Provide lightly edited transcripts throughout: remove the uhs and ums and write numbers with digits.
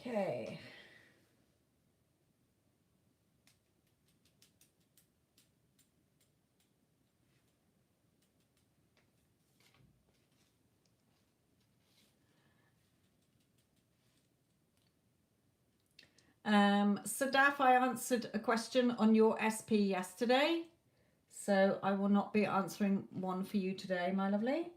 Okay. Sadaf, I answered a question on your SP yesterday, so I will not be answering one for you today, my lovely.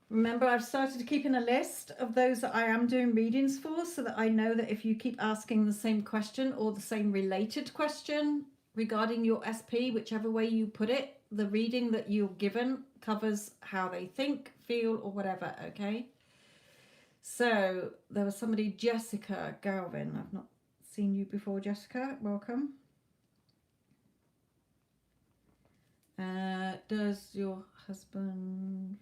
Remember, I've started keeping a list of those that I am doing readings for, so that I know that if you keep asking the same question or the same related question regarding your SP, whichever way you put it, the reading that you're given covers how they think, feel, or whatever, okay? So there was somebody, Jessica Galvin. I've not seen you before, Jessica. Welcome. Does your husband...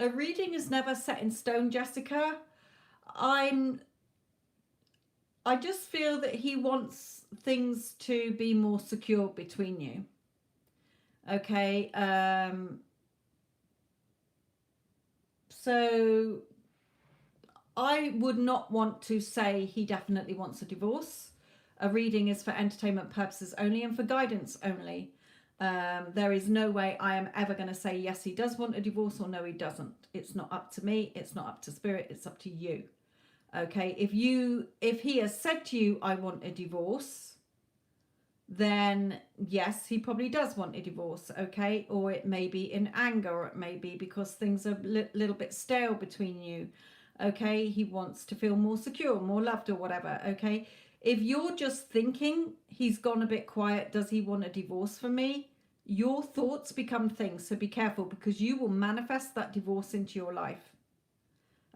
A reading is never set in stone, Jessica. I just feel that he wants things to be more secure between you. Okay. So I would not want to say he definitely wants a divorce. A reading is for entertainment purposes only and for guidance only. There is no way I am ever going to say yes, he does want a divorce, or no, he doesn't. It's not up to me. It's not up to spirit. It's up to you. Okay. If he has said to you, I want a divorce, then yes, he probably does want a divorce. Okay. Or it may be in anger, or it may be because things are a little bit stale between you. Okay. He wants to feel more secure, more loved, or whatever. Okay. If you're just thinking he's gone a bit quiet, does he want a divorce from me? Your thoughts become things, so be careful, because you will manifest that divorce into your life.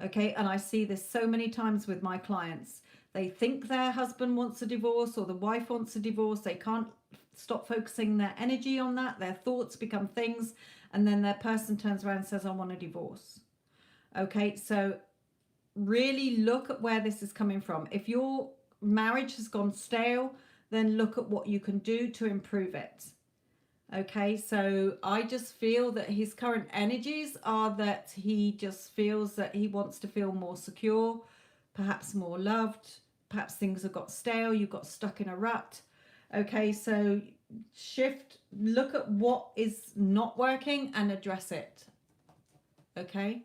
Okay, and I see this so many times with my clients. They think their husband wants a divorce or the wife wants a divorce. They can't stop focusing their energy on that. Their thoughts become things, and then their person turns around and says, I want a divorce. Okay, so really look at where this is coming from. If your marriage has gone stale, then look at what you can do to improve it. Okay, so I just feel that his current energies are that he just feels that he wants to feel more secure, perhaps more loved, perhaps things have got stale, you got stuck in a rut. Okay, so shift, look at what is not working and address it. Okay.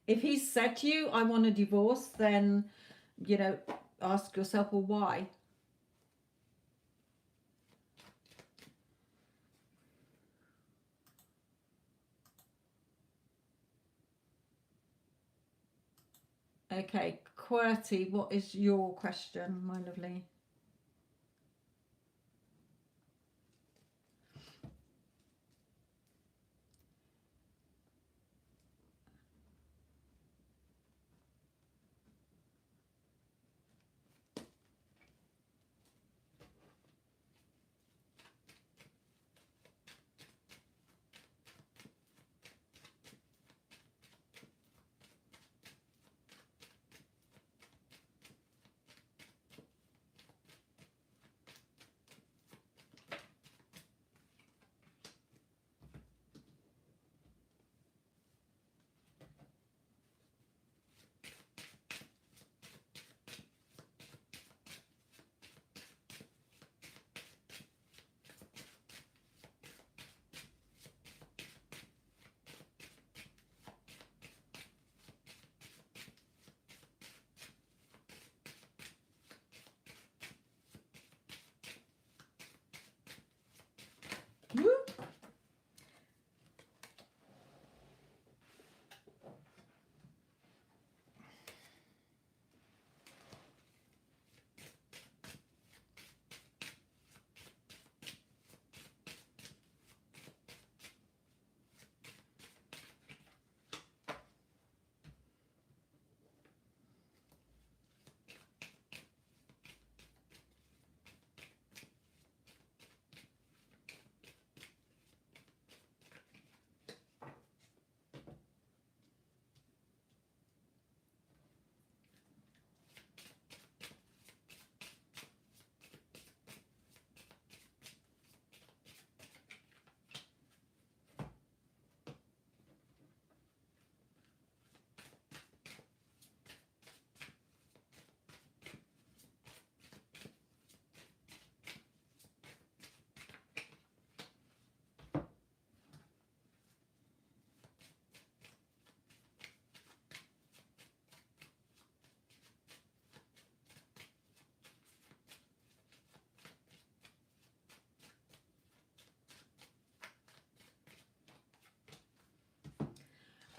If he said to you, I want a divorce, then, ask yourself, well, why? Okay, QWERTY, what is your question, my lovely?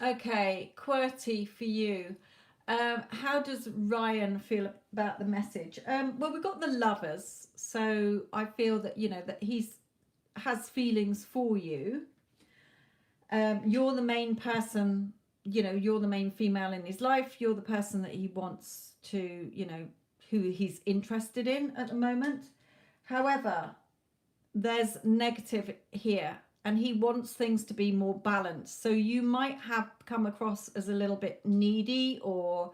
Okay, QWERTY for you. How does Ryan feel about the message? Well, we've got the lovers, so I feel that that he's has feelings for you. You're the main person, you're the main female in his life. You're the person that he wants to, who he's interested in at the moment. However, there's negative here, and he wants things to be more balanced. So you might have come across as a little bit needy, or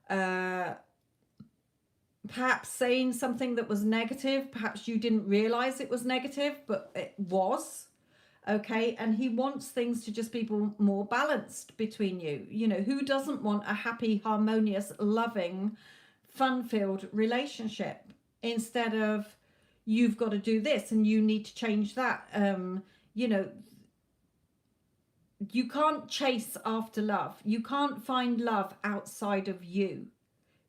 perhaps saying something that was negative. Perhaps you didn't realize it was negative, but it was. Okay, and he wants things to just be more balanced between you. Who doesn't want a happy, harmonious, loving, fun-filled relationship, instead of you've got to do this and you need to change that? You can't chase after love. You can't find love outside of you.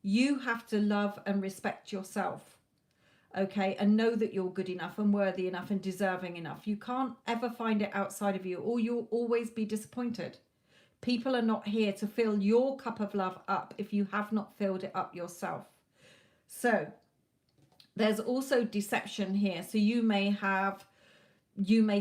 You have to love and respect yourself. Okay, and know that you're good enough and worthy enough and deserving enough. You can't ever find it outside of you, or you'll always be disappointed. People are not here to fill your cup of love up if you have not filled it up yourself. So there's also deception here. So you may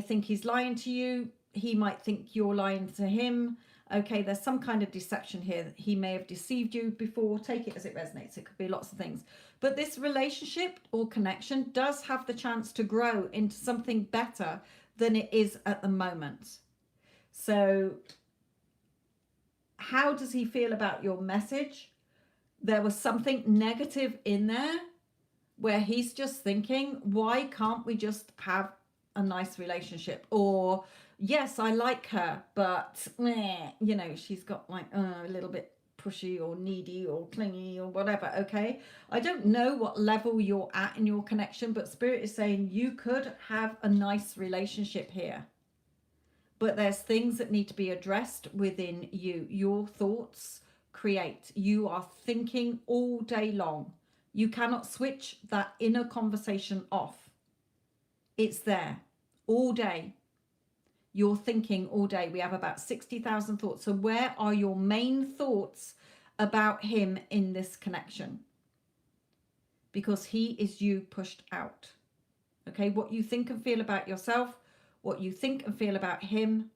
think he's lying to you. He might think you're lying to him. Okay, there's some kind of deception here. He may have deceived you before. Take it as it resonates. It could be lots of things. But this relationship or connection does have the chance to grow into something better than it is at the moment. So how does he feel about your message? There was something negative in there where he's just thinking, why can't we just have a nice relationship? Or, yes, I like her, but she's got like a little bit pushy or needy or clingy or whatever. Okay, I don't know what level you're at in your connection, but Spirit is saying you could have a nice relationship here, but there's things that need to be addressed within you. Your thoughts create. You are thinking all day long. You cannot switch that inner conversation off. It's there all day. You're thinking all day. We have about 60,000 thoughts. So where are your main thoughts about him in this connection? Because he is you pushed out. Okay, what you think and feel about yourself, what you think and feel about him,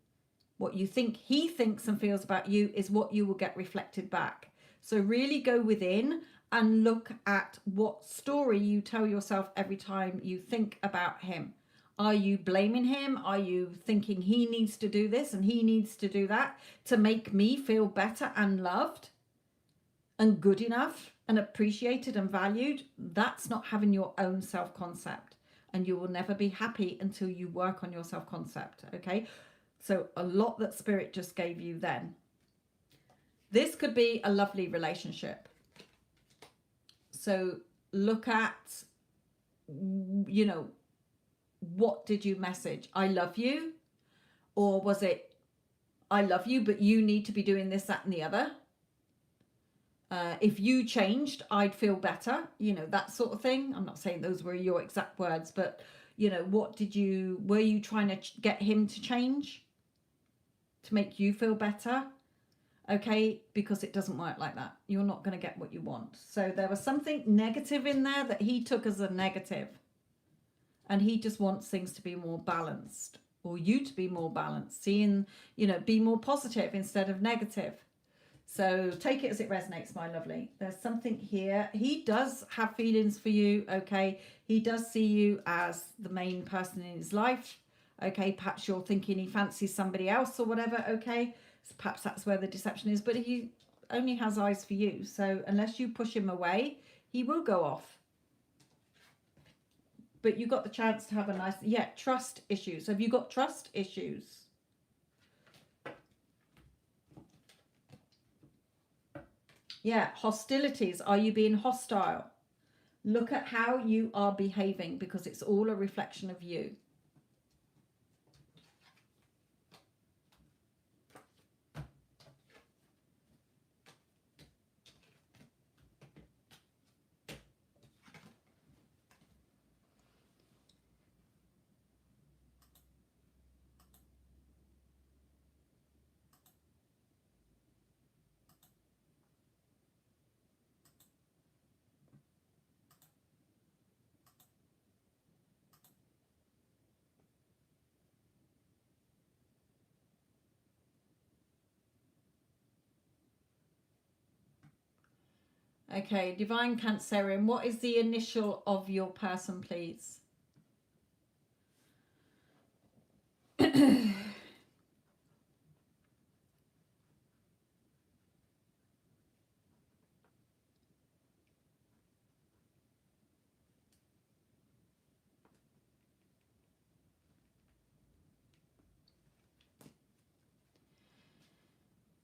what you think he thinks and feels about you is what you will get reflected back. So really go within and look at what story you tell yourself every time you think about him. Are you blaming him? Are you thinking he needs to do this and he needs to do that to make me feel better and loved and good enough and appreciated and valued? That's not having your own self-concept, and you will never be happy until you work on your self-concept. Okay, so a lot that Spirit just gave you then. This could be a lovely relationship. So look at, what did you message? I love you? Or was it, I love you, but you need to be doing this, that, and the other? If you changed, I'd feel better, that sort of thing. I'm not saying those were your exact words, but, were you trying to get him to change to make you feel better? Okay, because it doesn't work like that. You're not going to get what you want. So there was something negative in there that he took as a negative. And he just wants things to be more balanced, or you to be more balanced, seeing, be more positive instead of negative. So take it as it resonates, my lovely. There's something here. He does have feelings for you, okay? He does see you as the main person in his life, okay? Perhaps you're thinking he fancies somebody else or whatever, okay? So perhaps that's where the deception is, but he only has eyes for you. So unless you push him away, he will go off. But you got the chance to have a nice, trust issues. Have you got trust issues? Yeah, hostilities. Are you being hostile? Look at how you are behaving, because it's all a reflection of you. Okay, Divine Cancerian, what is the initial of your person, please?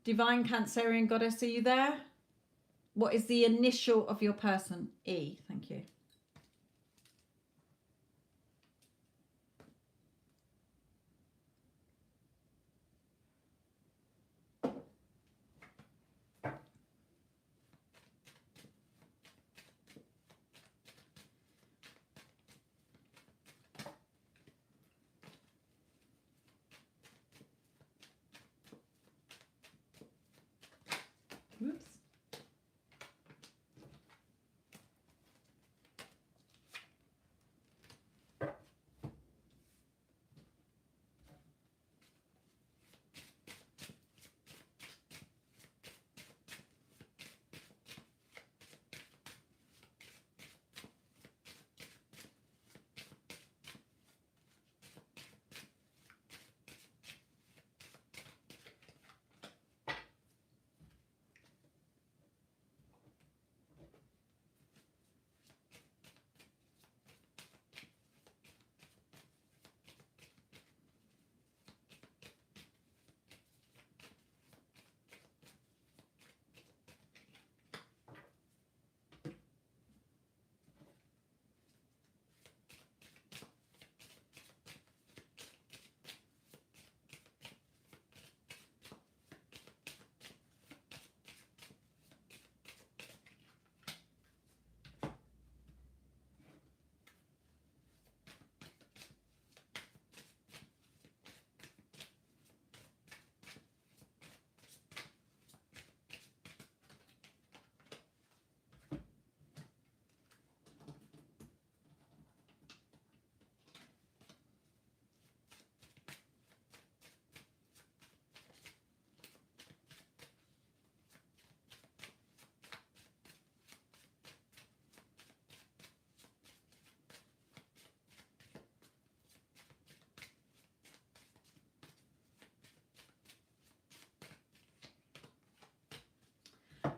Divine Cancerian Goddess, are you there? What is the initial of your person? E, thank you. Whoops.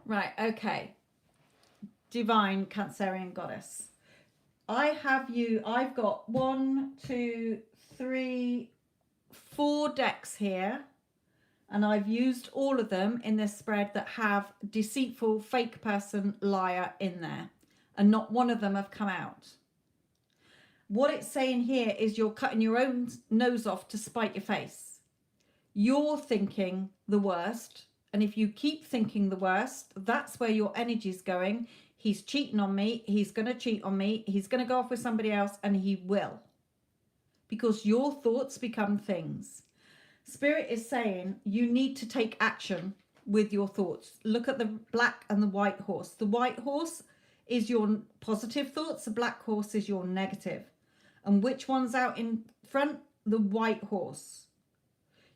Right, okay. Divine Cancerian Goddess. I've got 1, 2, 3, 4 decks here, and I've used all of them in this spread that have deceitful, fake person, liar in there, and not one of them have come out. What it's saying here is you're cutting your own nose off to spite your face. You're thinking the worst, and if you keep thinking the worst, that's where your energy's going. He's cheating on me, he's going to cheat on me, he's going to go off with somebody else, and he will. Because your thoughts become things. Spirit is saying you need to take action with your thoughts. Look at the black and the white horse. The white horse is your positive thoughts, the black horse is your negative. And which one's out in front? The white horse.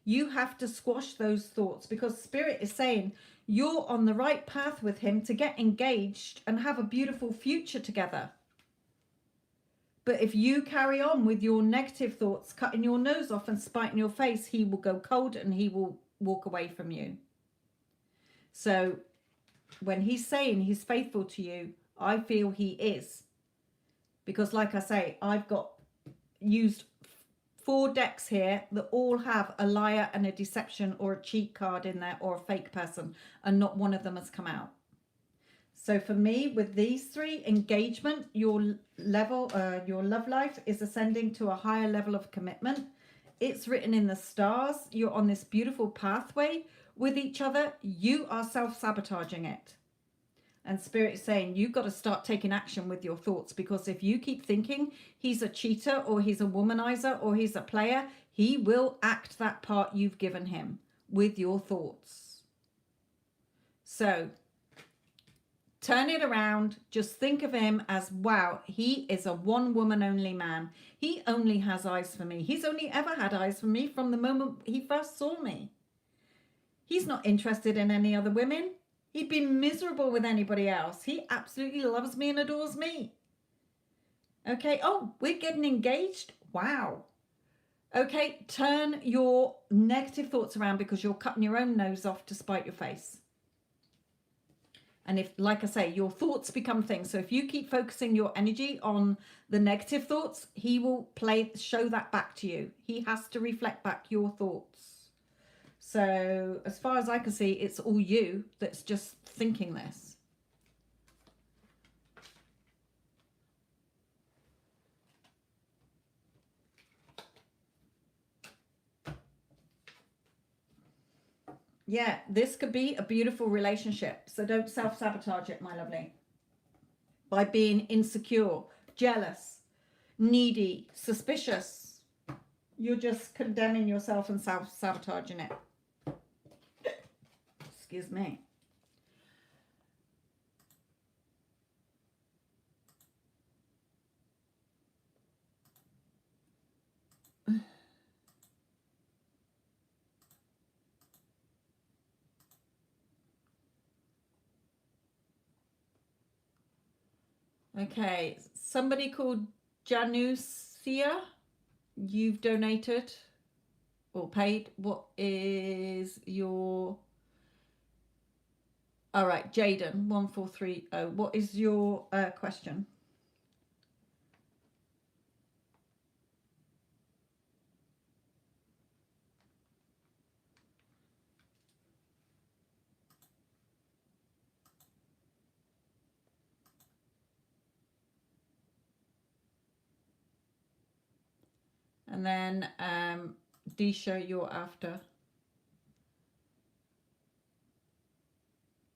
You have to squash those thoughts, because Spirit is saying you're on the right path with him to get engaged and have a beautiful future together. But if you carry on with your negative thoughts, cutting your nose off and spiting your face, he will go cold and he will walk away from you. So when he's saying he's faithful to you, I feel he is. Because like I say, I've got used 4 decks here that all have a liar and a deception or a cheat card in there, or a fake person, and not one of them has come out. So for me, with these 3, engagement, your level, your love life is ascending to a higher level of commitment. It's written in the stars. You're on this beautiful pathway with each other. You are self-sabotaging it. And Spirit is saying you've got to start taking action with your thoughts, because if you keep thinking he's a cheater or he's a womanizer or he's a player, he will act that part you've given him with your thoughts. So turn it around. Just think of him as, wow, he is a one woman only man. He only has eyes for me. He's only ever had eyes for me from the moment he first saw me. He's not interested in any other women. He'd be miserable with anybody else. He absolutely loves me and adores me. Okay. Oh, we're getting engaged. Wow. Okay. Turn your negative thoughts around because you're cutting your own nose off to spite your face. And if, like I say, your thoughts become things. So if you keep focusing your energy on the negative thoughts, he will show that back to you. He has to reflect back your thoughts. So as far as I can see, it's all you that's just thinking this. Yeah, this could be a beautiful relationship. So don't self-sabotage it, my lovely. By being insecure, jealous, needy, suspicious. You're just condemning yourself and self-sabotaging it. Excuse me. Okay, somebody called Janusia, you've donated or paid. What is your... All right, Jaden, 1430. What is your question? And then Disha, you're after.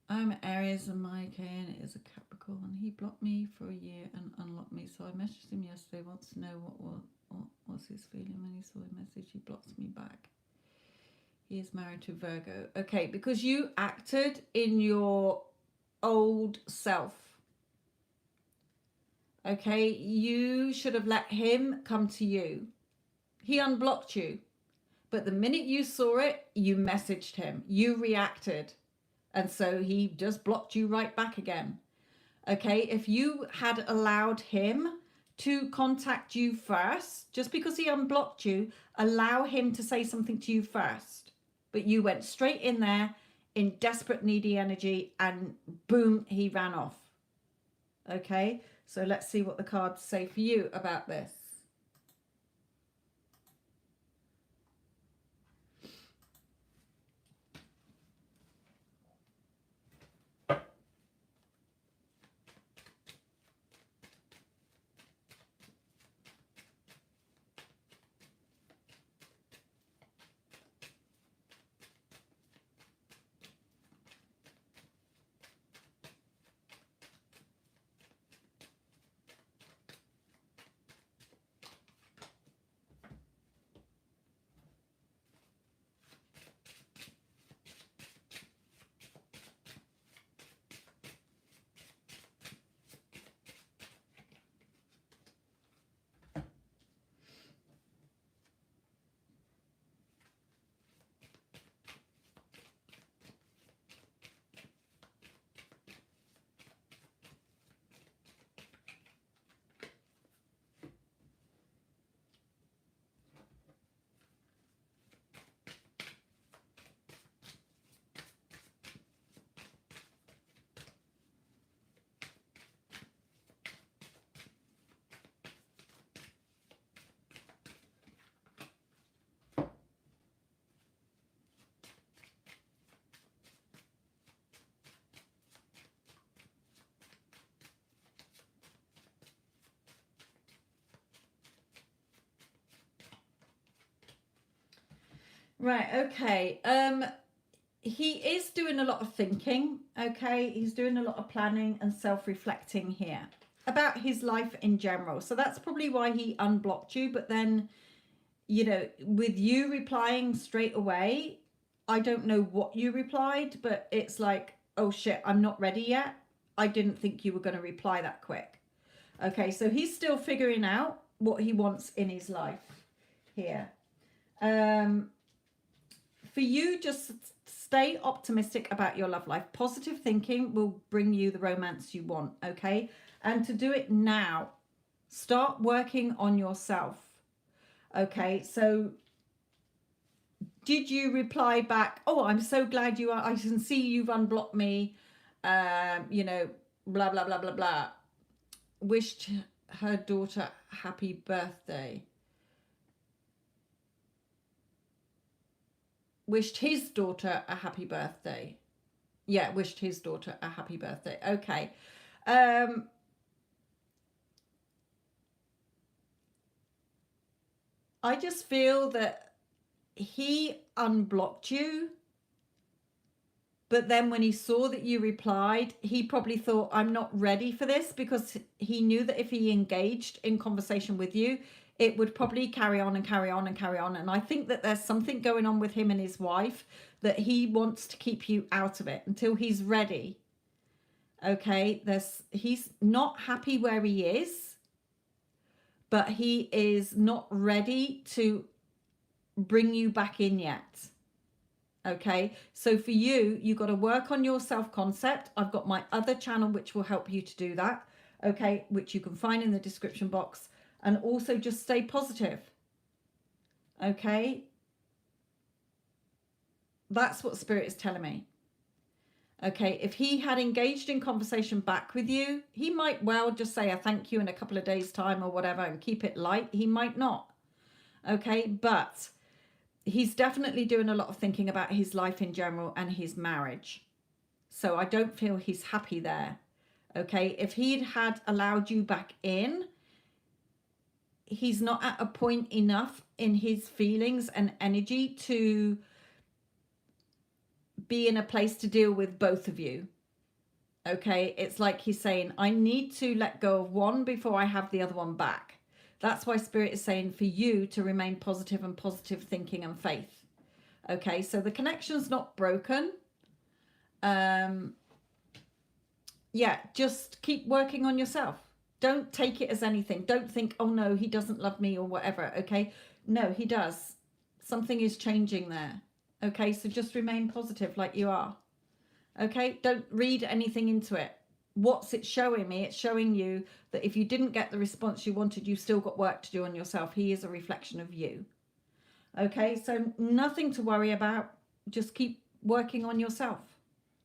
I'm Aries and my KN is a Capricorn. He blocked me for a year and unlocked me. So I messaged him yesterday, wants to know what's his feeling when he saw the message. He blocks me back. He is married to Virgo. Okay, because you acted in your old self. Okay, you should have let him come to you. He unblocked you. But the minute you saw it, you messaged him. You reacted. And so he just blocked you right back again. Okay, if you had allowed him to contact you first, just because he unblocked you, allow him to say something to you first. But you went straight in there in desperate, needy energy and boom, he ran off. Okay, so let's see what the cards say for you about this. Right, okay. He is doing a lot of thinking, okay? He's doing a lot of planning and self-reflecting here about his life in general. So that's probably why he unblocked you. But then, you know, with you replying straight away, I don't know what you replied, but it's like, oh shit, I'm not ready yet. I didn't think you were going to reply that quick. Okay, so he's still figuring out what he wants in his life here. for you, just stay optimistic about your love life. Positive thinking will bring you the romance you want, okay? And to do it now, start working on yourself, okay? So did you reply back, oh, I'm so glad you are, I can see you've unblocked me, you know, blah, blah, blah, blah, blah. Wished her daughter happy birthday. Wished his daughter a happy birthday. Yeah, wished his daughter a happy birthday. Okay. I just feel that he unblocked you, but then when he saw that you replied, he probably thought, I'm not ready for this, because he knew that if he engaged in conversation with you, it would probably carry on and carry on and carry on. And I think that there's something going on with him and his wife that he wants to keep you out of it until he's ready. Okay, he's not happy where he is, but he is not ready to bring you back in yet. Okay, so for you, you've got to work on your self-concept. I've got my other channel which will help you to do that, okay, which you can find in the description box. And also just stay positive, okay? That's what Spirit is telling me. Okay, if he had engaged in conversation back with you, he might well just say a thank you in a couple of days' time or whatever and keep it light. He might not, okay? But he's definitely doing a lot of thinking about his life in general and his marriage. So I don't feel he's happy there. Okay, if he'd had allowed you back in, he's not at a point enough in his feelings and energy to be in a place to deal with both of you. Okay, it's like he's saying, I need to let go of one before I have the other one back. That's why Spirit is saying for you to remain positive and positive thinking and faith. Okay, so the connection's not broken. Yeah, just keep working on yourself. Don't take it as anything. Don't think, oh no, he doesn't love me or whatever, okay? No, he does. Something is changing there. Okay, so just remain positive like you are. Okay, don't read anything into it. What's it showing me? It's showing you that if you didn't get the response you wanted, you've still got work to do on yourself. He is a reflection of you. Okay, so nothing to worry about. Just keep working on yourself,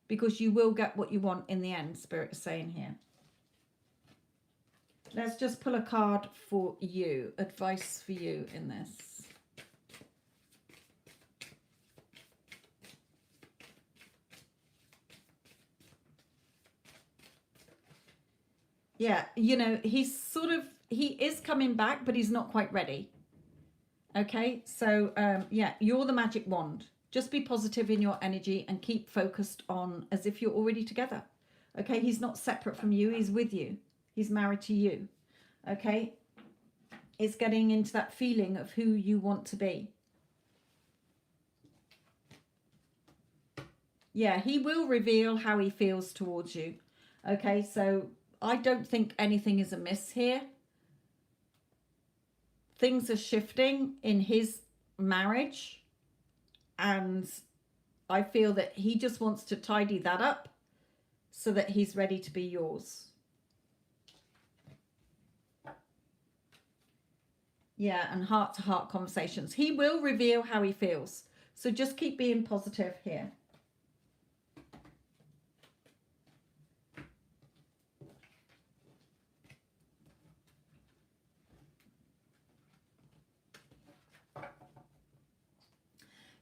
because you will get what you want in the end, Spirit is saying here. Let's just pull a card for you. Advice for you in this. Yeah, you know, he is coming back, but he's not quite ready. Okay, so yeah, you're the magic wand. Just be positive in your energy and keep focused on as if you're already together. Okay, he's not separate from you. He's with you. He's married to you. Okay, it's getting into that feeling of who you want to be. Yeah, he will reveal how he feels towards you. Okay, so I don't think anything is amiss here. Things are shifting in his marriage, and I feel that he just wants to tidy that up so that he's ready to be yours. Yeah, and heart-to-heart conversations. He will reveal how he feels. So just keep being positive here.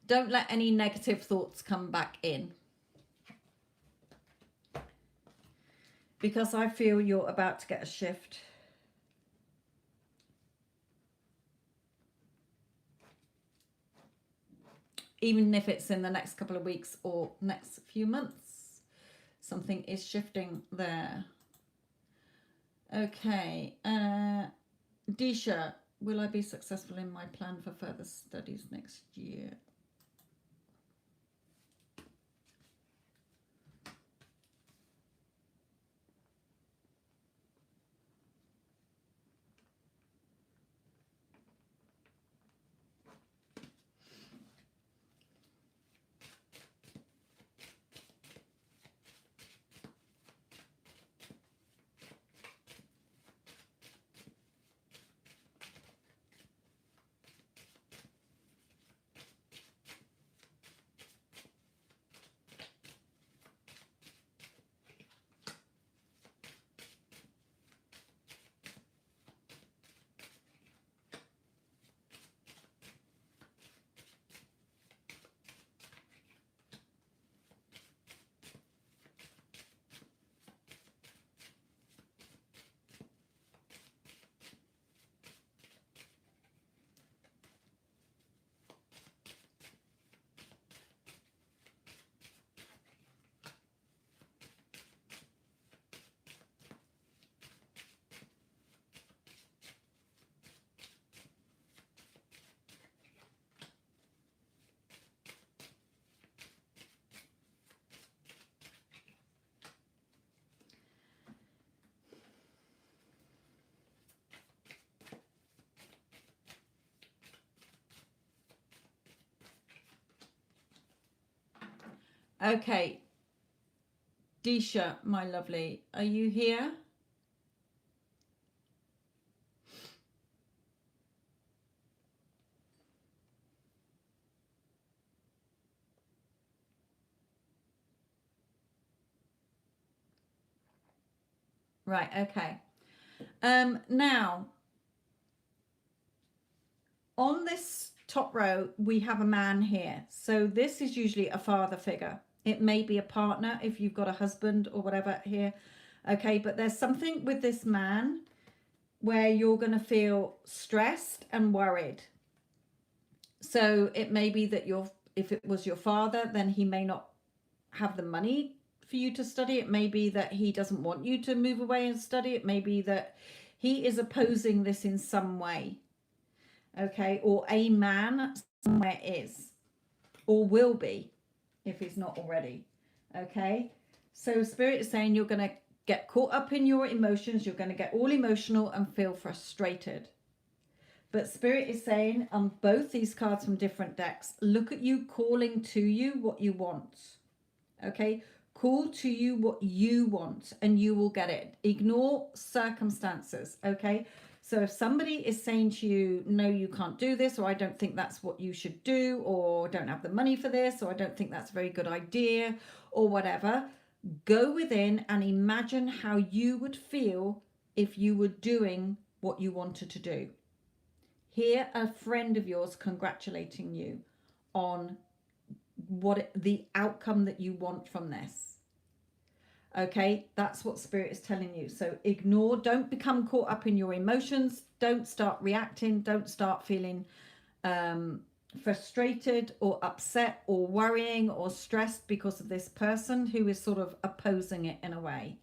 Don't let any negative thoughts come back in, because I feel you're about to get a shift. Even if it's in the next couple of weeks or next few months, something is shifting there. Okay, Disha, will I be successful in my plan for further studies next year? Okay, Disha, my lovely, are you here? Right, okay. Now, on this top row, we have a man here. So this is usually a father figure. It may be a partner if you've got a husband or whatever here. Okay, but there's something with this man where you're going to feel stressed and worried. So it may be that if it was your father, then he may not have the money for you to study. It may be that he doesn't want you to move away and study. It may be that he is opposing this in some way. Okay, or a man somewhere is, or will be, if he's not already. Okay, so Spirit is saying you're going to get caught up in your emotions, you're going to get all emotional and feel frustrated. But Spirit is saying on both these cards from different decks, look at you calling to you what you want. Okay, call to you what you want and you will get it. Ignore circumstances. Okay, so if somebody is saying to you, no, you can't do this, or I don't think that's what you should do, or don't have the money for this, or I don't think that's a very good idea, or whatever, go within and imagine how you would feel if you were doing what you wanted to do. Hear a friend of yours congratulating you on the outcome that you want from this. Okay, that's what Spirit is telling you. So ignore, don't become caught up in your emotions, don't start reacting, don't start feeling frustrated or upset or worrying or stressed because of this person who is sort of opposing it in a way.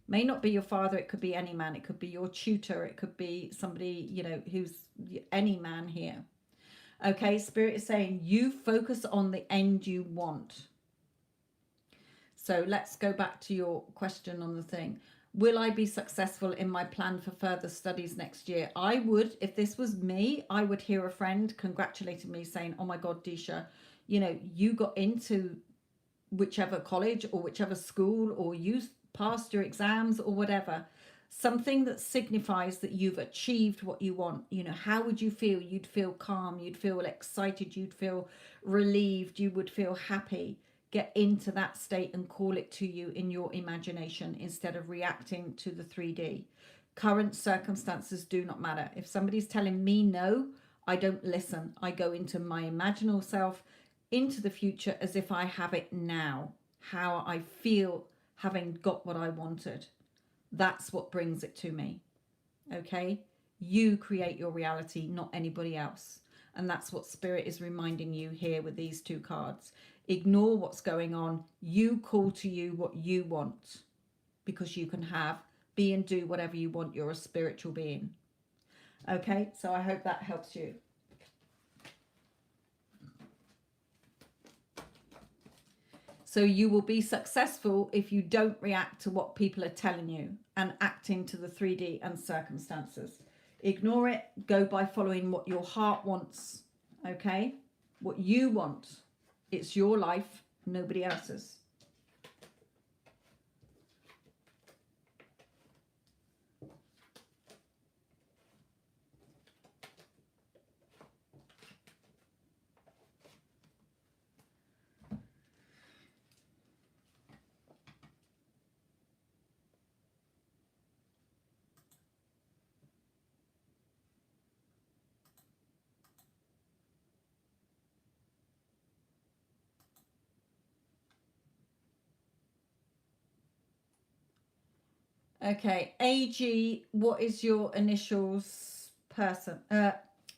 May not be your father, it could be any man, it could be your tutor, it could be somebody, you know, who's any man here. Okay, Spirit is saying you focus on the end you want. So let's go back to your question on the thing. Will I be successful in my plan for further studies next year? I would, if this was me, I would hear a friend congratulating me saying, oh my God, Disha, you know, you got into whichever college or whichever school, or you passed your exams or whatever. Something that signifies that you've achieved what you want. You know, how would you feel? You'd feel calm, you'd feel excited, you'd feel relieved, you would feel happy. Get into that state and call it to you in your imagination instead of reacting to the 3D. Current circumstances do not matter. If somebody's telling me no, I don't listen. I go into my imaginal self, into the future as if I have it now, how I feel having got what I wanted. That's what brings it to me. Okay? You create your reality, not anybody else. And that's what Spirit is reminding you here with these two cards. Ignore what's going on. You call to you what you want, because you can have, be and do whatever you want. You're a spiritual being. Okay? So I hope that helps you. So you will be successful if you don't react to what people are telling you and acting to the 3D and circumstances. Ignore it. Go by following what your heart wants. Okay? What you want. It's your life, nobody else's. Okay, AG, what is your initials person?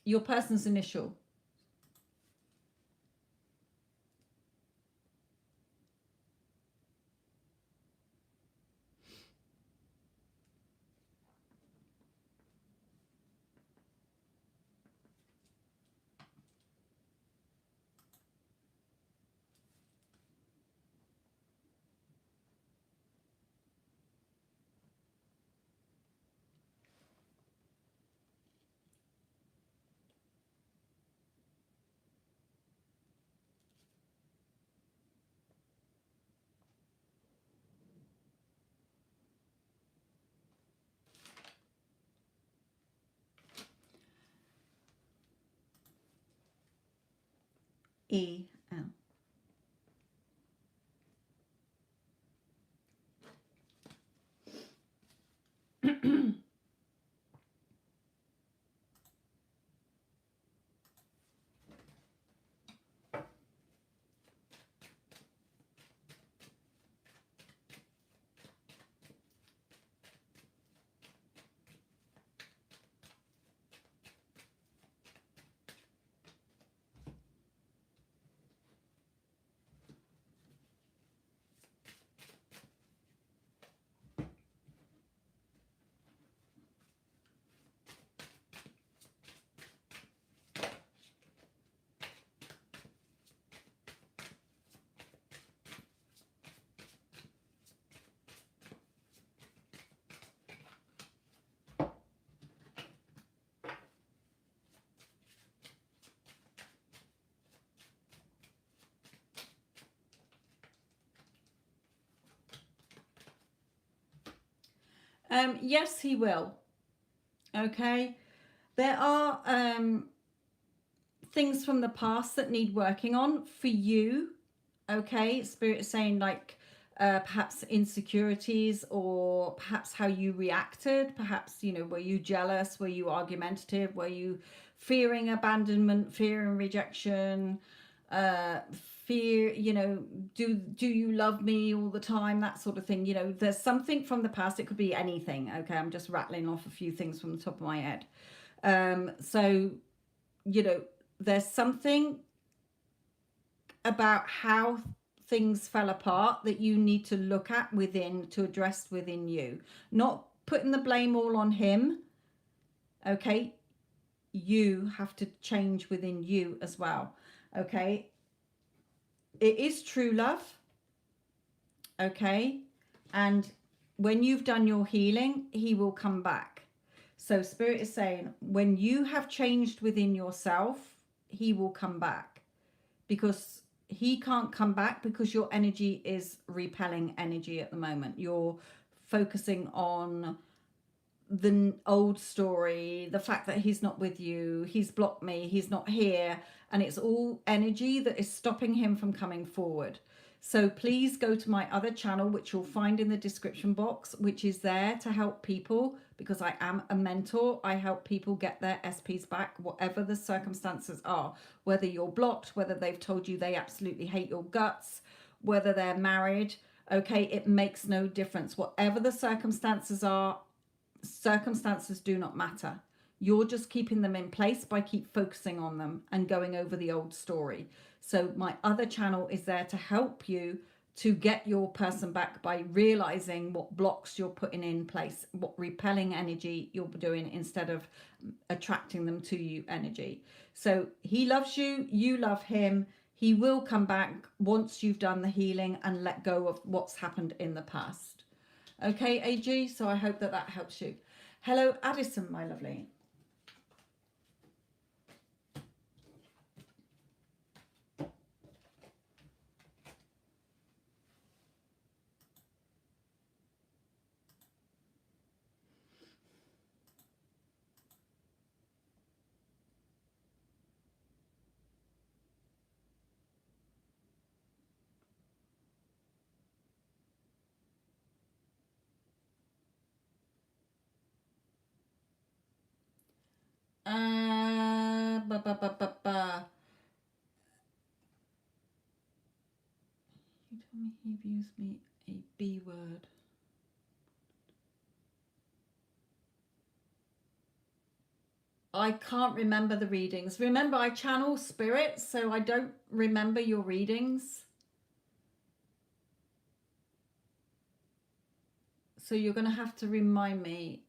Your person's initial. E-L. Yes, he will. Okay. There are things from the past that need working on for you. Okay. Spirit is saying like perhaps insecurities, or perhaps how you reacted. Perhaps, you know, were you jealous? Were you argumentative? Were you fearing abandonment, fearing rejection? Fear, you know, do you love me all the time, that sort of thing. You know, there's something from the past. It could be anything. Okay, I'm just rattling off a few things from the top of my head. So, you know, there's something about how things fell apart that you need to look at within, to address within you, not putting the blame all on him. Okay, you have to change within you as well. Okay, it is true love. Okay, and when you've done your healing, he will come back. So Spirit is saying when you have changed within yourself, he will come back, because he can't come back because your energy is repelling energy at the moment. You're focusing on the old story, the fact that he's not with you, he's blocked me, he's not here, and it's all energy that is stopping him from coming forward. So please go to my other channel, which you'll find in the description box, which is there to help people, because I am a mentor. I help people get their SPs back, whatever the circumstances are, whether you're blocked, whether they've told you they absolutely hate your guts, whether they're married. Okay, it makes no difference. Whatever the circumstances are, circumstances do not matter. You're just keeping them in place by keep focusing on them and going over the old story. So my other channel is there to help you to get your person back by realizing what blocks you're putting in place, what repelling energy you're doing instead of attracting them to you energy. So he loves you, you love him. He will come back once you've done the healing and let go of what's happened in the past. Okay, AG, so I hope that that helps you. Hello, Addison, my lovely. Ba, ba, ba, ba, ba. He told me he views me a B word. I can't remember the readings. Remember, I channel spirit, so I don't remember your readings. So you're going to have to remind me.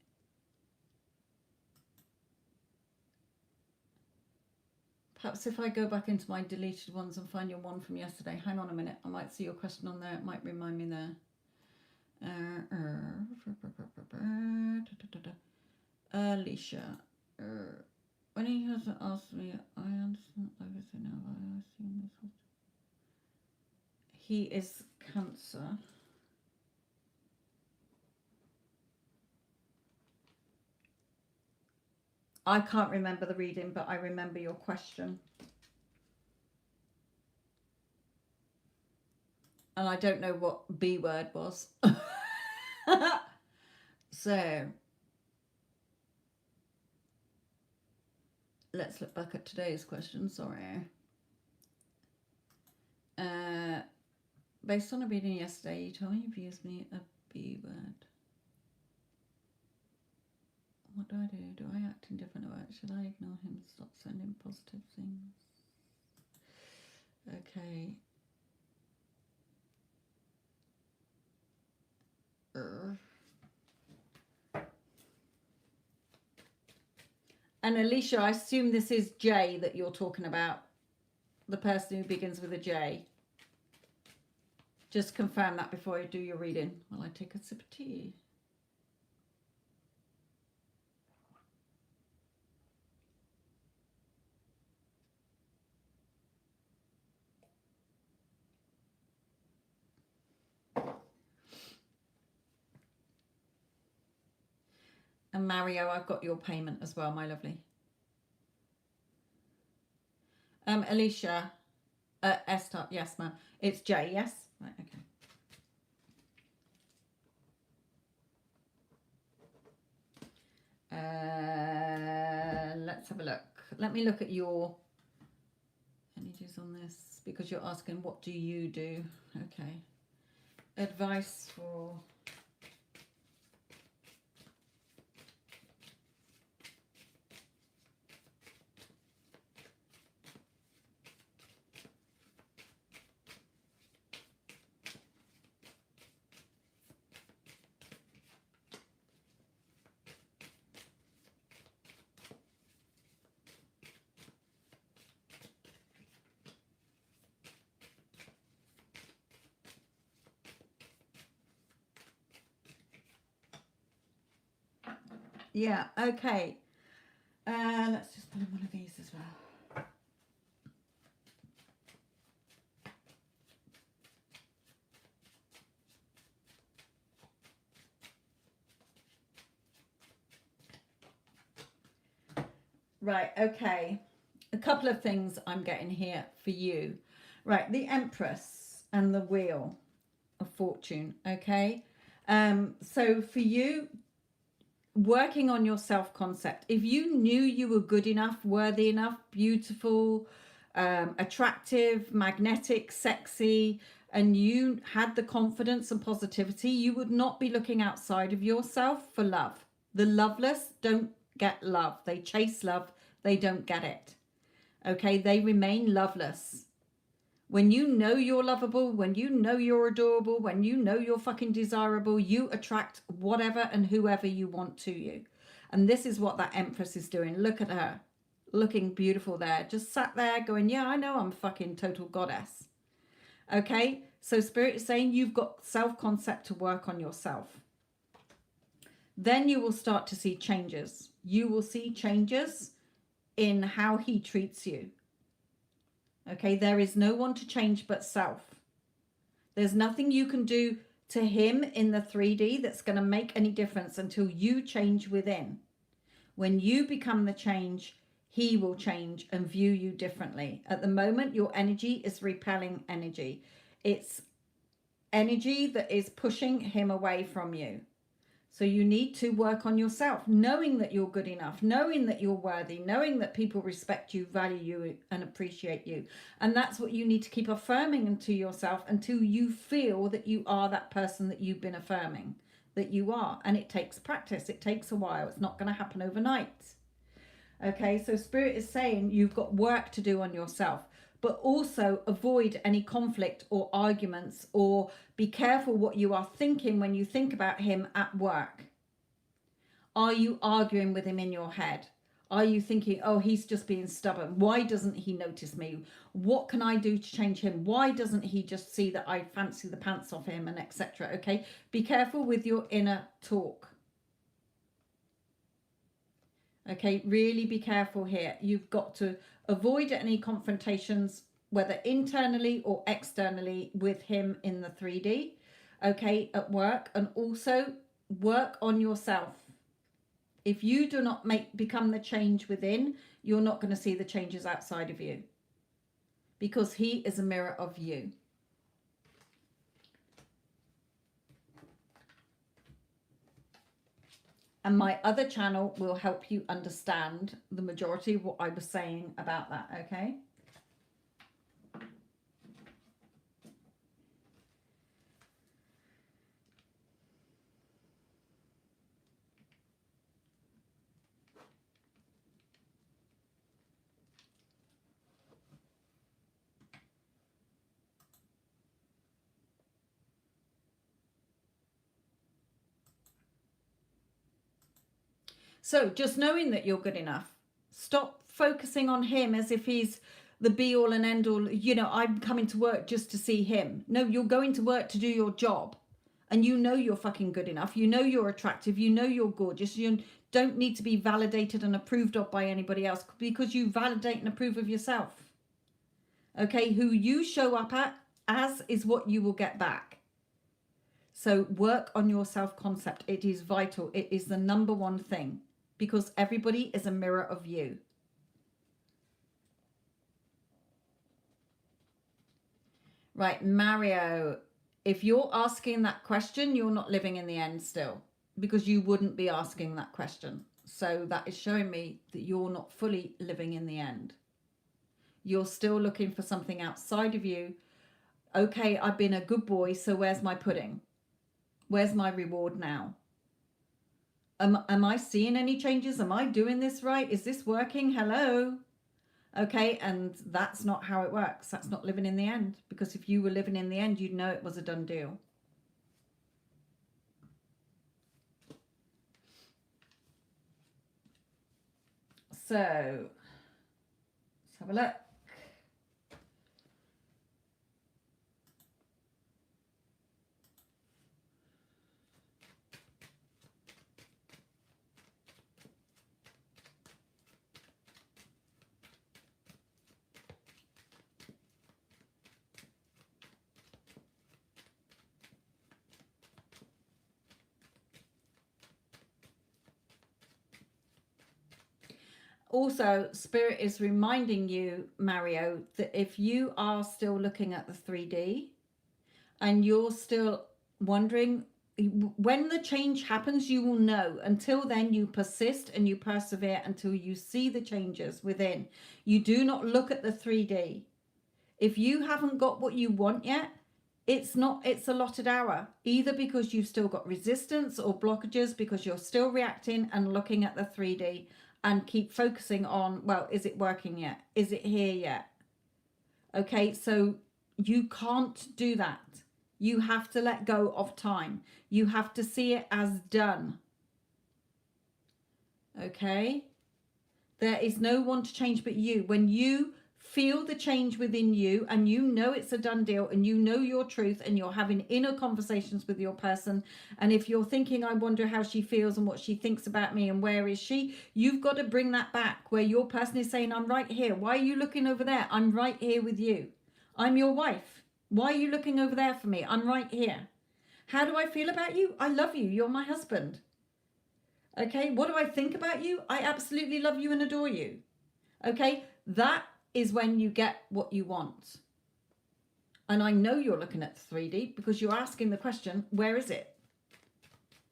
Perhaps if I go back into my deleted ones and find your one from yesterday. Hang on a minute. I might see your question on there. It might remind me there. Alicia. When he has asked me, I understand everything now. I assume this. He is Cancer. I can't remember the reading, but I remember your question. And I don't know what B word was. So let's look back at today's question. Sorry. Based on a reading yesterday, you told me you've used me a B word. What do I do? Do I act indifferent about it? Should I ignore him? Stop sending positive things? Okay. And Alicia, I assume this is J that you're talking about. The person who begins with a J. Just confirm that before I do your reading while I take a sip of tea. And Mario, I've got your payment as well, my lovely. Alicia, Esther, yes, ma'am. It's J, yes? Right, okay. Let's have a look. Let me look at your energies on this because you're asking what do you do? Okay. Advice for yeah, okay. Let's just put in one of these as well. Right, okay. A couple of things I'm getting here for you. Right, the Empress and the Wheel of Fortune, okay? So for you, working on your self-concept, if you knew you were good enough, worthy enough, beautiful, attractive, magnetic, sexy, and you had the confidence and positivity, you would not be looking outside of yourself for love. The loveless don't get love. They chase love. They don't get it. Okay, they remain loveless. When you know you're lovable, when you know you're adorable, when you know you're fucking desirable, you attract whatever and whoever you want to you. And this is what that Empress is doing. Look at her, looking beautiful there. Just sat there going, yeah, I know I'm a fucking total goddess. Okay, so Spirit is saying you've got self-concept to work on yourself. Then you will start to see changes. You will see changes in how he treats you. Okay, there is no one to change but self. There's nothing you can do to him in the 3D that's going to make any difference until you change within. When you become the change, he will change and view you differently. At the moment, your energy is repelling energy. It's energy that is pushing him away from you. So you need to work on yourself, knowing that you're good enough, knowing that you're worthy, knowing that people respect you, value you, and appreciate you. And that's what you need to keep affirming into yourself until you feel that you are that person that you've been affirming that you are. And it takes practice. It takes a while. It's not going to happen overnight. Okay, so Spirit is saying you've got work to do on yourself, but also avoid any conflict or arguments, or be careful what you are thinking when you think about him at work. Are you arguing with him in your head? Are you thinking, oh, he's just being stubborn? Why doesn't he notice me? What can I do to change him? Why doesn't he just see that I fancy the pants off him, and etc.? Okay, be careful with your inner talk. Okay, really be careful here. You've got to avoid any confrontations, whether internally or externally, with him in the 3D, okay, at work, and also work on yourself. If you do not become the change within, you're not going to see the changes outside of you, because he is a mirror of you. And my other channel will help you understand the majority of what I was saying about that, okay? So just knowing that you're good enough. Stop focusing on him as if he's the be all and end all. You know, I'm coming to work just to see him. No, you're going to work to do your job. And you know you're fucking good enough. You know you're attractive. You know you're gorgeous. You don't need to be validated and approved of by anybody else because you validate and approve of yourself. Okay, who you show up as is what you will get back. So work on your self-concept. It is vital. It is the number one thing because everybody is a mirror of you. Right, Mario, if you're asking that question, you're not living in the end still because you wouldn't be asking that question. So that is showing me that you're not fully living in the end. You're still looking for something outside of you. Okay, I've been a good boy, so where's my pudding? Where's my reward now? Am I seeing any changes? Am I doing this right? Is this working? Hello? Okay, and that's not how it works. That's not living in the end. Because if you were living in the end, you'd know it was a done deal. So, let's have a look. Also, Spirit is reminding you, Mario, that if you are still looking at the 3D and you're still wondering, when the change happens, you will know. Until then, you persist and you persevere until you see the changes within. You do not look at the 3D. If you haven't got what you want yet, it's allotted hour, either because you've still got resistance or blockages because you're still reacting and looking at the 3D. And keep focusing on, well, is it working yet? Is it here yet? Okay, so you can't do that. You have to let go of time. You have to see it as done. Okay? There is no one to change but you. When you feel the change within you and you know it's a done deal and you know your truth and you're having inner conversations with your person, and if you're thinking, I wonder how she feels and what she thinks about me and where is she, you've got to bring that back where your person is saying, I'm right here. Why are you looking over there? I'm right here with you. I'm your wife. Why are you looking over there for me? I'm right here. How do I feel about you? I love you. You're my husband. Okay, what do I think about you? I absolutely love you and adore you. Okay, that is when you get what you want. And I know you're looking at the 3D because you're asking the question, where is it?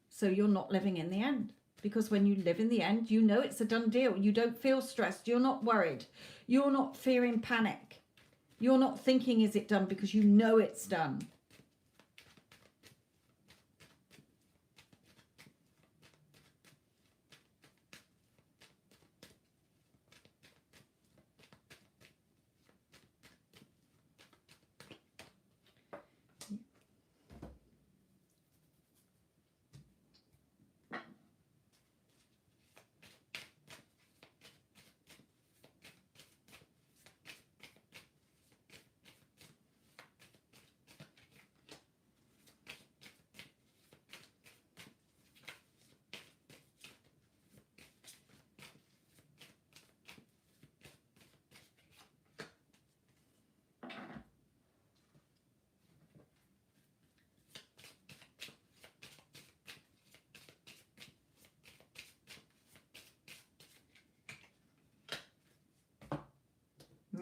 So you're not living in the end. Because when you live in the end, you know it's a done deal. You don't feel stressed. You're not worried. You're not fearing panic. You're not thinking, is it done? Because you know it's done.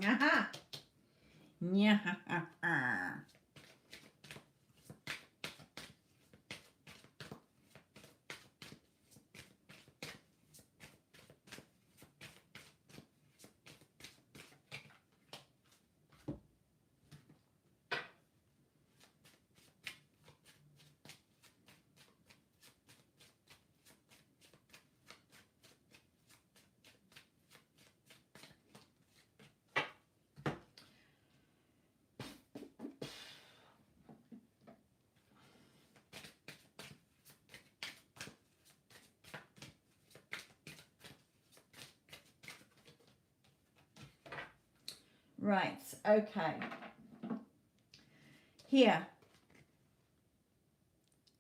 Aha. Yeah. Right, okay. Here.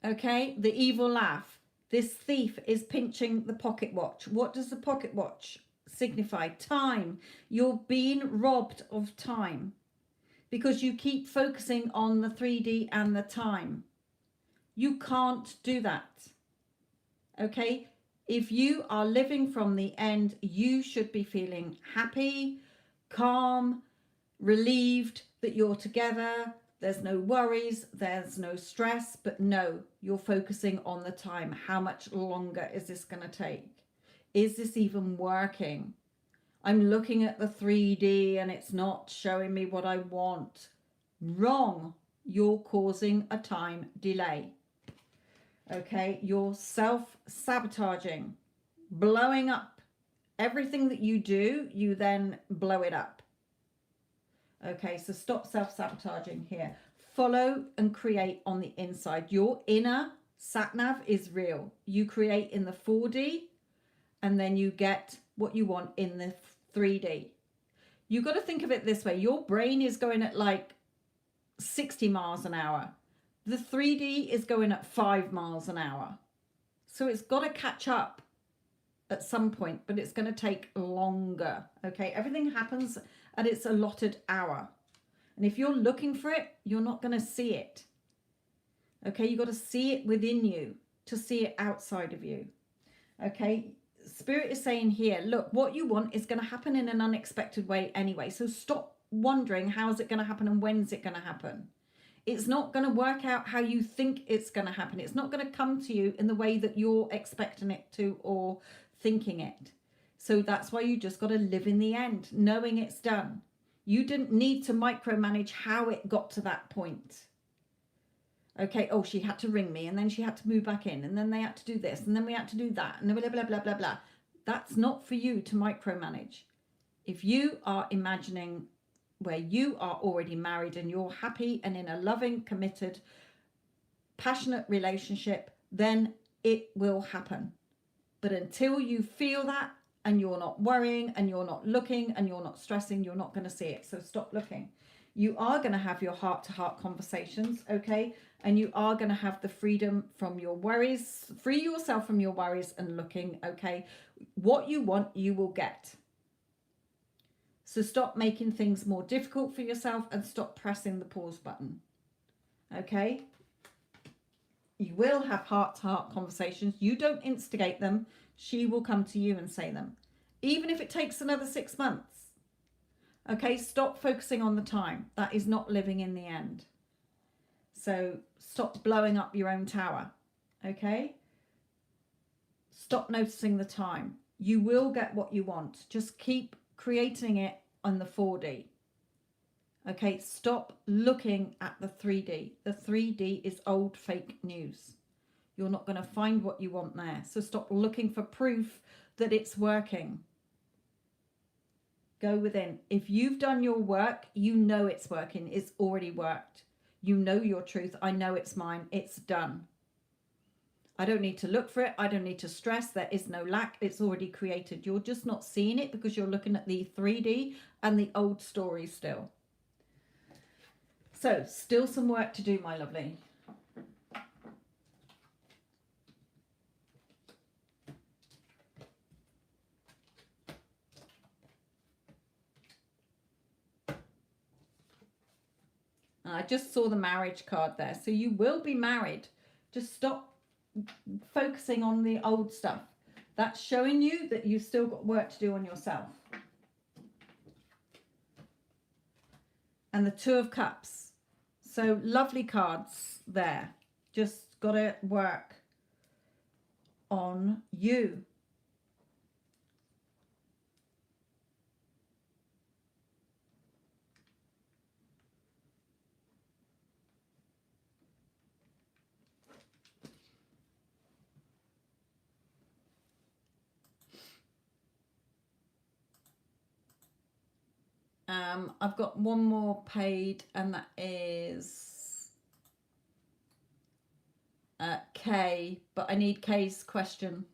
Okay, the evil laugh. This thief is pinching the pocket watch. What does the pocket watch signify? Time. You're being robbed of time because you keep focusing on the 3D and the time. You can't do that. Okay? If you are living from the end, you should be feeling happy, calm, relieved that you're together. There's no worries, there's no stress, but no, you're focusing on the time. How much longer is this going to take? Is this even working? I'm looking at the 3D and it's not showing me what I want. Wrong. You're causing a time delay. Okay, you're self-sabotaging, blowing up. Everything that you do, you then blow it up. Okay, so stop self-sabotaging here. Follow and create on the inside. Your inner sat-nav is real. You create in the 4D and then you get what you want in the 3D. You've got to think of it this way. Your brain is going at like 60 miles an hour. The 3D is going at 5 miles an hour. So it's got to catch up at some point, but it's going to take longer. Okay, everything happens at its allotted hour. And if you're looking for it, you're not going to see it. Okay, you've got to see it within you to see it outside of you. Okay, Spirit is saying here, look, what you want is going to happen in an unexpected way anyway. So stop wondering how is it going to happen and when's it going to happen. It's not going to work out how you think it's going to happen. It's not going to come to you in the way that you're expecting it to or thinking it. So that's why you just got to live in the end, knowing it's done. You didn't need to micromanage how it got to that point. Okay, oh, she had to ring me and then she had to move back in and then they had to do this and then we had to do that and blah, blah, blah, blah, blah. That's not for you to micromanage. If you are imagining where you are already married and you're happy and in a loving, committed, passionate relationship, then it will happen. But until you feel that and you're not worrying and you're not looking and you're not stressing, you're not going to see it. So stop looking. You are going to have your heart-to-heart conversations, okay? And you are going to have the freedom from your worries. Free yourself from your worries and looking, okay? What you want, you will get. So stop making things more difficult for yourself and stop pressing the pause button, okay? You will have heart-to-heart conversations. You don't instigate them. She will come to you and say them. Even if it takes another 6 months. Okay, stop focusing on the time. That is not living in the end. So stop blowing up your own tower. Okay? Stop noticing the time. You will get what you want. Just keep creating it on the 4D. Okay, stop looking at the 3D. The 3D is old fake news. You're not going to find what you want there. So stop looking for proof that it's working. Go within. If you've done your work, you know it's working. It's already worked. You know your truth. I know it's mine. It's done. I don't need to look for it. I don't need to stress. There is no lack. It's already created. You're just not seeing it because you're looking at the 3D and the old story still. So, still some work to do, my lovely. I just saw the marriage card there. So you will be married. Just stop focusing on the old stuff. That's showing you that you've still got work to do on yourself. And the Two of Cups. So lovely cards there. Just got to work on you. I've got one more paid, and that is K, but I need K's question.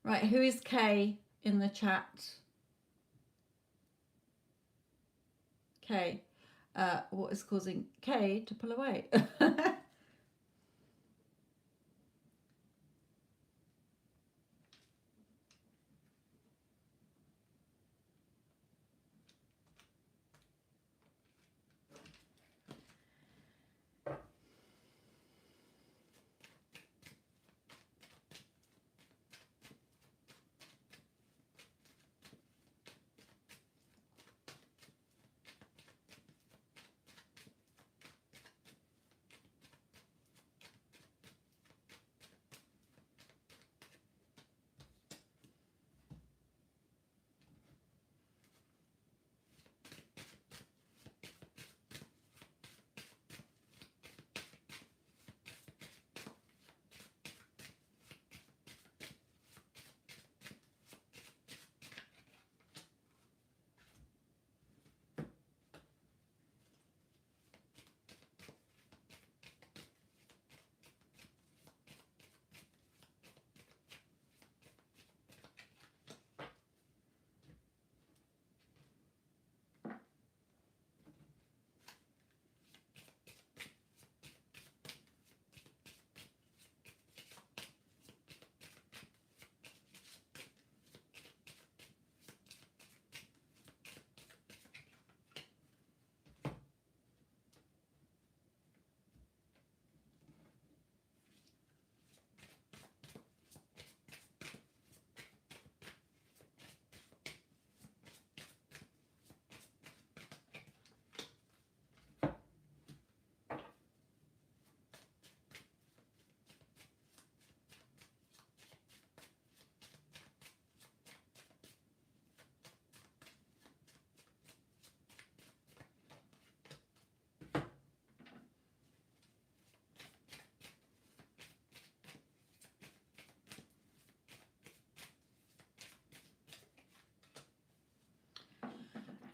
Right, who is Kay in the chat? Kay. What is causing Kay to pull away?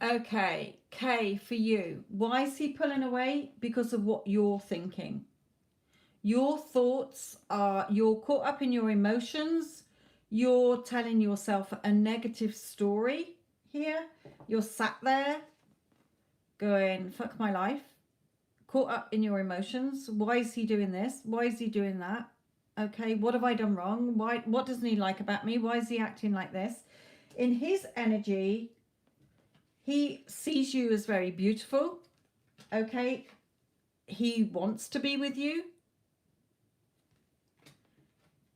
Okay, Kay, for you, why is he pulling away? Because of what you're thinking. Your thoughts are, you're caught up in your emotions. You're telling yourself a negative story here. You're sat there going, fuck my life, caught up in your emotions. Why is he doing this? Why is he doing that? Okay, what have I done wrong? What doesn't he like about me? Why is he acting like this? In his energy, he sees you as very beautiful. Okay, he wants to be with you.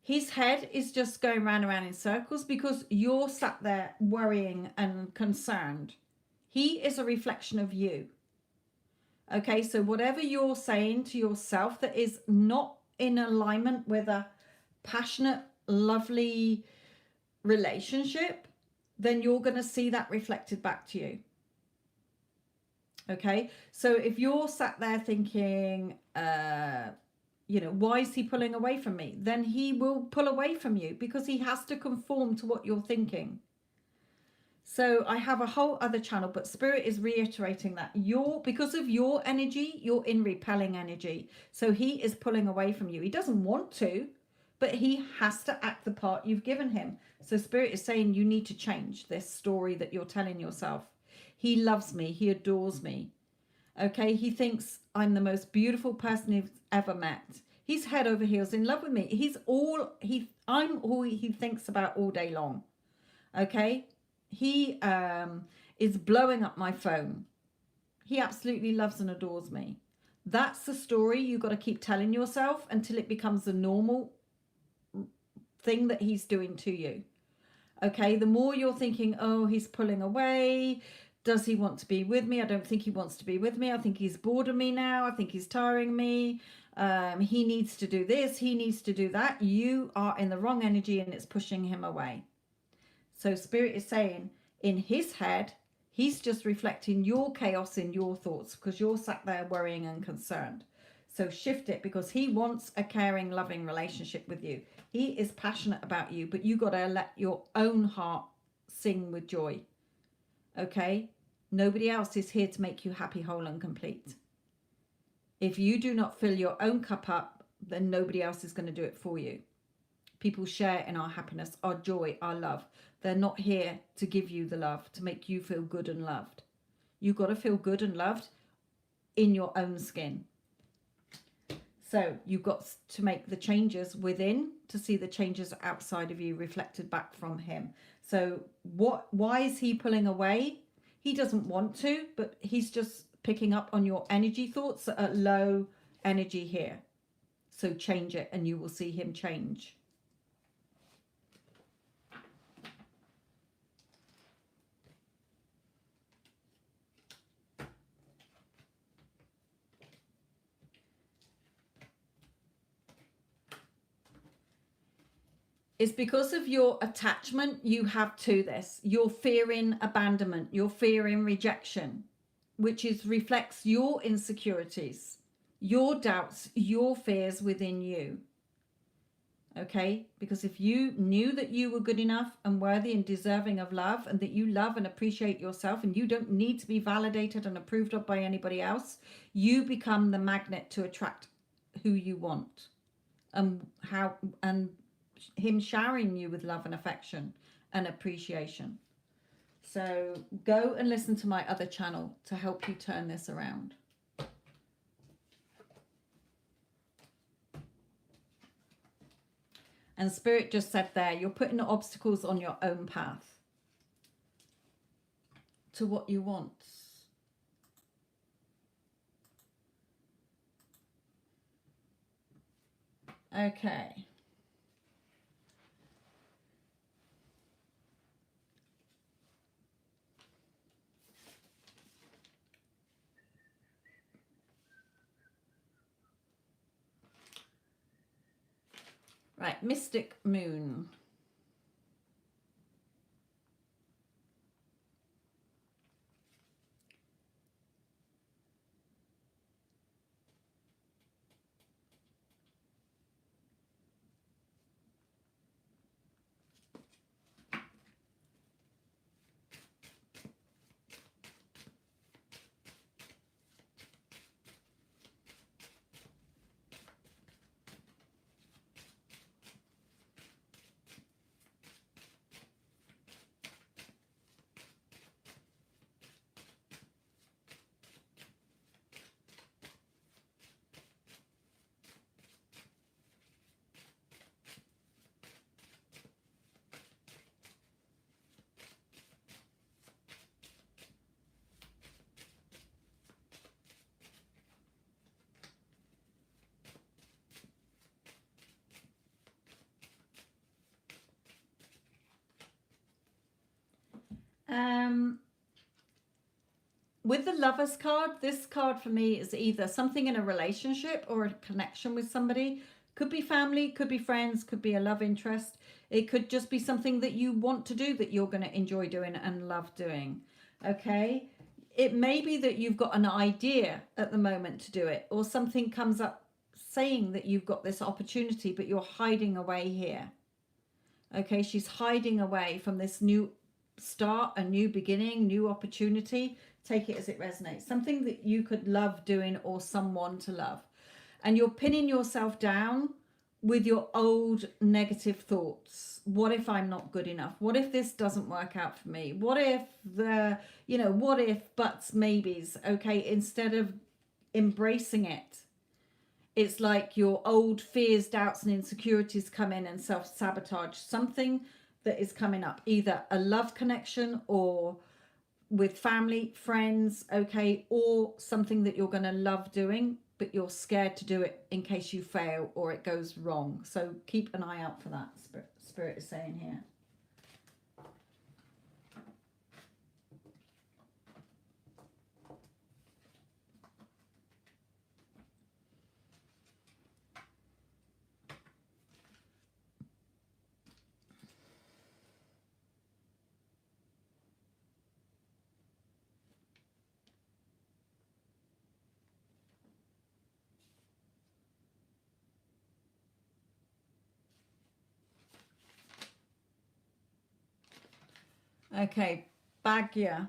His head is just going round and round in circles because you're sat there worrying and concerned. He is a reflection of you. Okay, so whatever you're saying to yourself that is not in alignment with a passionate, lovely relationship, then you're going to see that reflected back to you. Okay, so if you're sat there thinking, why is he pulling away from me? Then he will pull away from you because he has to conform to what you're thinking. So I have a whole other channel, but Spirit is reiterating that because of your energy, you're in repelling energy. So he is pulling away from you. He doesn't want to, but he has to act the part you've given him. So Spirit is saying you need to change this story that you're telling yourself. He loves me. He adores me. Okay, he thinks I'm the most beautiful person he's ever met. He's head over heels in love with me. I'm all he thinks about all day long. Okay, he is blowing up my phone. He absolutely loves and adores me. That's the story you got to keep telling yourself until it becomes the normal thing that he's doing to you. Okay, the more you're thinking, oh, he's pulling away. Does he want to be with me? I don't think he wants to be with me. I think he's bored of me now. I think he's tiring me. He needs to do this. He needs to do that. You are in the wrong energy and it's pushing him away. So Spirit is saying in his head, he's just reflecting your chaos in your thoughts because you're sat there worrying and concerned. So shift it because he wants a caring, loving relationship with you. He is passionate about you, but you got to let your own heart sing with joy. Okay? Nobody else is here to make you happy, whole, and complete. If you do not fill your own cup up, then nobody else is going to do it for you. People share in our happiness, our joy, our love. They're not here to give you the love, to make you feel good and loved. You've got to feel good and loved in your own skin. So you've got to make the changes within to see the changes outside of you reflected back from him. So why is he pulling away? He doesn't want to, but he's just picking up on your energy thoughts that are low energy here. So change it and you will see him change. It's because of your attachment you have to this. You're fearing abandonment. You're fearing rejection, which reflects your insecurities, your doubts, your fears within you. Okay? Because if you knew that you were good enough and worthy and deserving of love, and that you love and appreciate yourself, and you don't need to be validated and approved of by anybody else, you become the magnet to attract who you want. And him showering you with love and affection and appreciation. So go and listen to my other channel to help you turn this around. And Spirit just said there, you're putting obstacles on your own path to what you want. Okay. Right, Mystic Moon. With the Lovers card, this card for me is either something in a relationship or a connection with somebody. Could be family, could be friends, could be a love interest. It could just be something that you want to do that you're going to enjoy doing and love doing. Okay? It may be that you've got an idea at the moment to do it, or something comes up saying that you've got this opportunity, but you're hiding away here. Okay, she's hiding away from this new start, a new beginning, new opportunity. Take it as it resonates. Something that you could love doing or someone to love. And you're pinning yourself down with your old negative thoughts. What if I'm not good enough? What if this doesn't work out for me? What if what if, buts, maybes, okay? Instead of embracing it, it's like your old fears, doubts, and insecurities come in and self-sabotage something that is coming up, either a love connection or with family, friends, okay, or something that you're going to love doing, but you're scared to do it in case you fail or it goes wrong. So keep an eye out for that, Spirit is saying here. Okay, Bhagya.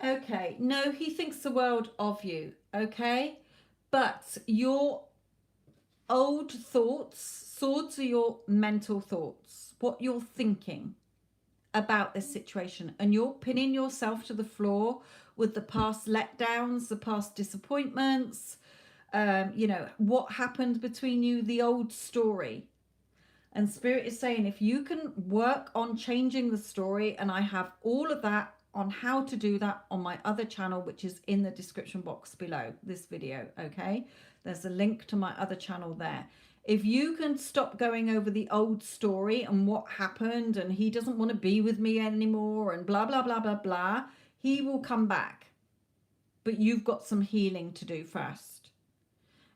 Okay, no, he thinks the world of you, okay? But your old thoughts, swords are your mental thoughts, what you're thinking about this situation, and you're pinning yourself to the floor with the past letdowns, the past disappointments, what happened between you, the old story. And Spirit is saying, if you can work on changing the story, and I have all of that on how to do that on my other channel, which is in the description box below this video, okay? There's a link to my other channel there. If you can stop going over the old story and what happened, and he doesn't want to be with me anymore, and blah, blah, blah, blah, blah, he will come back. But you've got some healing to do first.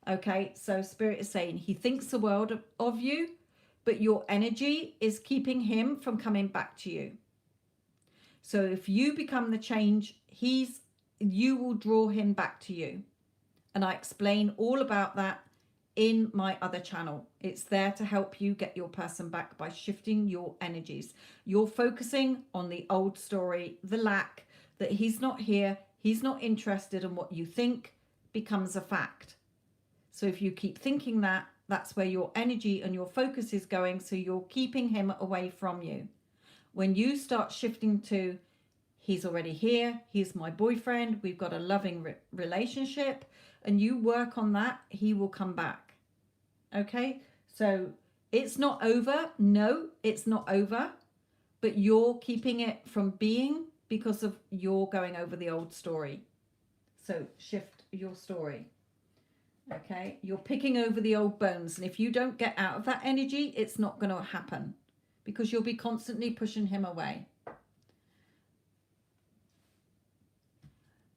Okay, so Spirit is saying he thinks the world of you, but your energy is keeping him from coming back to you. So if you become the change, you will draw him back to you. And I explain all about that in my other channel. It's there to help you get your person back by shifting your energies. You're focusing on the old story, the lack, that he's not here, he's not interested in what you think becomes a fact. So if you keep thinking that, that's where your energy and your focus is going. So you're keeping him away from you. When you start shifting to, he's already here, he's my boyfriend, we've got a loving relationship, and you work on that, he will come back. Okay, so it's not over. No, it's not over, but you're keeping it from being because of you're going over the old story. So shift your story. Okay, you're picking over the old bones, and if you don't get out of that energy, it's not going to happen because you'll be constantly pushing him away.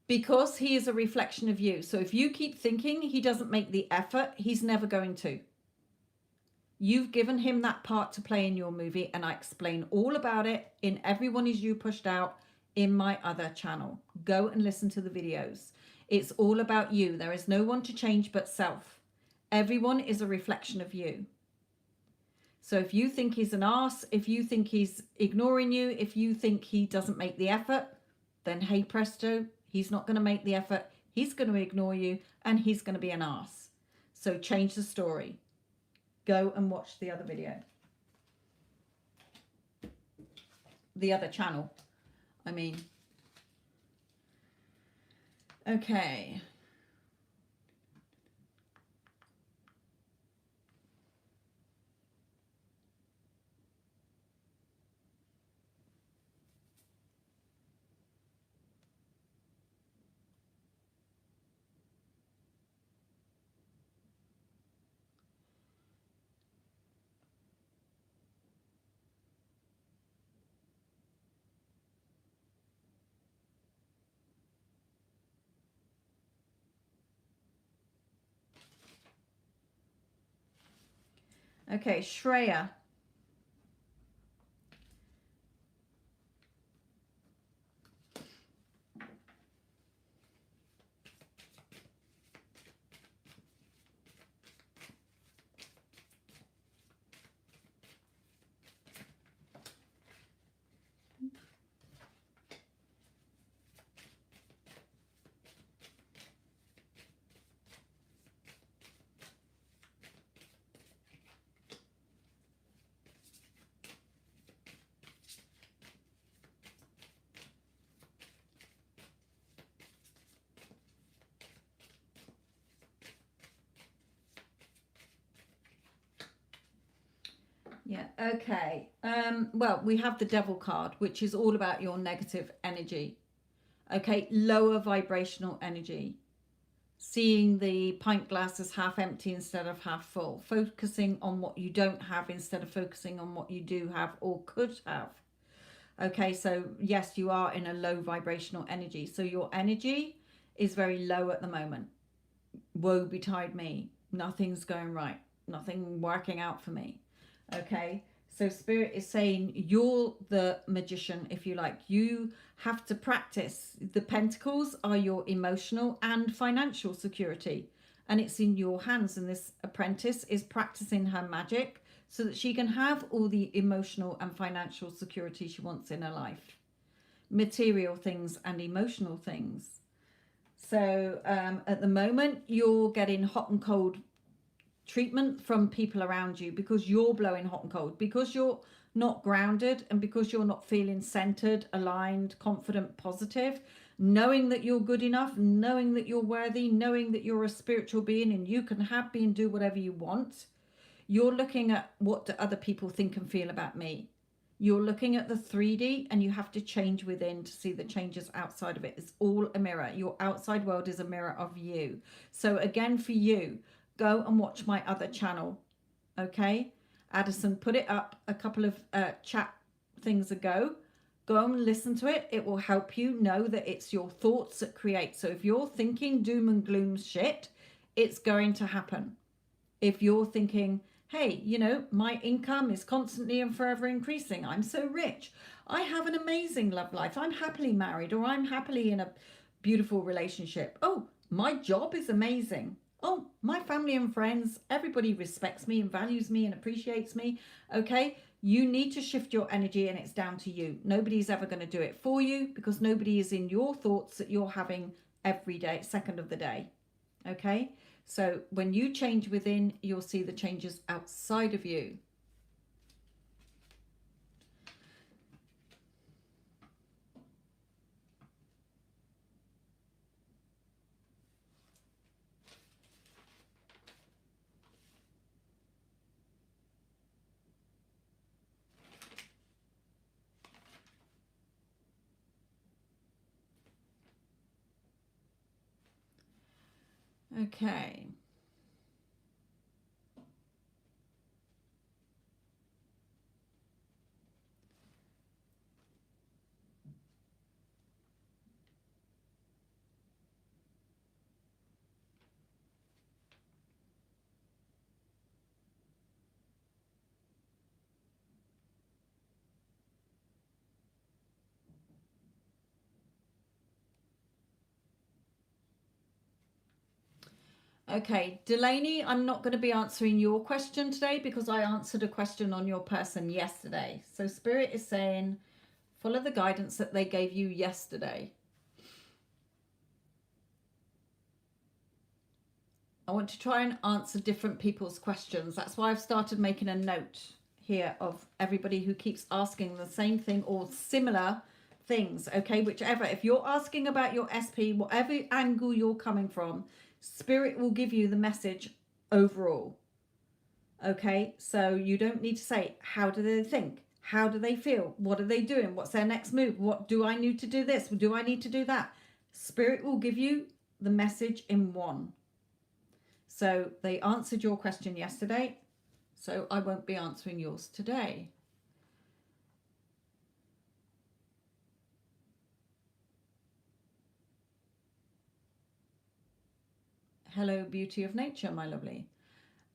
Because he is a reflection of you. So if you keep thinking he doesn't make the effort, he's never going to. You've given him that part to play in your movie, and I explain all about it in Everyone Is You Pushed Out in my other channel. Go and listen to the videos. It's all about you. There is no one to change but self. Everyone is a reflection of you. So if you think he's an arse, if you think he's ignoring you, if you think he doesn't make the effort, then hey presto, he's not going to make the effort. He's going to ignore you, and he's going to be an arse. So change the story. Go and watch the other video. The other channel, I mean. Okay. Okay, Shreya. Yeah, okay. Well, we have the Devil card, which is all about your negative energy. Okay, lower vibrational energy. Seeing the pint glass as half empty instead of half full. Focusing on what you don't have instead of focusing on what you do have or could have. Okay, so yes, you are in a low vibrational energy. So your energy is very low at the moment. Woe betide me. Nothing's going right. Nothing working out for me. Okay, so Spirit is saying you're the magician, if you like. You have to practice. The pentacles are your emotional and financial security, and it's in your hands. And this apprentice is practicing her magic so that she can have all the emotional and financial security she wants in her life. material things and emotional things. So at the moment, you're getting hot and cold treatment from people around you because you're blowing hot and cold, because you're not grounded, and because you're not feeling centered, aligned, confident, positive, knowing that you're good enough, knowing that you're worthy, knowing that you're a spiritual being and you can have, be, and do whatever you want. You're looking at, what do other people think and feel about me? You're looking at the 3D, and you have to change within to see the changes outside of it. It's all a mirror. Your outside world is a mirror of you. So again, for you, go and watch my other channel. Okay, Addison put it up a couple of chat things ago. Go and listen to it. It will help you know that it's your thoughts that create. So if you're thinking doom and gloom shit, it's going to happen. If you're thinking, hey, you know, my income is constantly and forever increasing, I'm so rich, I have an amazing love life, I'm happily married, or I'm happily in a beautiful relationship, oh, my job is amazing, oh, my family and friends, everybody respects me and values me and appreciates me. Okay, you need to shift your energy, and it's down to you. Nobody's ever going to do it for you, because nobody is in your thoughts that you're having every day, second of the day. Okay, so when you change within, you'll see the changes outside of you. Okay. Okay, Delaney, I'm not going to be answering your question today because I answered a question on your person yesterday. So Spirit is saying, follow the guidance that they gave you yesterday. I want to try and answer different people's questions. That's why I've started making a note here of everybody who keeps asking the same thing or similar things. Okay, whichever. If you're asking about your SP, whatever angle you're coming from, Spirit will give you the message overall. Okay, so you don't need to say, how do they think? How do they feel? What are they doing? What's their next move? What do I need to do this? Do I need to do that? Spirit will give you the message in one. So they answered your question yesterday, so I won't be answering yours today. Hello, beauty of nature, my lovely.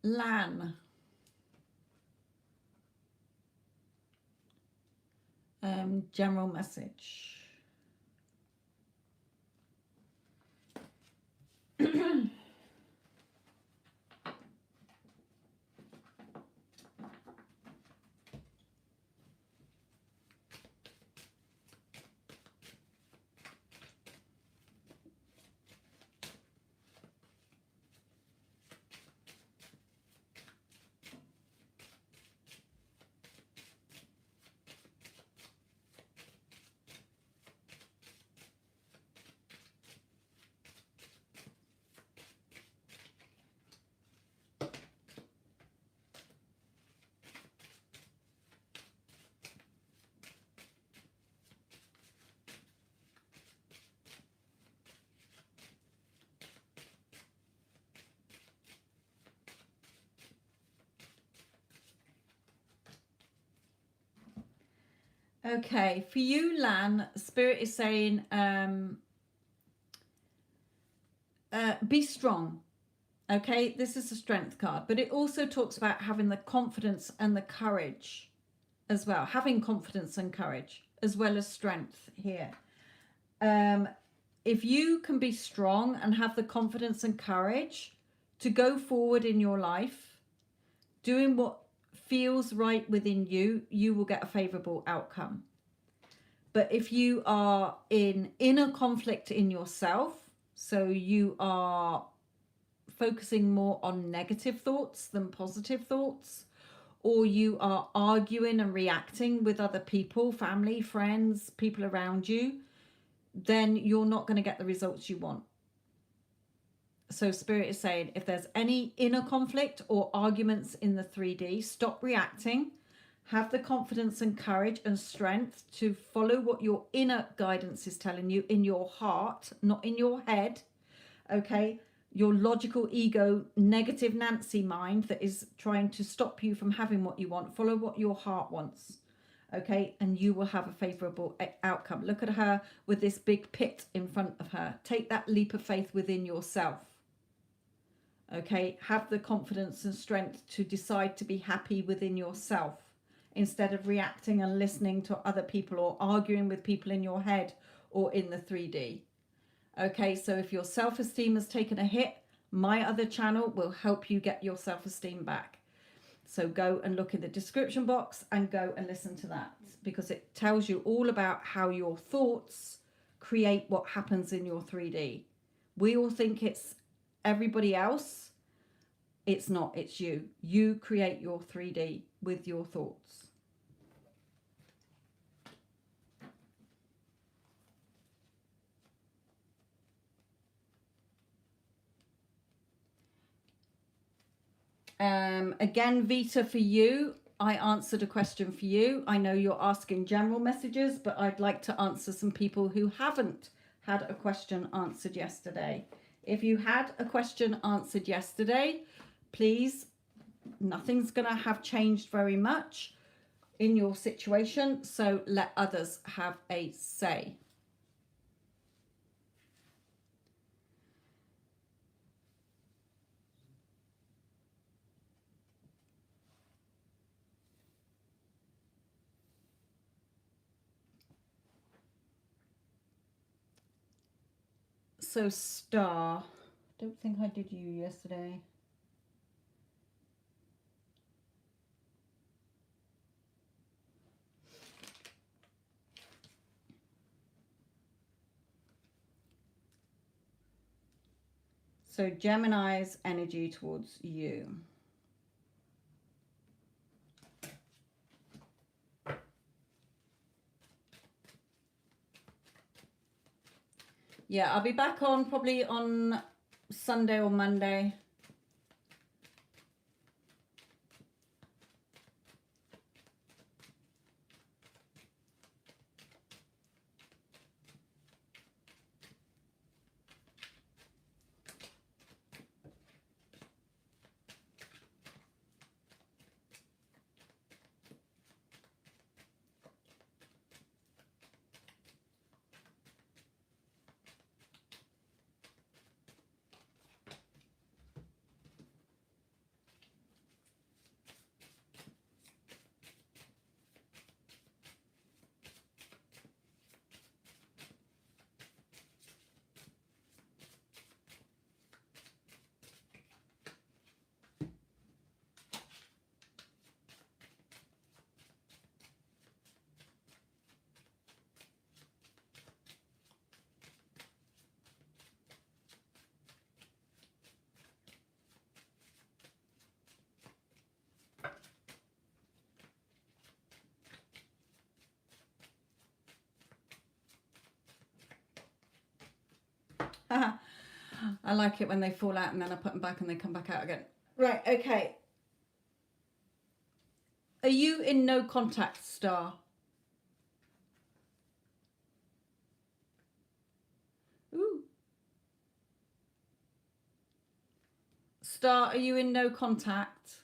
Lan. General message. Okay, for you, Lan, Spirit is saying, be strong. Okay, this is a strength card, but it also talks about having the confidence and the courage as well. Having confidence and courage as well as strength here. If you can be strong and have the confidence and courage to go forward in your life, doing what feels right within you, you will get a favorable outcome. But if you are in inner conflict in yourself, so you are focusing more on negative thoughts than positive thoughts, or you are arguing and reacting with other people, family, friends, people around you, then you're not going to get the results you want. So Spirit is saying, if there's any inner conflict or arguments in the 3D, stop reacting. Have the confidence and courage and strength to follow what your inner guidance is telling you in your heart, not in your head. Okay? Your logical ego, negative Nancy mind that is trying to stop you from having what you want. Follow what your heart wants. Okay? And you will have a favorable outcome. Look at her with this big pit in front of her. Take that leap of faith within yourself. Okay? Have the confidence and strength to decide to be happy within yourself, instead of reacting and listening to other people or arguing with people in your head or in the 3D. Okay, so if your self-esteem has taken a hit, my other channel will help you get your self-esteem back. So go and look in the description box and go and listen to that, because it tells you all about how your thoughts create what happens in your 3D. We all think it's everybody else. It's not, it's you. You create your 3D with your thoughts. Again, Vita, for you, I answered a question for you. I know you're asking general messages, but I'd like to answer some people who haven't had a question answered yesterday. If you had a question answered yesterday, please, nothing's going to have changed very much in your situation, so let others have a say. So Star, don't think I did you yesterday. So Gemini's energy towards you. Yeah, I'll be back on probably on Sunday or Monday. I like it when they fall out and then I put them back and they come back out again. Right, okay. Are you in no contact, Star? Ooh. Star, are you in no contact?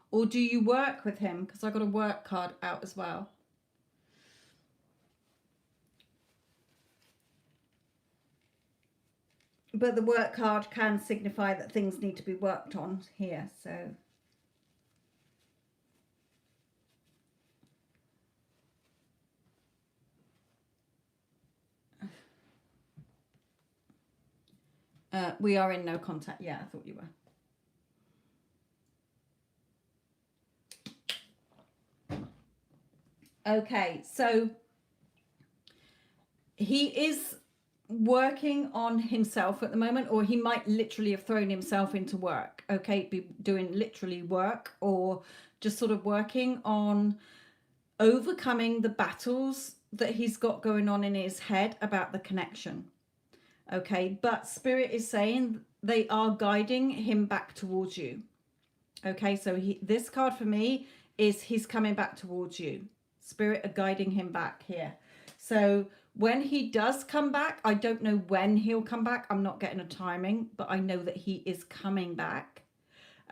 Or do you work with him? Because I got a work card out as well. But the work card can signify that things need to be worked on here, so... we are in no contact. Yeah, I thought you were. Okay, so he is working on himself at the moment, or he might literally have thrown himself into work. Okay, be doing literally work, or just sort of working on overcoming the battles that he's got going on in his head about the connection. Okay, but spirit is saying they are guiding him back towards you. Okay, so this card for me is he's coming back towards you. Spirit are guiding him back here. So when he does come back, I don't know when he'll come back. I'm not getting a timing, but I know that he is coming back.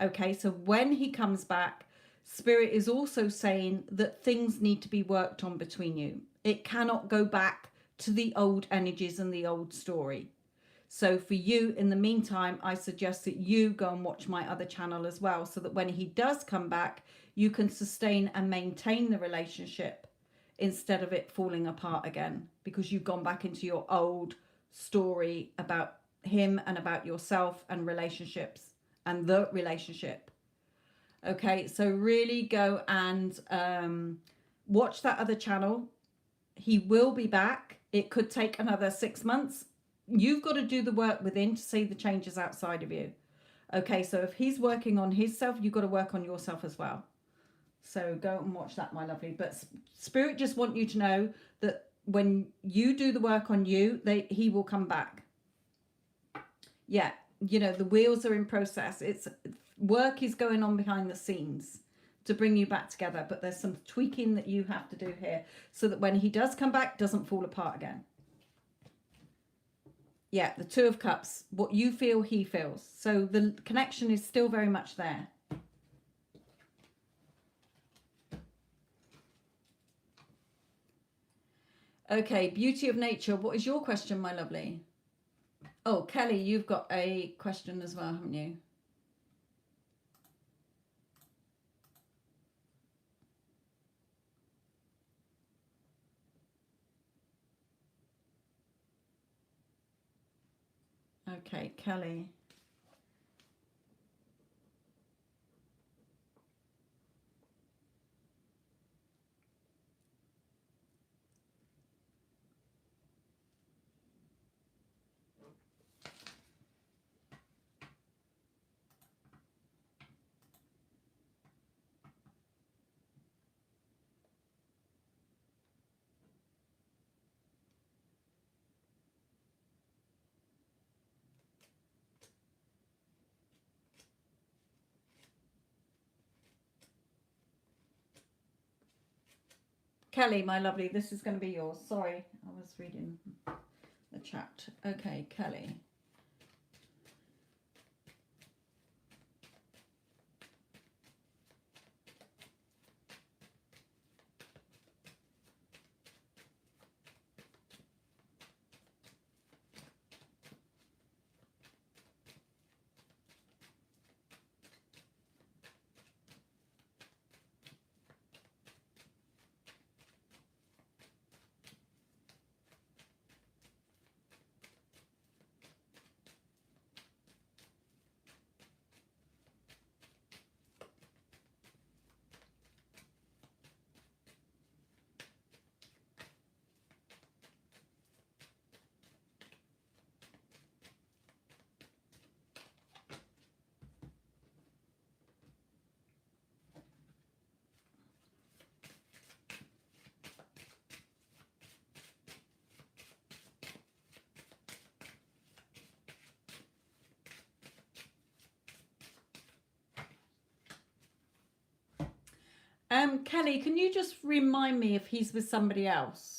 Okay, so when he comes back, Spirit is also saying that things need to be worked on between you. It cannot go back to the old energies and the old story. So for you, in the meantime, I suggest that you go and watch my other channel as well, so that when he does come back, you can sustain and maintain the relationship instead of it falling apart again, because you've gone back into your old story about him and about yourself and relationships and the relationship. Okay, so really go and watch that other channel. He will be back. It could take another 6 months. You've got to do the work within to see the changes outside of you. Okay, so if he's working on his self, you've got to work on yourself as well. So go and watch that, my lovely. But Spirit just want you to know that when you do the work on you, he will come back. Yeah, you know, the wheels are in process. It's work is going on behind the scenes to bring you back together, but there's some tweaking that you have to do here so that when he does come back, doesn't fall apart again. Yeah, the Two of Cups. What you feel, he feels. So the connection is still very much there. Okay, beauty of nature. What is your question, my lovely? Oh, Kelly, you've got a question as well, haven't you? Okay, Kelly. Kelly, my lovely, this is going to be yours. Sorry, I was reading the chat. Okay, Kelly. Kelly, can you just remind me if he's with somebody else?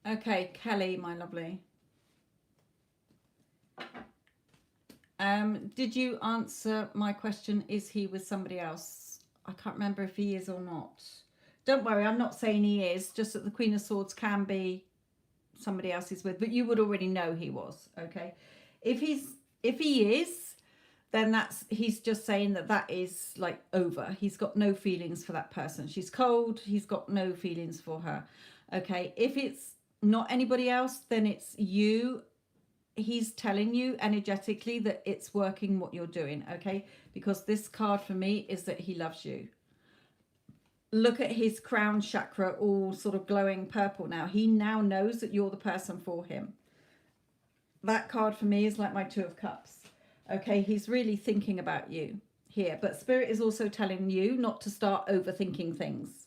Okay, Kelly, my lovely. Did you answer my question? Is he with somebody else? I can't remember if he is or not. Don't worry, I'm not saying he is, just that the Queen of Swords can be somebody else he's with, but you would already know he was, okay? If he is, then he's just saying that is like over. He's got no feelings for that person. She's cold, he's got no feelings for her. Okay, if it's not anybody else, then it's you. He's telling you energetically that it's working what you're doing, okay? Because this card for me is that he loves you. Look at his crown chakra all sort of glowing purple now. He now knows that you're the person for him. That card for me is like my Two of Cups. Okay, he's really thinking about you here. But Spirit is also telling you not to start overthinking things.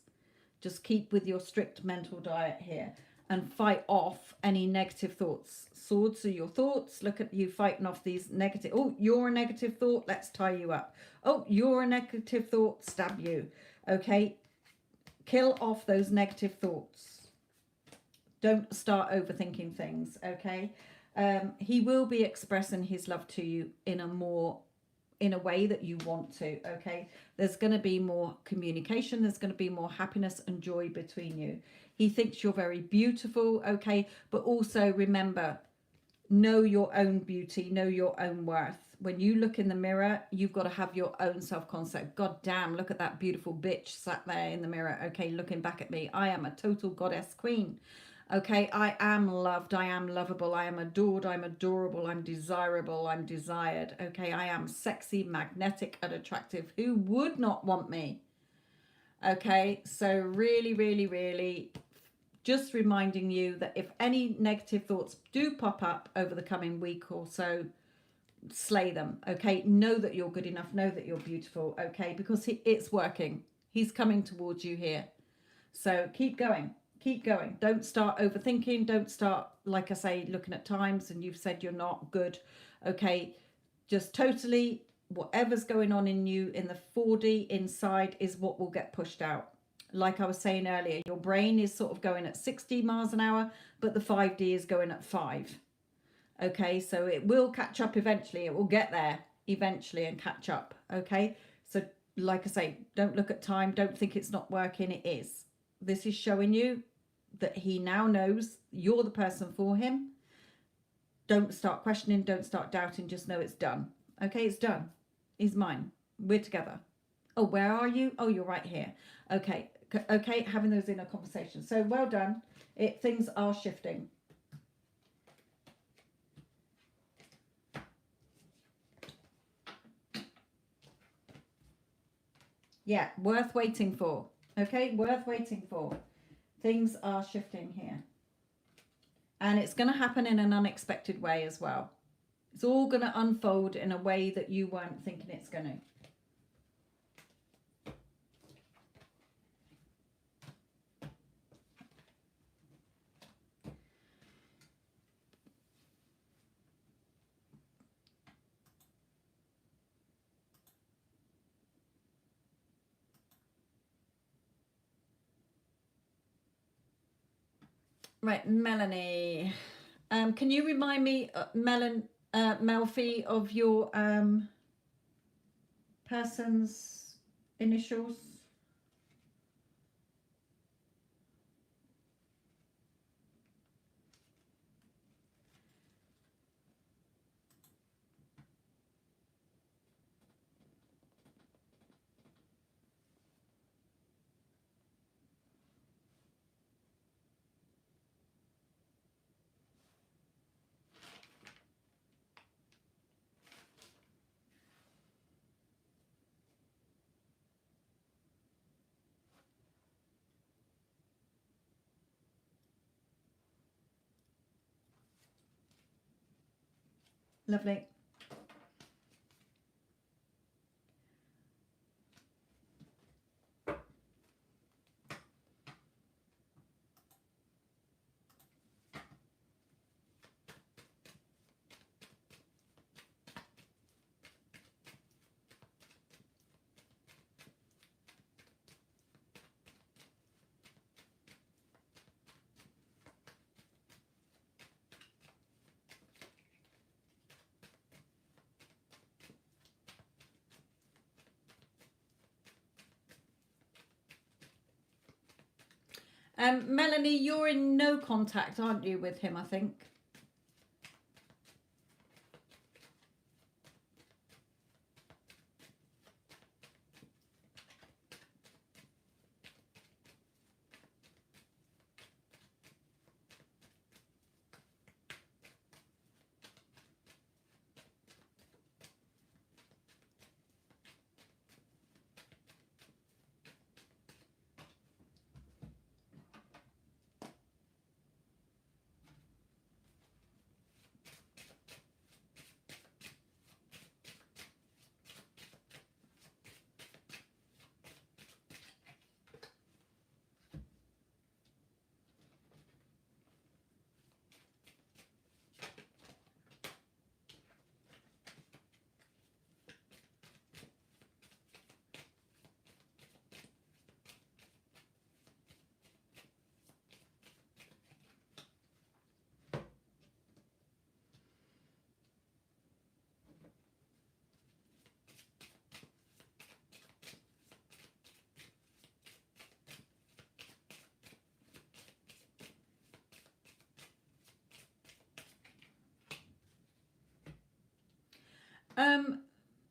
Just keep with your strict mental diet here and fight off any negative thoughts. Swords are your thoughts. Look at you fighting off these negative. Oh, you're a negative thought. Let's tie you up. Oh, you're a negative thought. Stab you. Okay. Kill off those negative thoughts. Don't start overthinking things. Okay. He will be expressing his love to you in a way that you want to. Okay, there's going to be more communication, there's going to be more happiness and joy between you. He thinks you're very beautiful. Okay, but also remember, know your own beauty, know your own worth. When you look in the mirror, you've got to have your own self-concept. God damn, look at that beautiful bitch sat there in the mirror. Okay, looking back at me, I am a total goddess queen. Okay, I am loved, I am lovable, I am adored, I'm adorable, I'm desirable, I'm desired. Okay, I am sexy, magnetic, and attractive. Who would not want me? Okay, so really, really, really just reminding you that if any negative thoughts do pop up over the coming week or so, slay them. Okay, know that you're good enough, know that you're beautiful. Okay, because it's working. He's coming towards you here. So keep going. Keep going. Don't start overthinking. Don't start, like I say, looking at times and you've said you're not good. Okay, just totally whatever's going on in you in the 4D inside is what will get pushed out. Like I was saying earlier, your brain is sort of going at 60 miles an hour, but the 5D is going at 5. Okay, so it will catch up eventually. It will get there eventually and catch up. Okay, so like I say, don't look at time. Don't think it's not working. It is. This is showing you that he now knows you're the person for him. Don't start questioning. Don't start doubting. Just know it's done. Okay, it's done. He's mine. We're together. Oh, where are you? Oh, you're right here. Okay, okay, having those inner conversations. So well done. Things are shifting. Yeah, worth waiting for. Okay, worth waiting for. Things are shifting here. And it's going to happen in an unexpected way as well. It's all going to unfold in a way that you weren't thinking it's going to. Right, Melanie. Can you remind me, Melfi, of your person's initials. Lovely. Melanie, you're in no contact, aren't you, with him, I think?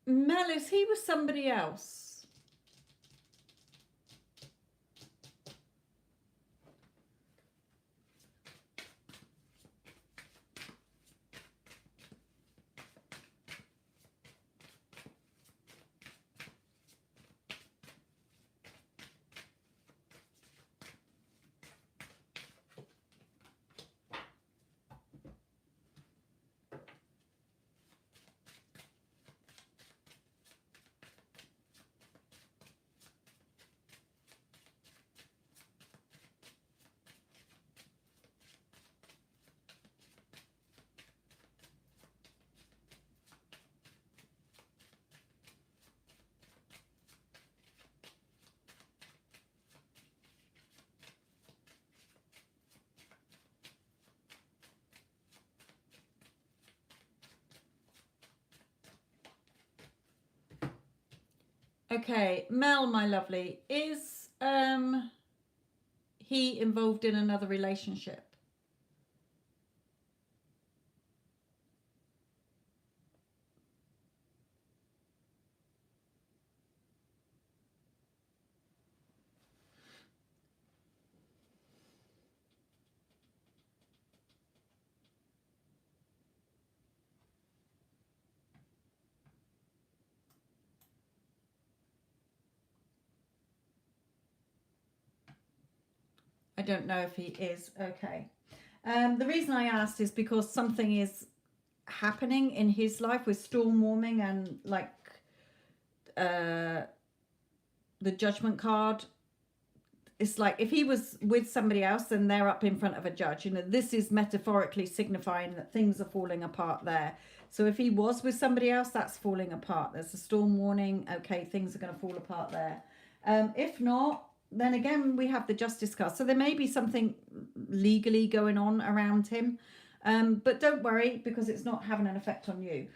Mel, is he with somebody else? Okay, Mel, my lovely, is he involved in another relationship? I don't know if he is. Okay. The reason I asked is because something is happening in his life with storm warming and like the judgment card. It's like if he was with somebody else, then they're up in front of a judge. You know, this is metaphorically signifying that things are falling apart there. So if he was with somebody else, that's falling apart. There's a storm warning. Okay, things are going to fall apart there. If not, then again, we have the justice card. So there may be something legally going on around him. But don't worry, because it's not having an effect on you.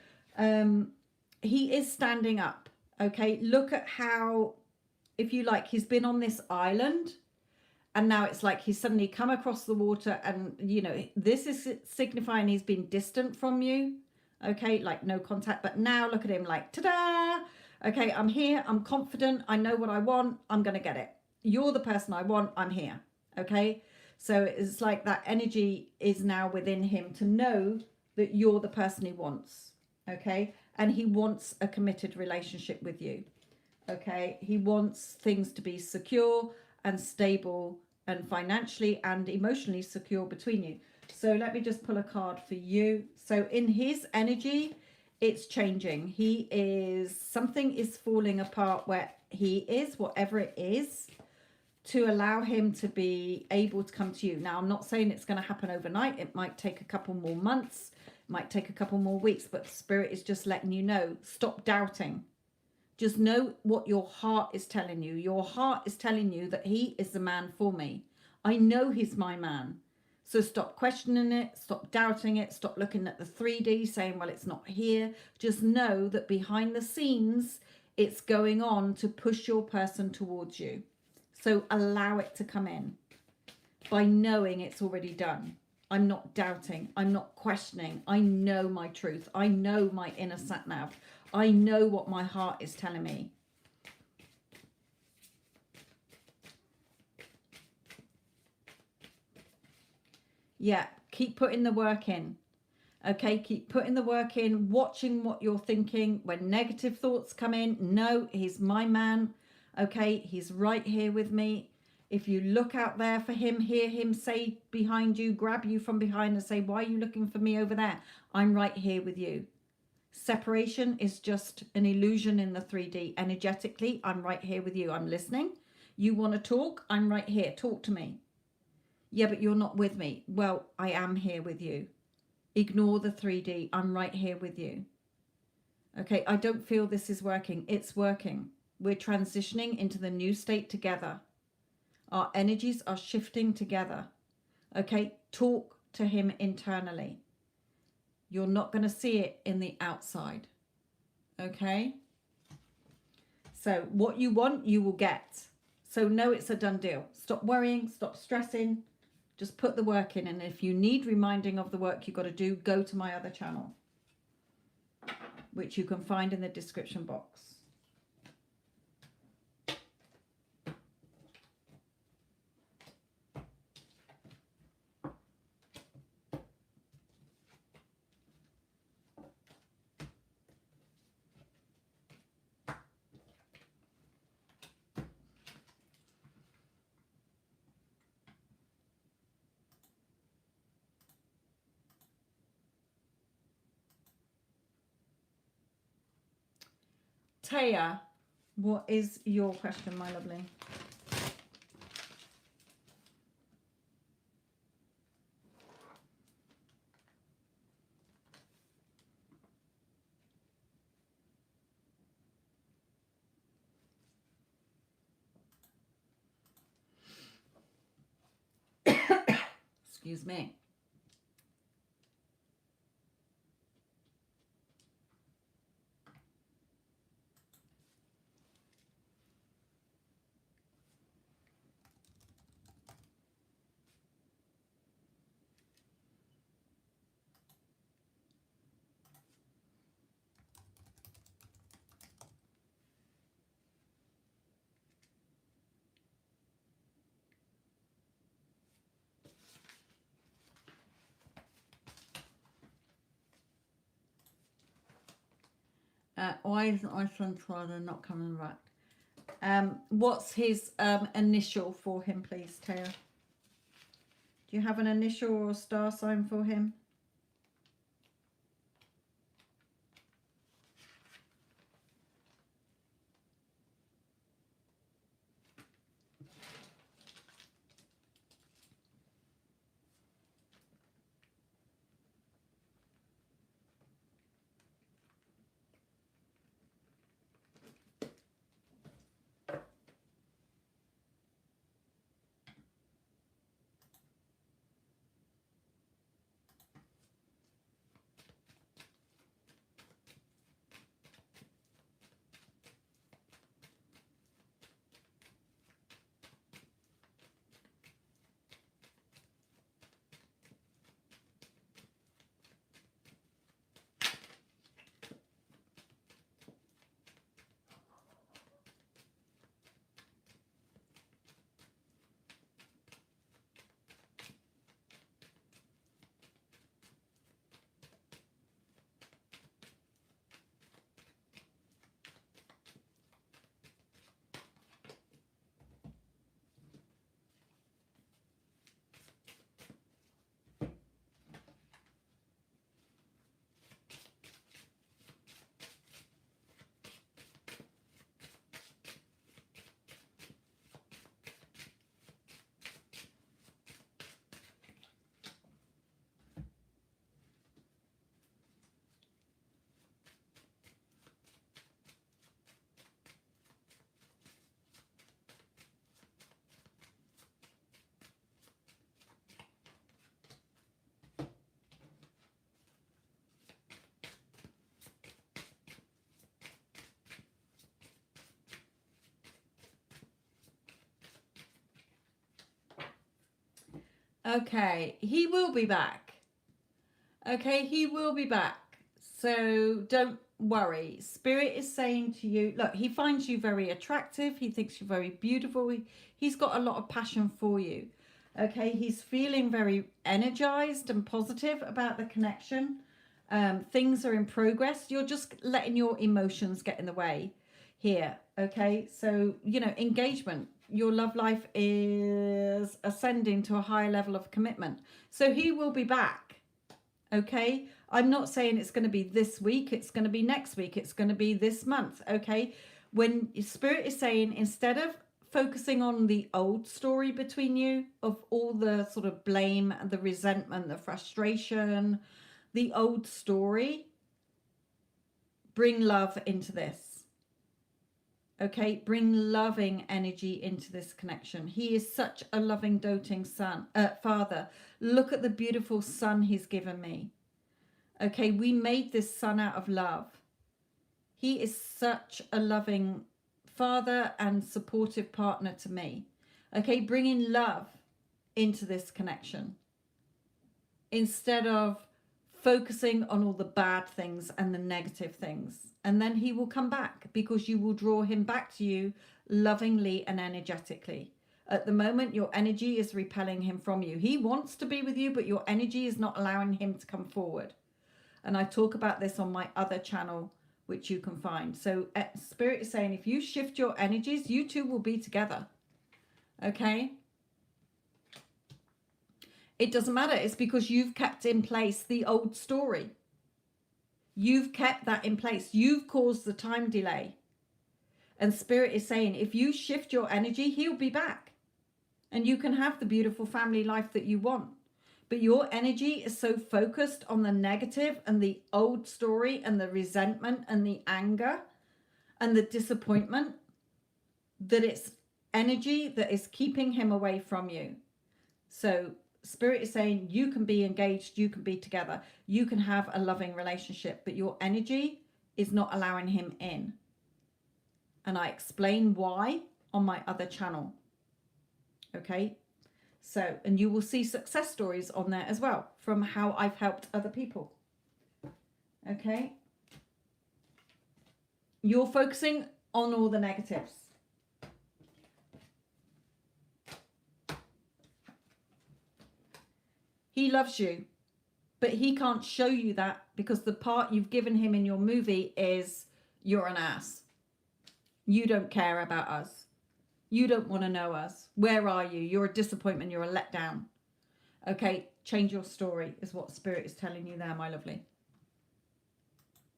He is standing up. Okay, look at how if you like, he's been on this island, and now it's like he's suddenly come across the water, and you know, this is signifying he's been distant from you. Okay, like no contact. But now look at him, like, ta-da! Okay, I'm here, I'm confident, I know what I want, I'm gonna get it. You're the person I want, I'm here. Okay, so it's like that energy is now within him to know that you're the person he wants. Okay, and he wants a committed relationship with you. Okay, he wants things to be secure and stable and financially and emotionally secure between you. So let me just pull a card for you. So in his energy, it's changing. He is, something is falling apart where he is, whatever it is, to allow him to be able to come to you. Now, I'm not saying it's going to happen overnight. It might take a couple more months, it might take a couple more weeks, but Spirit is just letting you know, stop doubting. Just know what your heart is telling you. Your heart is telling you that he is the man for me. I know he's my man. So stop questioning it, stop doubting it, stop looking at the 3D saying, well, it's not here. Just know that behind the scenes, it's going on to push your person towards you. So allow it to come in by knowing it's already done. I'm not doubting. I'm not questioning. I know my truth. I know my inner sat nav. I know what my heart is telling me. Yeah, keep putting the work in. Okay, keep putting the work in, watching what you're thinking. When negative thoughts come in, no, he's my man. Okay, he's right here with me. If you look out there for him, hear him say behind you, grab you from behind and say, why are you looking for me over there? I'm right here with you. Separation is just an illusion in the 3D. Energetically, I'm right here with you. I'm listening. You want to talk? I'm right here. Talk to me. Yeah, but you're not with me. Well, I am here with you. Ignore the 3D. I'm right here with you. Okay, I don't feel this is working. It's working. We're transitioning into the new state together. Our energies are shifting together. Okay, talk to him internally. You're not going to see it in the outside. Okay? So what you want, you will get. So know it's a done deal. Stop worrying, stop stressing. Just put the work in. And if you need reminding of the work you've got to do, go to my other channel, which you can find in the description box. Taya, what is your question, my lovely? Excuse me. Why is my son's father not coming back? What's his initial for him, please, Taya? Do you have an initial or a star sign for him? Okay, he will be back. Okay, he will be back. So don't worry. Spirit is saying to you, look, he finds you very attractive. He thinks you're very beautiful. He's got a lot of passion for you. Okay, he's feeling very energized and positive about the connection. Things are in progress. You're just letting your emotions get in the way here. Okay, so, you know, engagement. Your love life is ascending to a higher level of commitment. So he will be back. Okay, I'm not saying it's going to be this week, it's going to be next week, it's going to be this month. Okay, when Spirit is saying, instead of focusing on the old story between you of all the sort of blame and the resentment, the frustration, the old story, bring love into this. Okay, bring loving energy into this connection. He is such a loving, doting father. Look at the beautiful son he's given me. Okay, we made this son out of love. He is such a loving father and supportive partner to me. Okay, bringing love into this connection instead of focusing on all the bad things and the negative things. And then he will come back because you will draw him back to you lovingly and energetically. At the moment, your energy is repelling him from you. He wants to be with you, but your energy is not allowing him to come forward. And I talk about this on my other channel, which you can find. So Spirit is saying, if you shift your energies, you two will be together. Okay? It doesn't matter. It's because you've kept in place the old story. You've kept that in place. You've caused the time delay. And Spirit is saying, if you shift your energy, he'll be back. And you can have the beautiful family life that you want. But your energy is so focused on the negative and the old story and the resentment and the anger and the disappointment that it's energy that is keeping him away from you. So Spirit is saying you can be engaged, you can be together, you can have a loving relationship, but your energy is not allowing him in. And I explain why on my other channel. Okay? So, and you will see success stories on there as well from how I've helped other people. Okay. You're focusing on all the negatives. He loves you, but he can't show you that because the part you've given him in your movie is you're an ass. You don't care about us. You don't want to know us. Where are you? You're a disappointment. You're a letdown. Okay, change your story is what Spirit is telling you there, my lovely.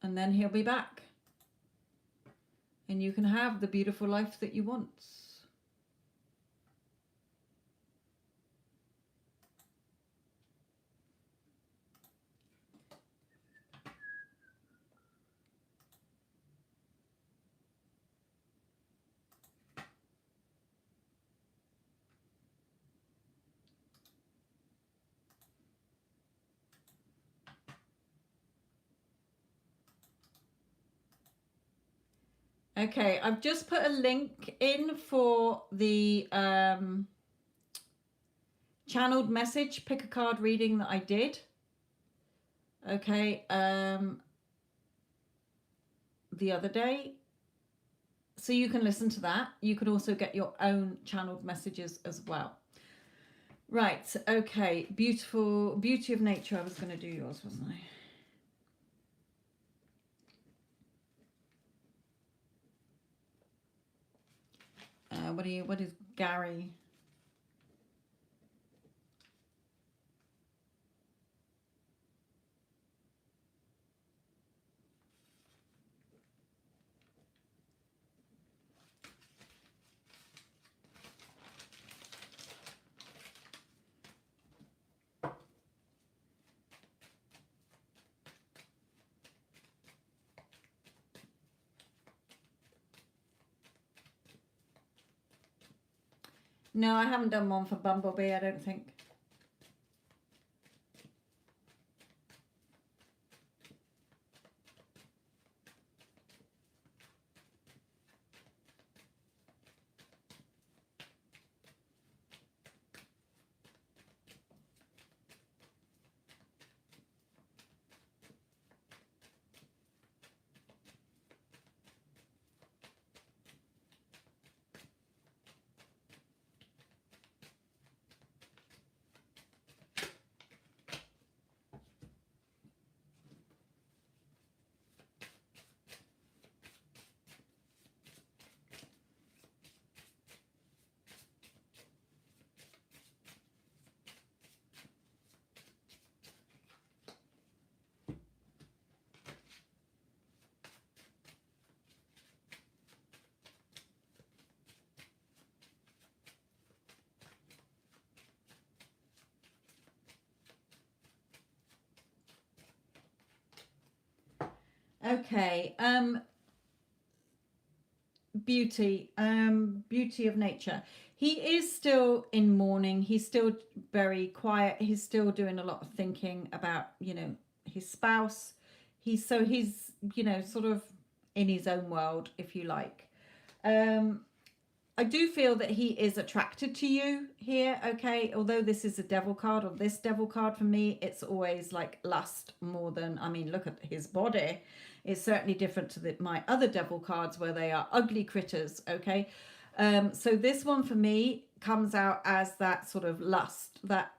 And then he'll be back. And you can have the beautiful life that you want. Okay, I've just put a link in for the channeled message, pick a card reading that I did. Okay, the other day. So you can listen to that. You can also get your own channeled messages as well. Right, okay, beautiful, beauty of nature. I was going to do yours, wasn't I? What is Gary? No, I haven't done one for Bumblebee, I don't think. Okay. Beauty. Beauty of nature. He is still in mourning. He's still very quiet. He's still doing a lot of thinking about, his spouse. He's, sort of in his own world, if you like. Um, I do feel that he is attracted to you here, okay? Although this is a devil card, or this devil card for me, it's always like lust more than, I mean, look at his body. It's certainly different to my other devil cards where they are ugly critters, okay? So this one for me comes out as that sort of lust, that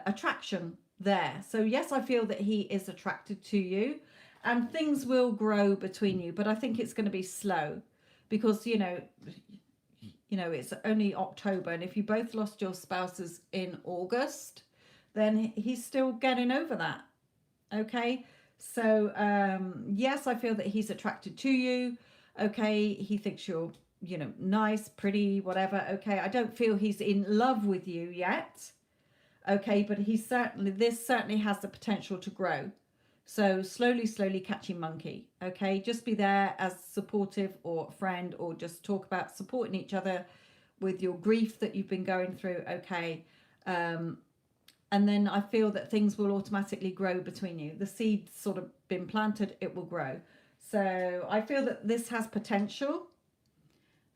attraction there. So yes, I feel that he is attracted to you and things will grow between you, but I think it's going to be slow because, it's only October, and if you both lost your spouses in August, then he's still getting over that. Okay, so yes, I feel that he's attracted to you. Okay, he thinks you're, nice, pretty, whatever. Okay, I don't feel he's in love with you yet. Okay, but this certainly has the potential to grow. So slowly catching monkey. Okay, just be there as supportive or friend, or just talk about supporting each other with your grief that you've been going through. Okay, and then I feel that things will automatically grow between you. The seed's sort of been planted, it will grow. So I feel that this has potential.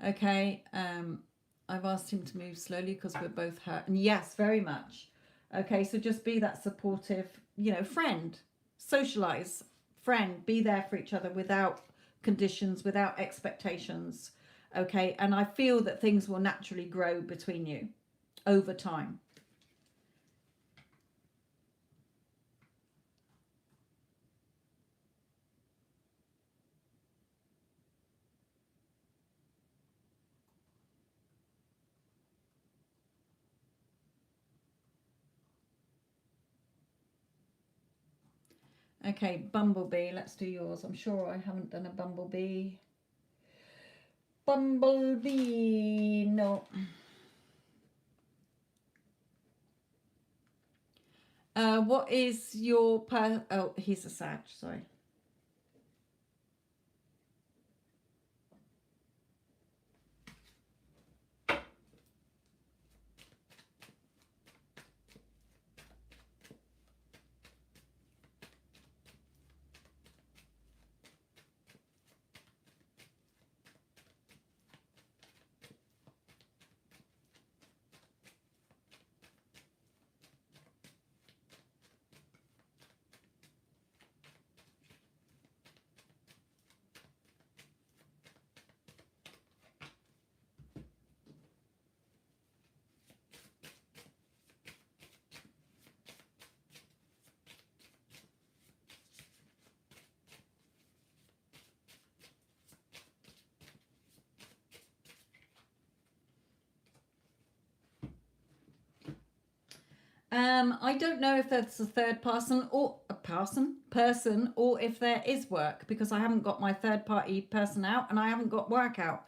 Okay, I've asked him to move slowly because we're both hurt, and yes, very much. Okay, so just be that supportive, friend. Socialize, friend, be there for each other without conditions, without expectations. Okay, and I feel that things will naturally grow between you over time. Okay, bumblebee, let's do yours. I'm sure I haven't done a bumblebee. Bumblebee, no. What is your oh, he's a Sag, sorry. I don't know if that's a third person or a person, or if there is work, because I haven't got my third party person out and I haven't got work out.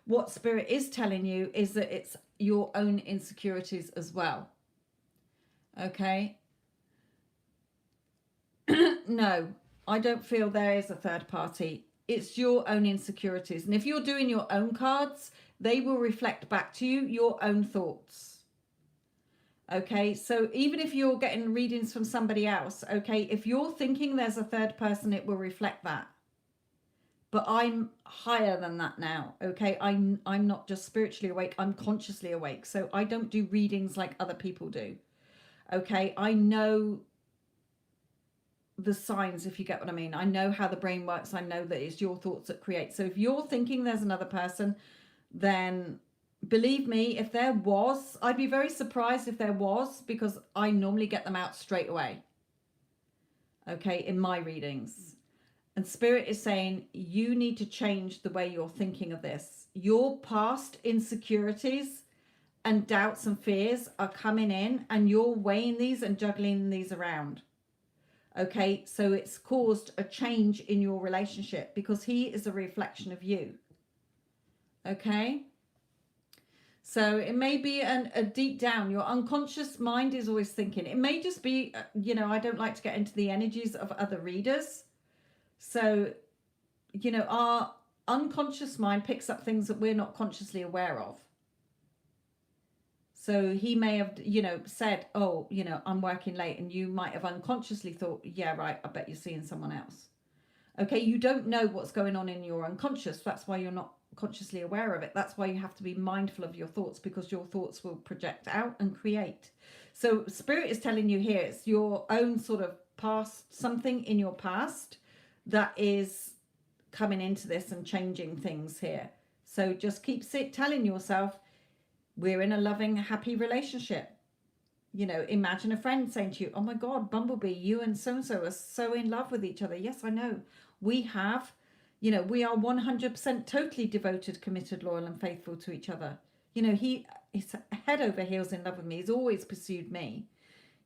What spirit is telling you is that it's your own insecurities as well. Okay. No, I don't feel there is a third party. It's your own insecurities. And if you're doing your own cards, they will reflect back to you your own thoughts. Okay, so even if you're getting readings from somebody else, okay, if you're thinking there's a third person, it will reflect that. But I'm higher than that now, okay? I'm not just spiritually awake, I'm consciously awake. So I don't do readings like other people do. Okay, I know the signs, if you get what I mean. I know how the brain works. I know that it's your thoughts that create. So if you're thinking there's another person, then believe me, if there was, I'd be very surprised if there was, because I normally get them out straight away. Okay, in my readings. And Spirit is saying you need to change the way you're thinking of this. Your past insecurities and doubts and fears are coming in, and you're weighing these and juggling these around. Okay, so it's caused a change in your relationship because he is a reflection of you. Okay, so it may be a deep down, your unconscious mind is always thinking. It may just be, I don't like to get into the energies of other readers. So you know, our unconscious mind picks up things that we're not consciously aware of. So he may have, you know, said, oh, you know, I'm working late, and you might have unconsciously thought, yeah, right, I bet you're seeing someone else. Okay, you don't know what's going on in your unconscious. That's why you're not consciously aware of it. That's why you have to be mindful of your thoughts, because your thoughts will project out and create. So spirit is telling you here, it's your own sort of past, something in your past that is coming into this and changing things here. So just keep telling yourself, we're in a loving, happy relationship. You know, imagine a friend saying to you, oh my God, Bumblebee, you and so-and-so are so in love with each other. Yes, I know. We have, you know, we are 100% totally devoted, committed, loyal and faithful to each other. You know, he's head over heels in love with me. He's always pursued me.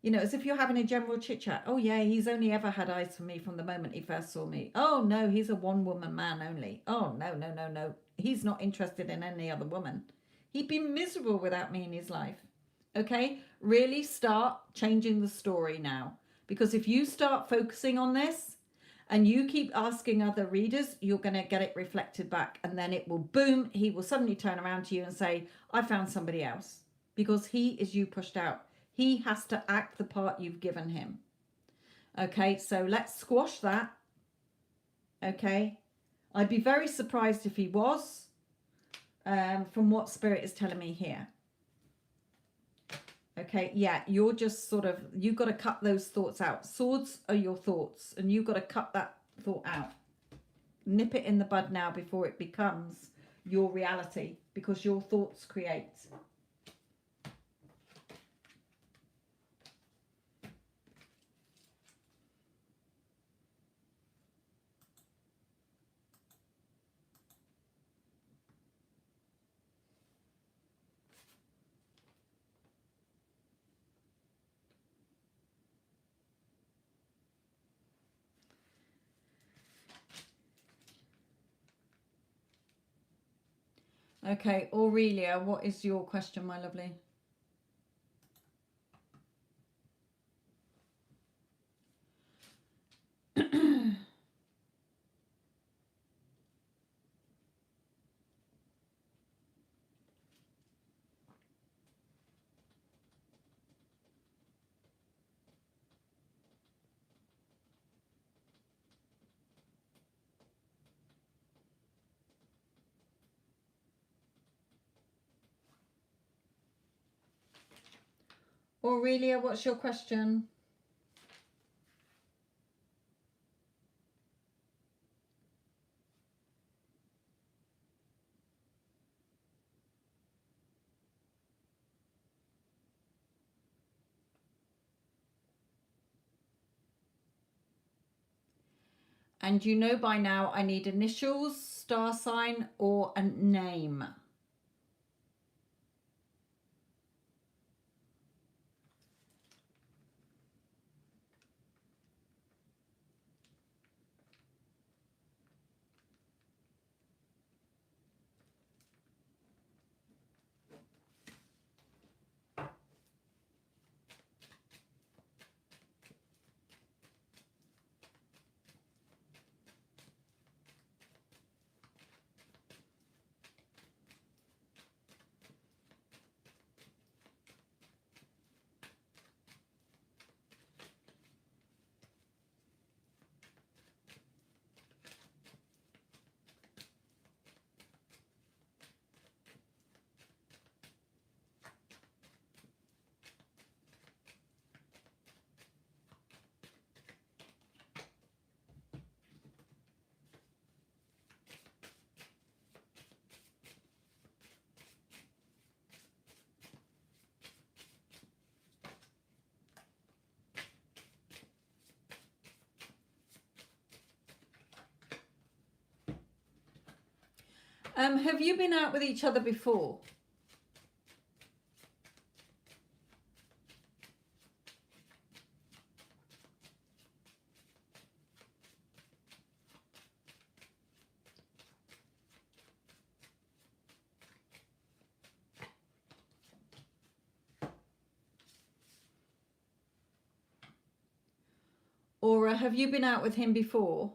You know, as if you're having a general chit chat. Oh yeah, he's only ever had eyes for me from the moment he first saw me. Oh no, he's a one woman man only. Oh no, no, no, no. He's not interested in any other woman. He'd be miserable without me in his life. Okay, really start changing the story now. Because if you start focusing on this and you keep asking other readers, you're going to get it reflected back. And then it will boom, he will suddenly turn around to you and say, I found somebody else. Because he is you pushed out. He has to act the part you've given him. Okay, so let's squash that. Okay, I'd be very surprised if he was, from what Spirit is telling me here. Okay, yeah, you're just sort of, you've got to cut those thoughts out. Swords are your thoughts, and you've got to cut that thought out. Nip it in the bud now before it becomes your reality, because your thoughts create. Okay, Aurelia, what is your question, my lovely? Aurelia, what's your question? And you know by now I need initials, star sign, or a name. Have you been out with each other before? Or have you been out with him before?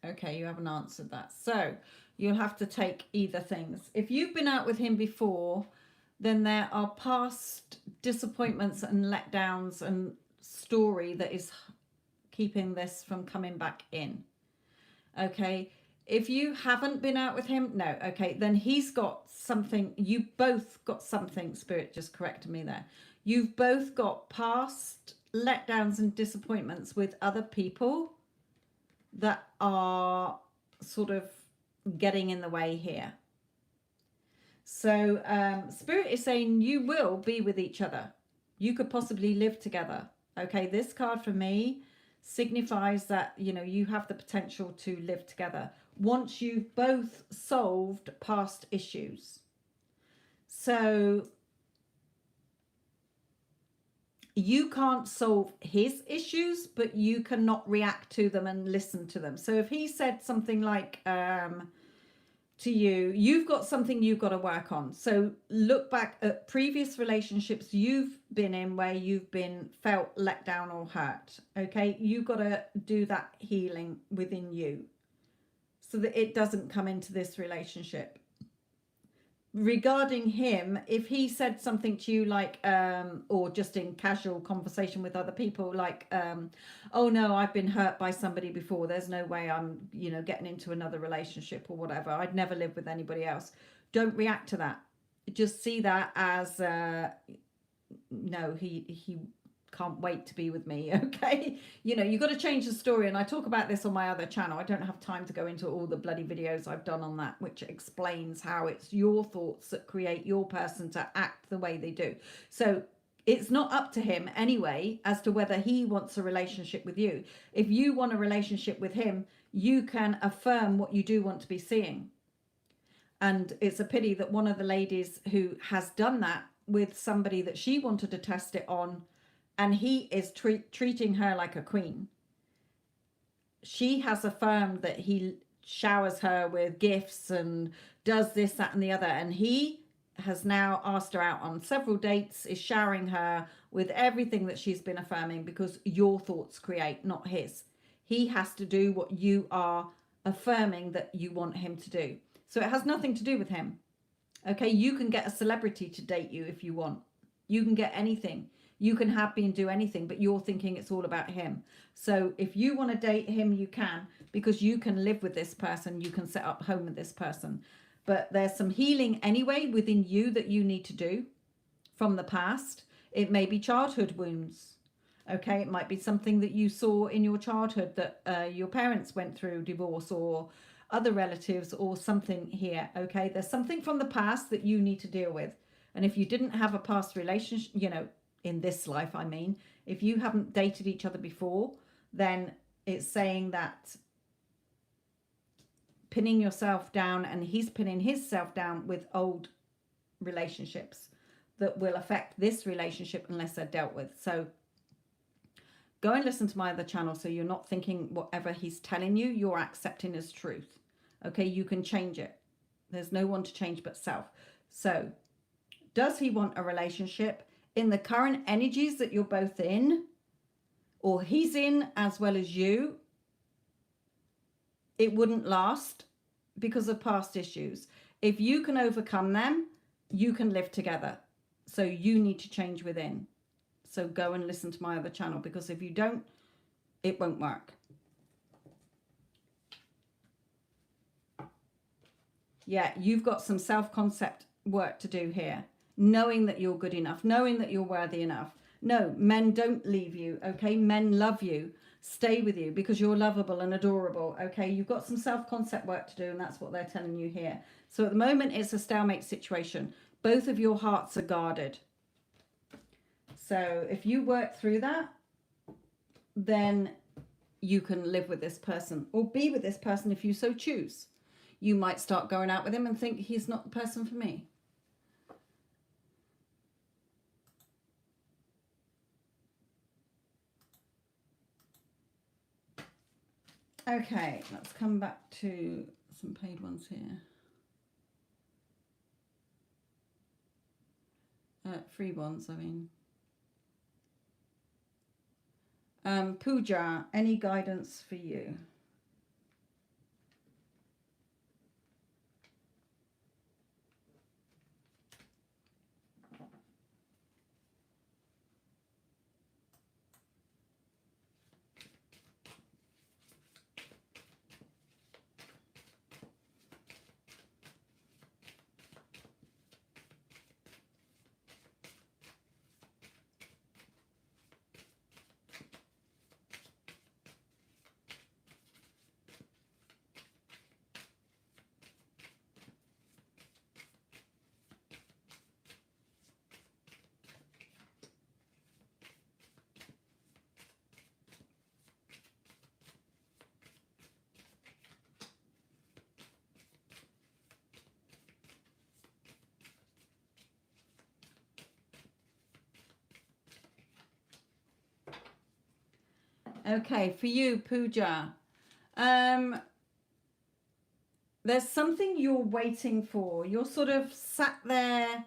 Okay, you haven't answered that. So you'll have to take either things. If you've been out with him before, then there are past disappointments and letdowns and story that is keeping this from coming back in. Okay. If you haven't been out with him, no. Okay. Then he's got something. You both got something. Spirit just corrected me there. You've both got past letdowns and disappointments with other people that are sort of getting in the way here. So Spirit is saying you will be with each other. You could possibly live together. Okay, this card for me signifies that, you know, you have the potential to live together once you've both solved past issues. So you can't solve his issues, but you cannot react to them and listen to them. So if he said something like to you, you've got something you've got to work on. So look back at previous relationships you've been in where you've been felt let down or hurt. Okay, you've got to do that healing within you so that it doesn't come into this relationship. Regarding him, if he said something to you like or just in casual conversation with other people like oh no, I've been hurt by somebody before, there's no way I'm, you know, getting into another relationship or whatever, I'd never live with anybody else, don't react to that. Just see that as no, he can't wait to be with me. Okay, you know, you've got to change the story, and I talk about this on my other channel. I don't have time to go into all the bloody videos I've done on that, which explains how it's your thoughts that create your person to act the way they do. So it's not up to him anyway as to whether he wants a relationship with you. If you want a relationship with him, you can affirm what you do want to be seeing. And it's a pity that one of the ladies who has done that with somebody that she wanted to test it on, and he is treating her like a queen. She has affirmed that he showers her with gifts and does this, that, and the other. And he has now asked her out on several dates, is showering her with everything that she's been affirming, because your thoughts create, not his. He has to do what you are affirming that you want him to do. So it has nothing to do with him. Okay, you can get a celebrity to date you if you want. You can get anything. You can happy and do anything, but you're thinking it's all about him. So if you want to date him, you can, because you can live with this person. You can set up home with this person. But there's some healing anyway within you that you need to do from the past. It may be childhood wounds. Okay, it might be something that you saw in your childhood that your parents went through, divorce or other relatives or something here. Okay, there's something from the past that you need to deal with. And if you didn't have a past relationship, you know, in this life, I mean, if you haven't dated each other before, then it's saying that pinning yourself down, and he's pinning himself down with old relationships that will affect this relationship unless they're dealt with. So go and listen to my other channel so you're not thinking whatever he's telling you, you're accepting as truth. Okay, you can change it. There's no one to change but self. So does he want a relationship? In the current energies that you're both in, or he's in as well as you, it wouldn't last because of past issues. If you can overcome them, you can live together. So you need to change within. So go and listen to my other channel, because if you don't, it won't work. Yeah, you've got some self-concept work to do here. Knowing that you're good enough, knowing that you're worthy enough. No, men don't leave you, okay? Men love you, stay with you because you're lovable and adorable, okay? You've got some self-concept work to do, and that's what they're telling you here. So at the moment, it's a stalemate situation. Both of your hearts are guarded. So if you work through that, then you can live with this person or be with this person if you so choose. You might start going out with him and think he's not the person for me. Okay, let's come back to some paid ones here. Free ones, I mean. Pooja, any guidance for you? Okay, for you, Pooja. There's something you're waiting for. You're sort of sat there.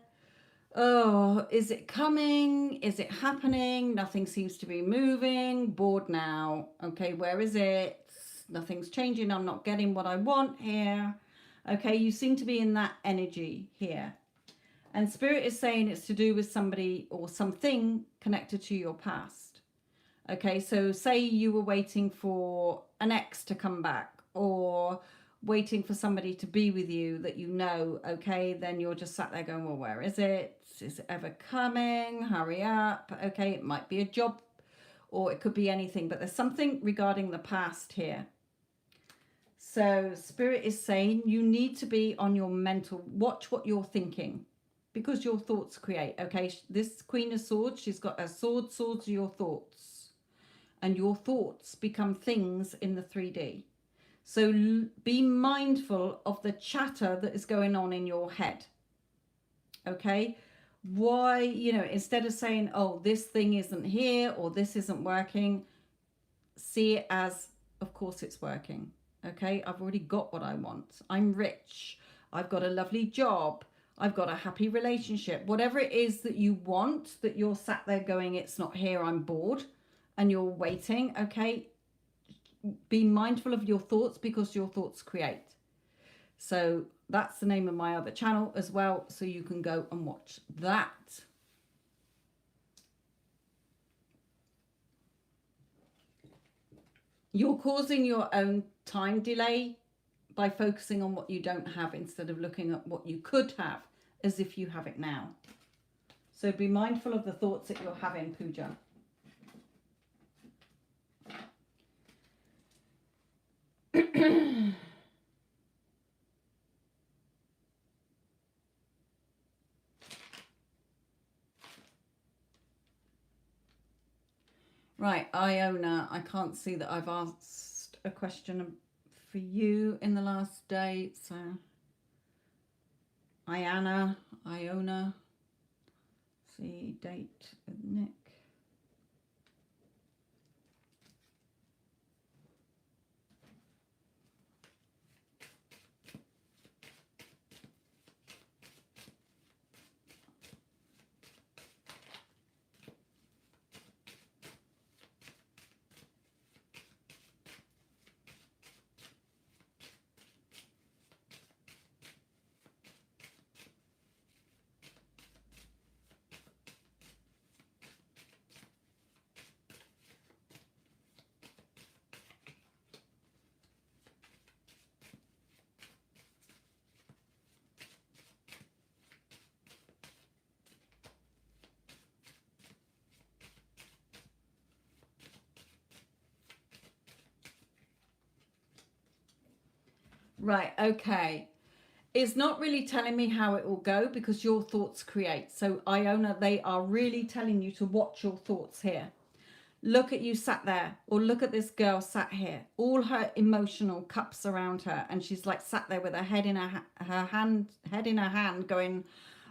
Oh, is it coming? Is it happening? Nothing seems to be moving. Bored now. Okay, where is it? Nothing's changing. I'm not getting what I want here. Okay, you seem to be in that energy here. And Spirit is saying it's to do with somebody or something connected to your past. Okay, so say you were waiting for an ex to come back or waiting for somebody to be with you that you know, okay, then you're just sat there going, well, where is it? Is it ever coming? Hurry up. Okay, it might be a job or it could be anything, but there's something regarding the past here. So Spirit is saying you need to be on your mental, watch what you're thinking because your thoughts create. Okay, this Queen of Swords, she's got a sword, swords are your thoughts, and your thoughts become things in the 3D. So be mindful of the chatter that is going on in your head. Okay, why, you know, instead of saying, oh, this thing isn't here or this isn't working, see it as, of course it's working. Okay, I've already got what I want. I'm rich. I've got a lovely job. I've got a happy relationship. Whatever it is that you want, that you're sat there going, it's not here, I'm bored, and you're waiting. Okay, be mindful of your thoughts because your thoughts create. So that's the name of my other channel as well. So you can go and watch that. You're causing your own time delay by focusing on what you don't have instead of looking at what you could have as if you have it now. So be mindful of the thoughts that you're having, Pooja. Right, Iona, I can't see that I've asked a question for you in the last day. So, Iona, see date with Nick. Right, okay. It's not really telling me how it will go because your thoughts create. So, Iona, they are really telling you to watch your thoughts here. Look at you sat there, or look at this girl sat here. All her emotional cups around her, and she's like sat there with her head in her hand, going,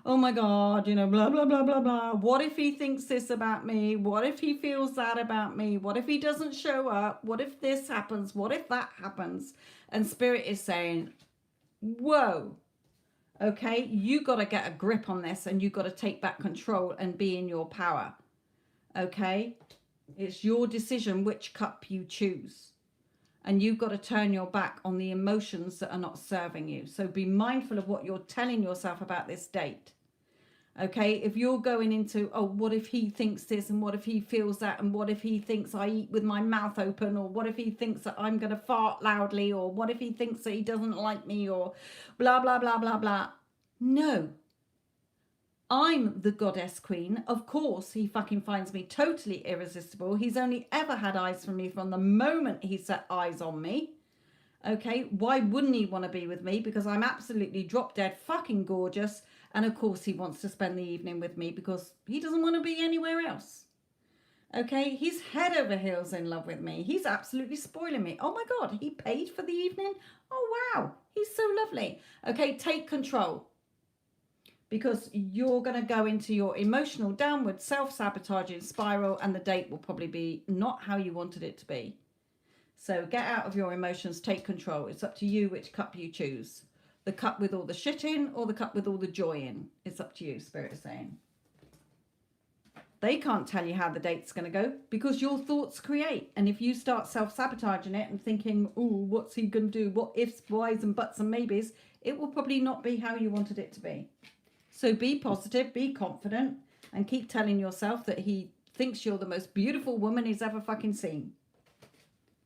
"Oh my God, you know, blah blah blah blah blah. What if he thinks this about me? What if he feels that about me? What if he doesn't show up? What if this happens? What if that happens?" And Spirit is saying, whoa, okay, you got to get a grip on this and you got to take back control and be in your power. Okay, it's your decision which cup you choose, and you've got to turn your back on the emotions that are not serving you. So be mindful of what you're telling yourself about this date. Okay, if you're going into, oh, what if he thinks this, and what if he feels that, and what if he thinks I eat with my mouth open, or what if he thinks that I'm going to fart loudly, or what if he thinks that he doesn't like me, or blah, blah, blah, blah, blah. No. I'm the goddess queen. Of course, he fucking finds me totally irresistible. He's only ever had eyes for me from the moment he set eyes on me. Okay, why wouldn't he want to be with me? Because I'm absolutely drop dead fucking gorgeous. And of course he wants to spend the evening with me because he doesn't want to be anywhere else. Okay, he's head over heels in love with me. He's absolutely spoiling me. Oh my God, he paid for the evening? Oh wow, he's so lovely. Okay, take control. because you're going to go into your emotional downward self-sabotaging spiral, and the date will probably be not how you wanted it to be. So get out of your emotions, take control. It's up to you which cup you choose. The cup with all the shit in, or the cup with all the joy in. It's up to you, Spirit is saying. They can't tell you how the date's going to go, because your thoughts create. And if you start self-sabotaging it and thinking, oh, what's he going to do? What ifs, whys and buts and maybes? It will probably not be how you wanted it to be. So be positive, be confident, and keep telling yourself that he thinks you're the most beautiful woman he's ever fucking seen.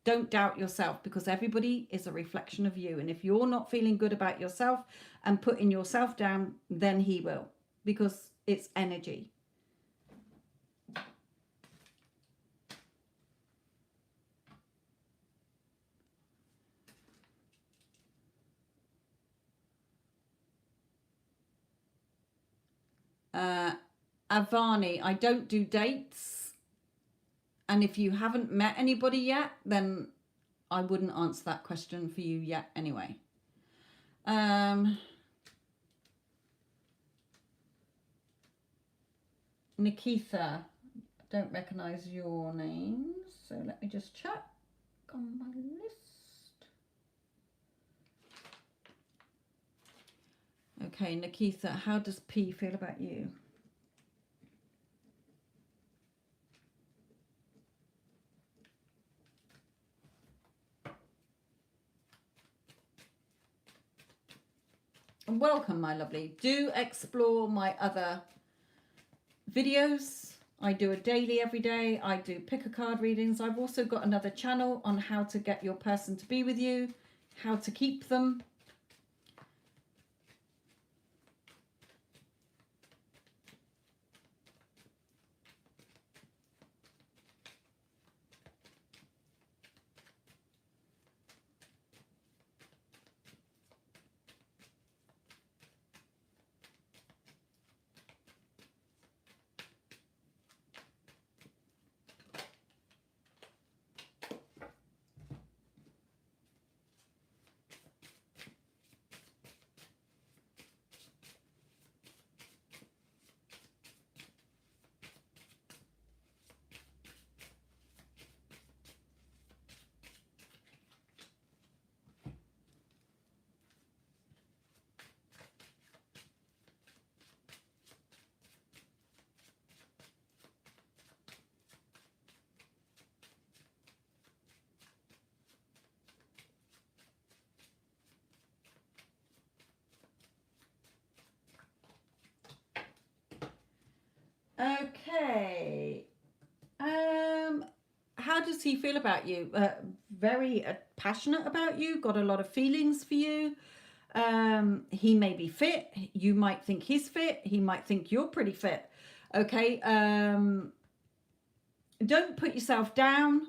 Don't doubt yourself, because everybody is a reflection of you. And if you're not feeling good about yourself and putting yourself down, then he will, because it's energy. Avani, I don't do dates. And if you haven't met anybody yet, then I wouldn't answer that question for you yet anyway. Nikitha, don't recognize your names, so let me just check on my list. Okay, Nikitha, how does P feel about you? Welcome, my lovely. Do explore my other videos. I do a daily every day. I do pick a card readings. I've also got another channel on how to get your person to be with you, how to keep them. Okay. How does he feel about you? Very passionate about you, got a lot of feelings for you. He may be fit. You might think he's fit. He might think you're pretty fit. Okay. Don't put yourself down.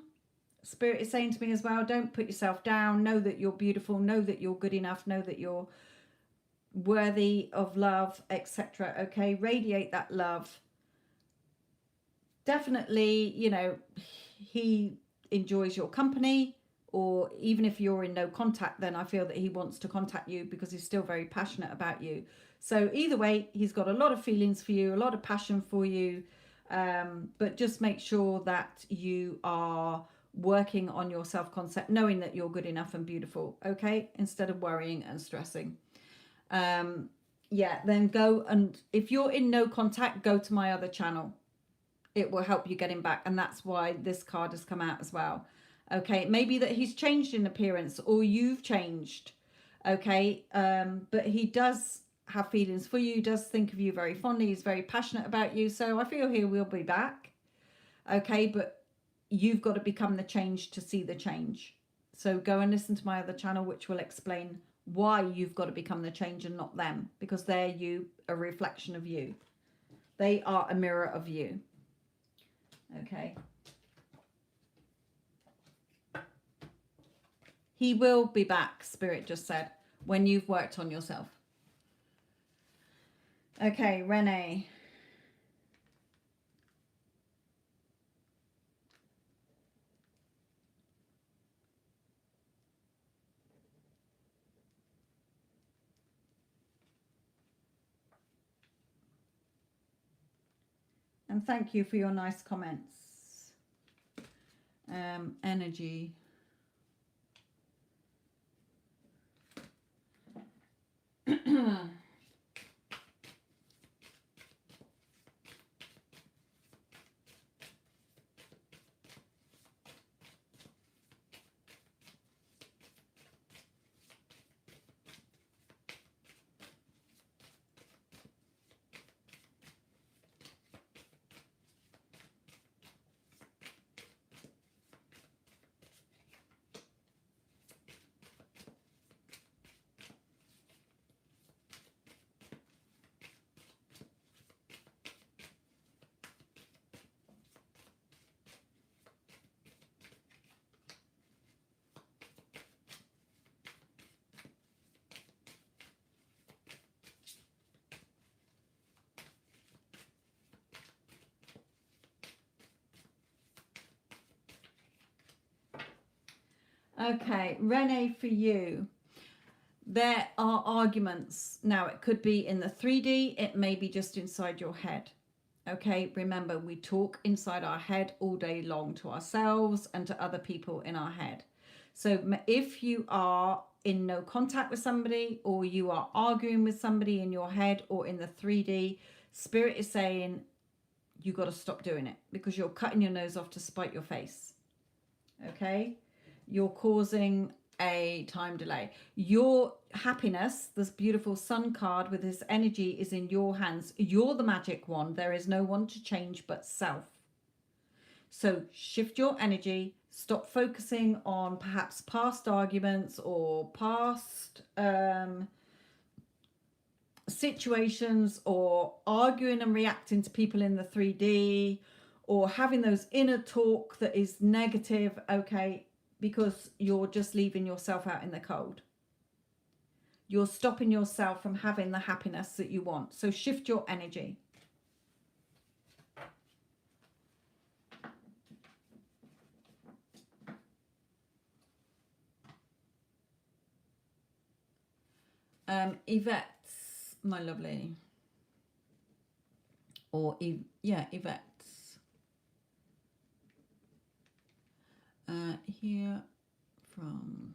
Spirit is saying to me as well, don't put yourself down. Know that you're beautiful. Know that you're good enough. Know that you're worthy of love, etc. Okay. Radiate that love. Definitely, you know, he enjoys your company, or even if you're in no contact, then I feel that he wants to contact you because he's still very passionate about you. So either way, he's got a lot of feelings for you, a lot of passion for you, but just make sure that you are working on your self-concept, knowing that you're good enough and beautiful, okay, instead of worrying and stressing. Yeah, then go, and if you're in no contact, go to my other channel. It will help you get him back, and that's why this card has come out as well. Okay, maybe that he's changed in appearance, or you've changed. Okay, but he does have feelings for you, does think of you very fondly, he's very passionate about you, so I feel he will be back. Okay, but you've got to become the change to see the change. So go and listen to my other channel, which will explain why you've got to become the change and not them, because they're you, a reflection of you. They are a mirror of you. Okay. He will be back, Spirit just said, when you've worked on yourself. Okay, Renee. And thank you for your nice comments. Energy. Okay, Renee, for you, there are arguments. Now, it could be in the 3D, it may be just inside your head. Okay, remember, we talk inside our head all day long to ourselves and to other people in our head. So if you are in no contact with somebody, or you are arguing with somebody in your head or in the 3D, Spirit is saying you got to stop doing it, because you're cutting your nose off to spite your face. Okay, you're causing a time delay. Your happiness, this beautiful sun card with this energy, is in your hands. You're the magic wand. There is no one to change but self. So shift your energy. Stop focusing on perhaps past arguments or past situations, or arguing and reacting to people in the 3D, or having those inner talk that is negative. Okay, because you're just leaving yourself out in the cold. You're stopping yourself from having the happiness that you want. So shift your energy. Yvette, my lovely. Or, yeah, Yvette. Here from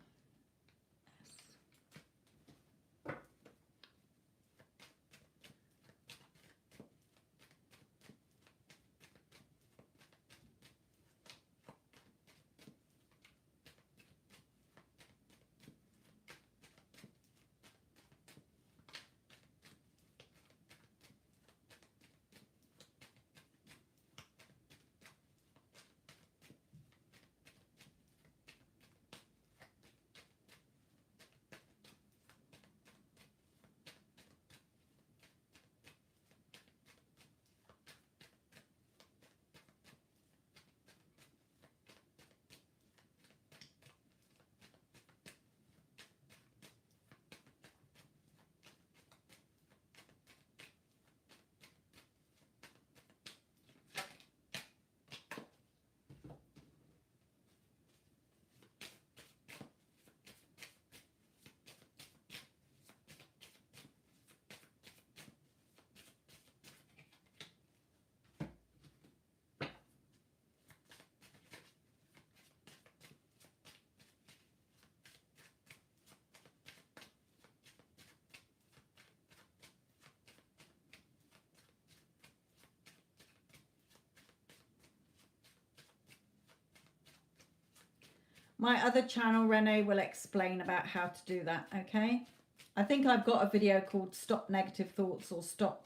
my other channel, Renee will explain about how to do that. Okay, I think I've got a video called Stop Negative Thoughts or Stop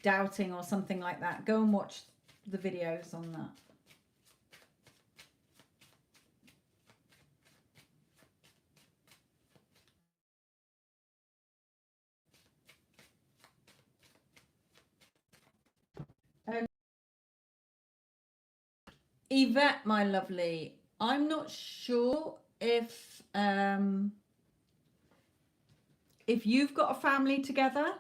Doubting or something like that. Go and watch the videos on that. Yvette, my lovely, I'm not sure if you've got a family together,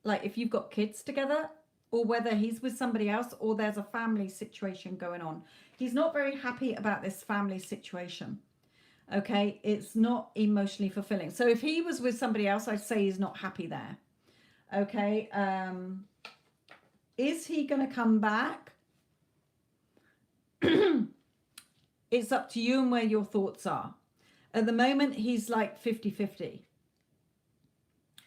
like if you've got kids together, or whether he's with somebody else, or there's a family situation going on. He's not very happy about this family situation. Okay, it's not emotionally fulfilling. So if he was with somebody else, I'd say he's not happy there. Okay, Is he going to come back? It's up to you and where your thoughts are. At the moment, he's like 50-50.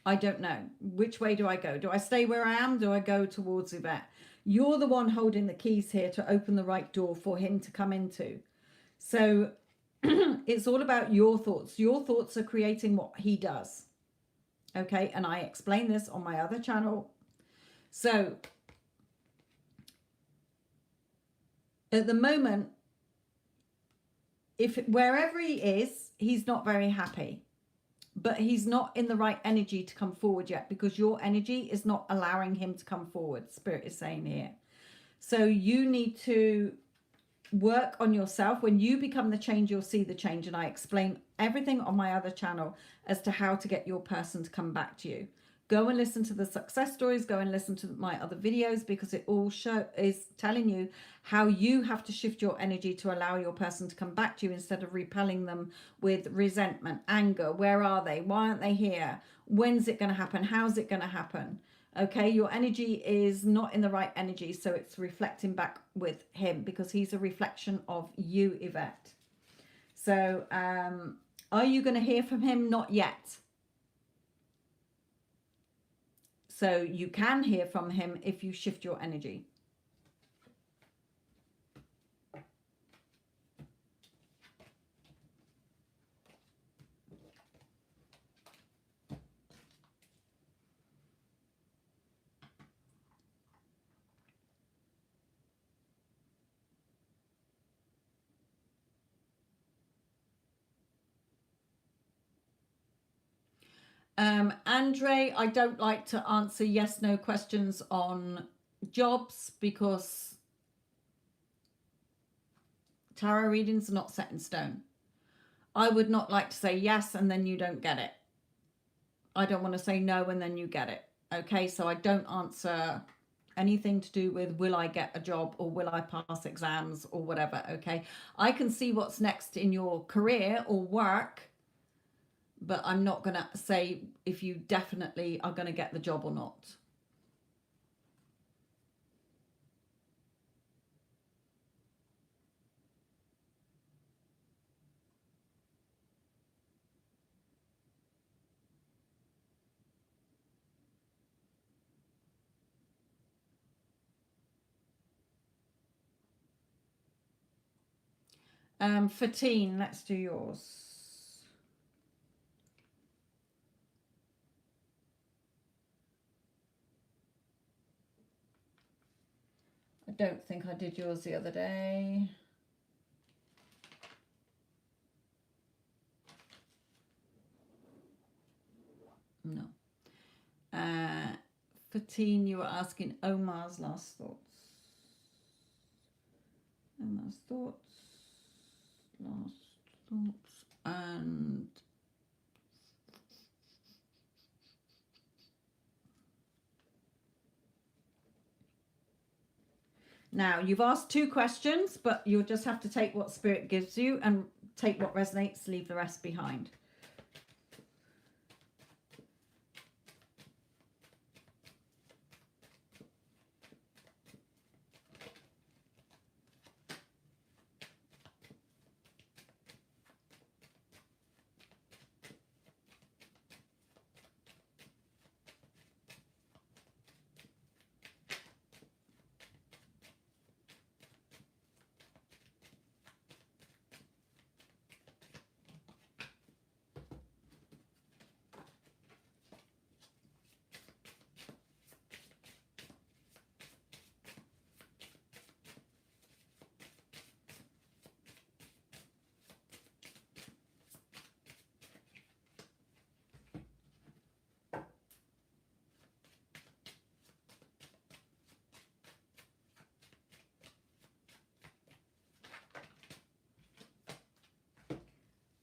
I don't know. Which way do I go? Do I stay where I am? Do I go towards Yvette? You're the one holding the keys here to open the right door for him to come into. So it's all about your thoughts. Your thoughts are creating what he does. Okay, and I explain this on my other channel. So at the moment, if wherever he is, he's not very happy. But he's not in the right energy to come forward yet, because your energy is not allowing him to come forward, Spirit is saying here. So you need to work on yourself. When you become the change, you'll see the change. And I explain everything on my other channel as to how to get your person to come back to you. Go and listen to the success stories. Go and listen to my other videos, because it all is telling you how you have to shift your energy to allow your person to come back to you, instead of repelling them with resentment, anger. Where are they? Why aren't they here? When's it going to happen? How's it going to happen? Okay, your energy is not in the right energy, so it's reflecting back with him, because he's a reflection of you, Yvette. So are you going to hear from him? Not yet. So you can hear from him if you shift your energy. Andre, I don't like to answer yes, no questions on jobs, because tarot readings are not set in stone. I would not like to say yes and then you don't get it. I don't want to say no and then you get it. Okay, so I don't answer anything to do with will I get a job or will I pass exams or whatever. Okay, I can see what's next in your career or work, but I'm not going to say if you definitely are going to get the job or not. Fatine, let's do yours. I don't think I did yours the other day. No. Fatine, you were asking Omar's last thoughts. Omar's thoughts. Last thoughts. And now you've asked 2 questions, but you'll just have to take what Spirit gives you and take what resonates, leave the rest behind.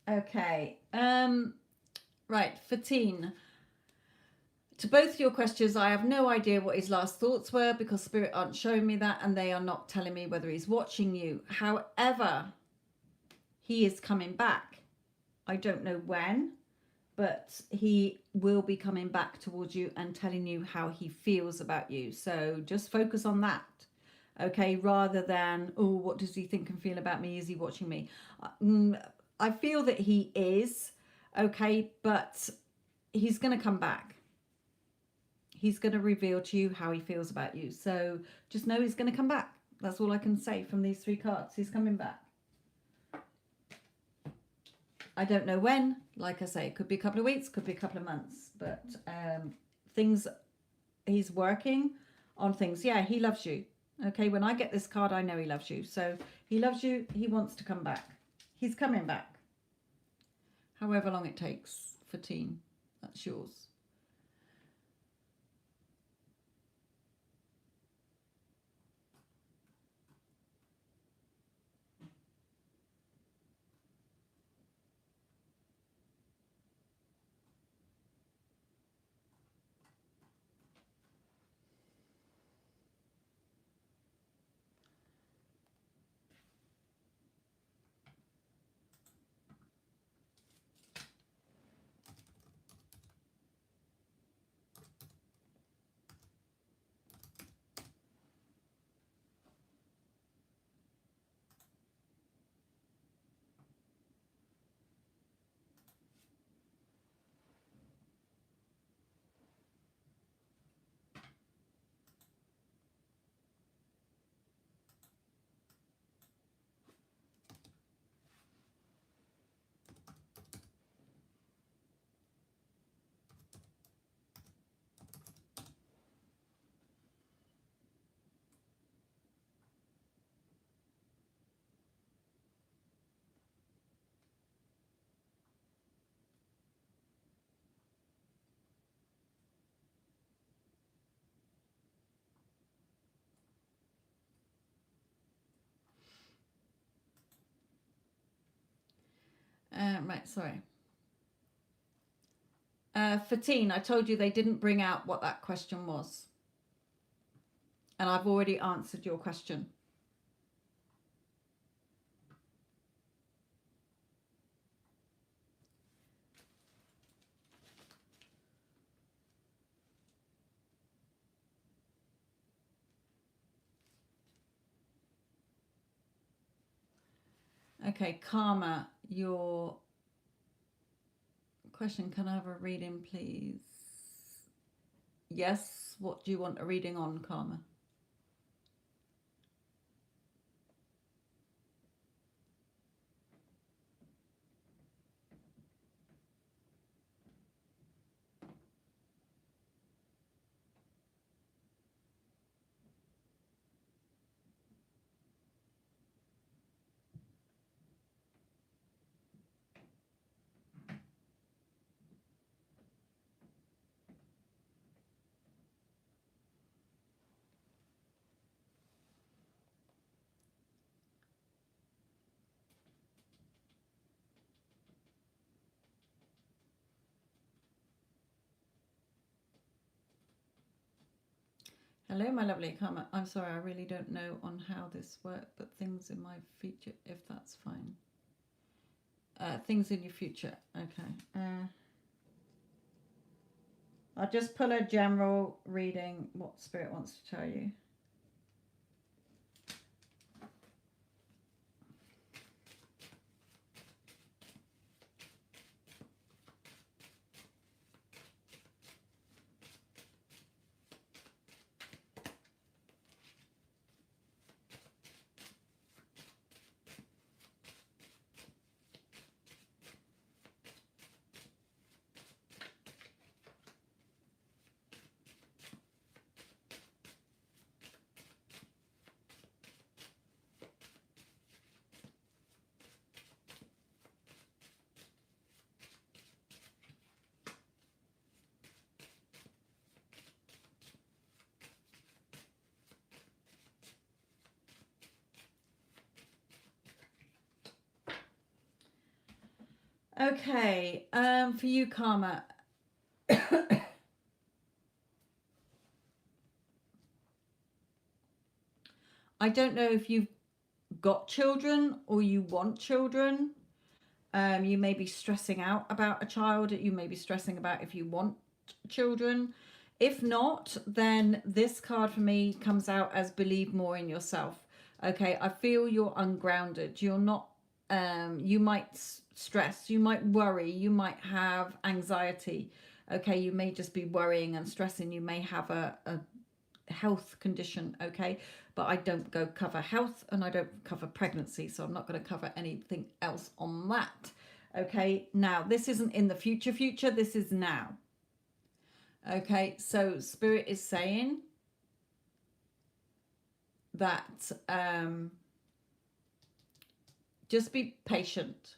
Okay. Right, Fatine. To both your questions, I have no idea what his last thoughts were, because Spirit aren't showing me that, and they are not telling me whether he's watching you. However, he is coming back. I don't know when, but he will be coming back towards you and telling you how he feels about you. So just focus on that, okay, rather than, oh, what does he think and feel about me? Is he watching me? I feel that he is, okay, but he's going to come back. He's going to reveal to you how he feels about you. So just know he's going to come back. That's all I can say from these 3 cards. He's coming back. I don't know when. Like I say, it could be a couple of weeks, could be a couple of months. But things, he's working on things. Yeah, he loves you. Okay, when I get this card, I know he loves you. So he loves you. He wants to come back. He's coming back. However long it takes for teen. That's yours. Right, sorry. For teen, I told you they didn't bring out what that question was. And I've already answered your question. Okay, Karma, your question, can I have a reading, please? Yes, what do you want a reading on, Karma? Hello, my lovely Karma. I'm sorry, I really don't know on how this works, but things in my future, if that's fine. Things in your future. Okay. I'll just pull a general reading, what Spirit wants to tell you. Okay, for you, Karma. I don't know if you've got children or you want children. You may be stressing out about a child. You may be stressing about if you want children. If not, then this card for me comes out as believe more in yourself. Okay, I feel you're ungrounded. You're not, you might stress, you might worry, you might have anxiety. Okay, you may just be worrying and stressing. You may have a health condition. Okay, but I don't go cover health and I don't cover pregnancy, so I'm not going to cover anything else on that. Okay, now this isn't in the future, this is now. Okay, so Spirit is saying that just be patient.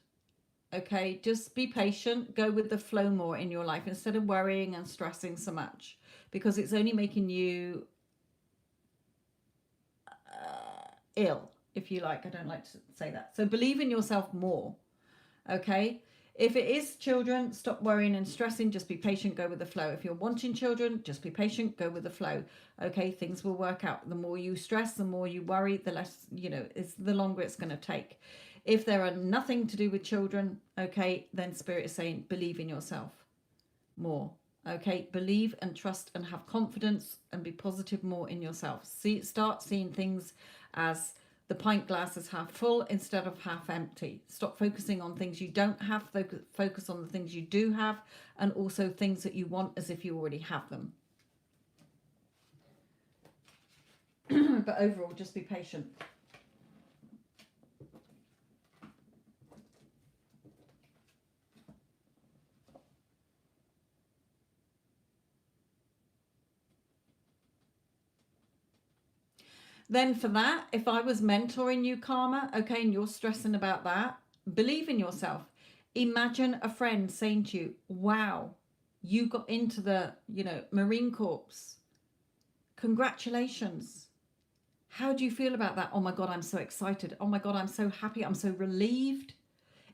Okay, just be patient. Go with the flow more in your life instead of worrying and stressing so much, because it's only making you ill, if you like. I don't like to say that. So believe in yourself more. Okay, if it is children, stop worrying and stressing. Just be patient, go with the flow. If you're wanting children, just be patient, go with the flow. Okay, things will work out. The more you stress, the more you worry, the less, it's the longer it's going to take. If there are nothing to do with children, okay, then Spirit is saying believe in yourself more. Okay, believe and trust and have confidence and be positive more in yourself. Start seeing things as the pint glass is half full instead of half empty. Stop focusing on things you don't have. Focus on the things you do have, and also things that you want as if you already have them. But overall, just be patient. Then for that, if I was mentoring you, Karma, okay, and you're stressing about that, believe in yourself. Imagine a friend saying to you, wow, you got into the, Marine Corps. Congratulations. How do you feel about that? Oh my God, I'm so excited. Oh my God, I'm so happy. I'm so relieved.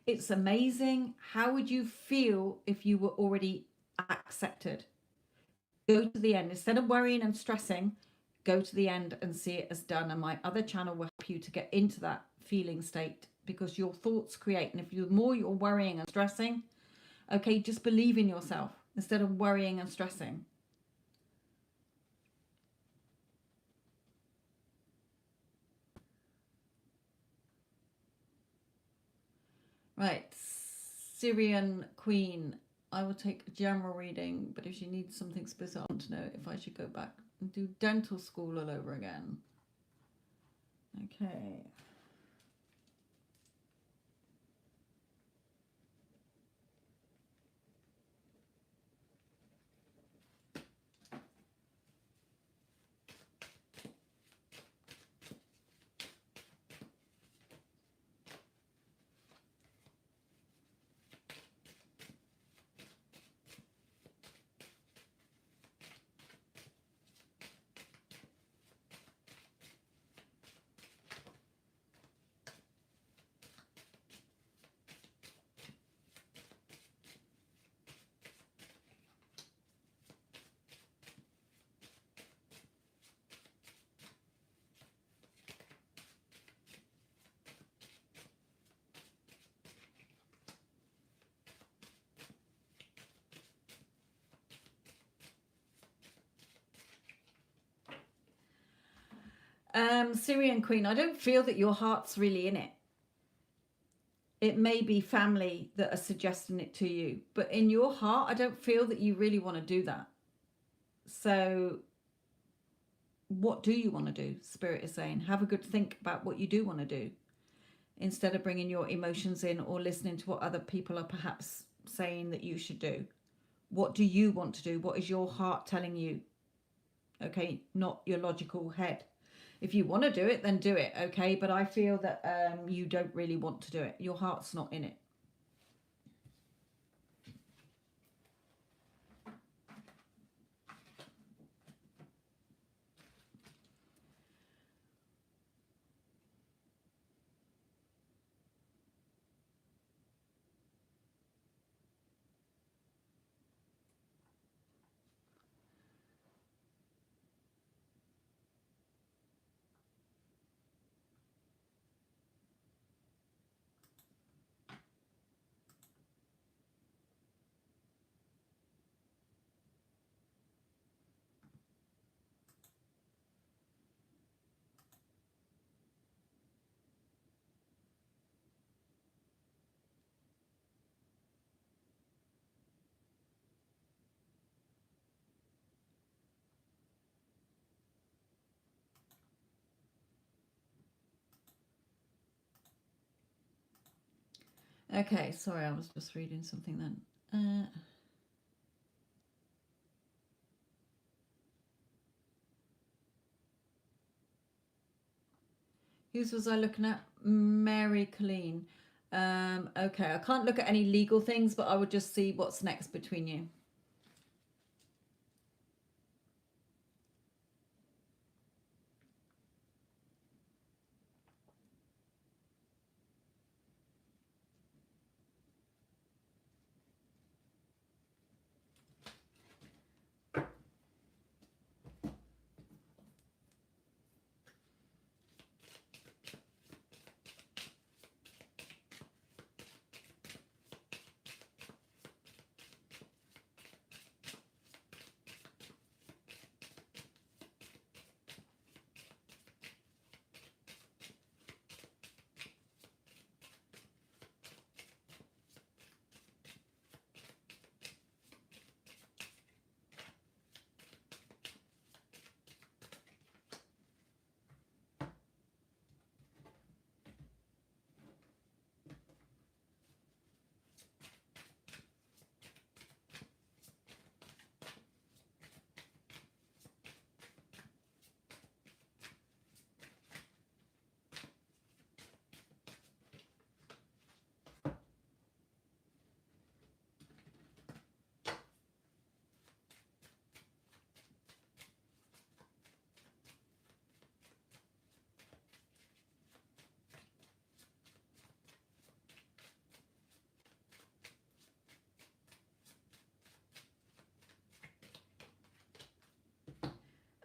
It's amazing. How would you feel if you were already accepted? Go to the end. Instead of worrying and stressing, go to the end and see it as done. And my other channel will help you to get into that feeling state, because your thoughts create. And if the more you're worrying and stressing, okay, just believe in yourself instead of worrying and stressing. Right, Syrian Queen. I will take a general reading, but if she needs something specific, I want to know if I should go back and do dental school all over again. Okay. Syrian Queen, I don't feel that your heart's really in it. It may be family that are suggesting it to you, but in your heart, I don't feel that you really want to do that. So what do you want to do? Spirit is saying, have a good think about what you do want to do, instead of bringing your emotions in or listening to what other people are perhaps saying that you should do. What do you want to do? What is your heart telling you? Okay, not your logical head. If you want to do it, then do it, okay? But I feel that you don't really want to do it. Your heart's not in it. Okay, sorry, I was just reading something then. Whose was I looking at? Mary Colleen. Okay, I can't look at any legal things, but I would just see what's next between you.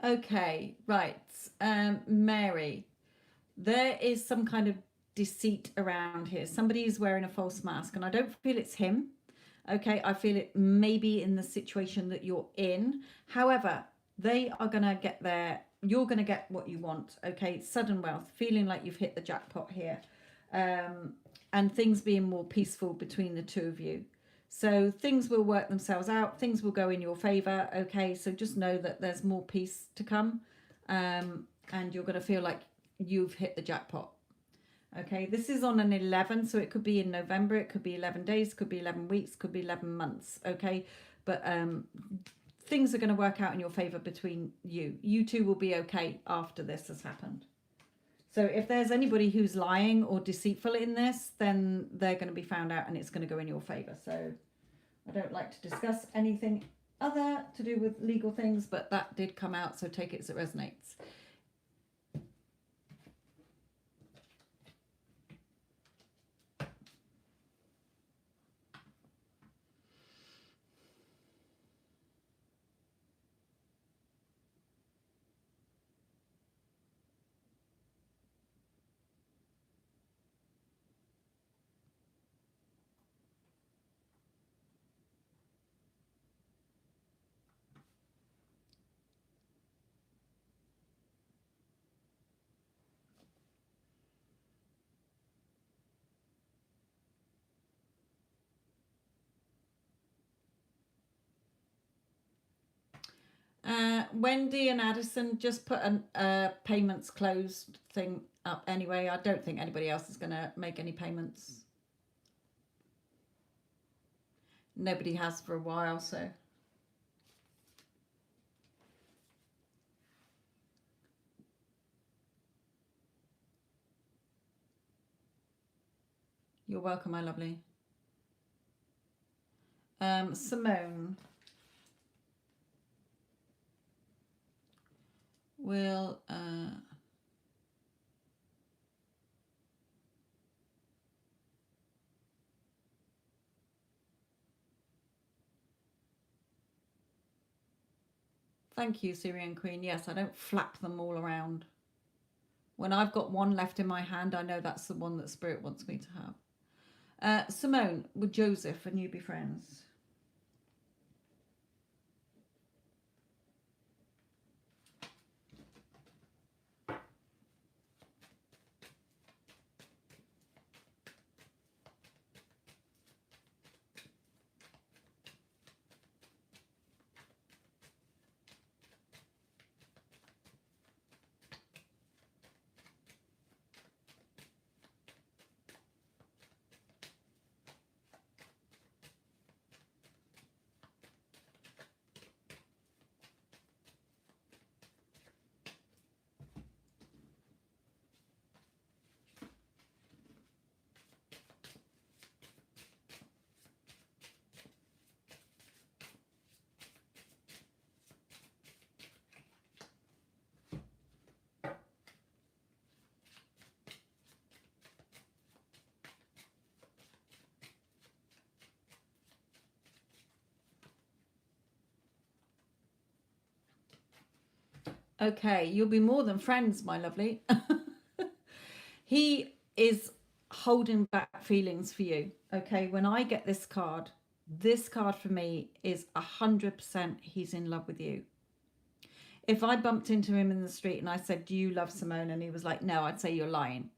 Okay, right. Mary, there is some kind of deceit around here. Somebody is wearing a false mask, and I don't feel it's him. Okay, I feel it maybe in the situation that you're in. However, they are going to get there. You're going to get what you want. Okay, sudden wealth, feeling like you've hit the jackpot here, and things being more peaceful between the two of you. So things will work themselves out. Things will go in your favor. Okay, so just know that there's more peace to come, and you're going to feel like you've hit the jackpot. Okay, this is on an 11, so it could be in November, it could be 11 days, could be 11 weeks, could be 11 months. Okay, but things are going to work out in your favor between you. You two will be okay after this has happened. So if there's anybody who's lying or deceitful in this, then they're going to be found out and it's going to go in your favor. So I don't like to discuss anything other to do with legal things, but that did come out, so take it as it resonates. Wendy and Addison just put a payments closed thing up anyway. I don't think anybody else is going to make any payments. Nobody has for a while, so. You're welcome, my lovely. Simone will thank you, Syrian Queen. Yes, I don't flap them all around. When I've got one left in my hand, I know that's the one that Spirit wants me to have. Simone with Joseph, and you be friends. Okay, you'll be more than friends, my lovely. He is holding back feelings for you. Okay, when I get this card for me is 100% he's in love with you. If I bumped into him in the street and I said, "Do you love Simone?" and he was like, "No," I'd say you're lying.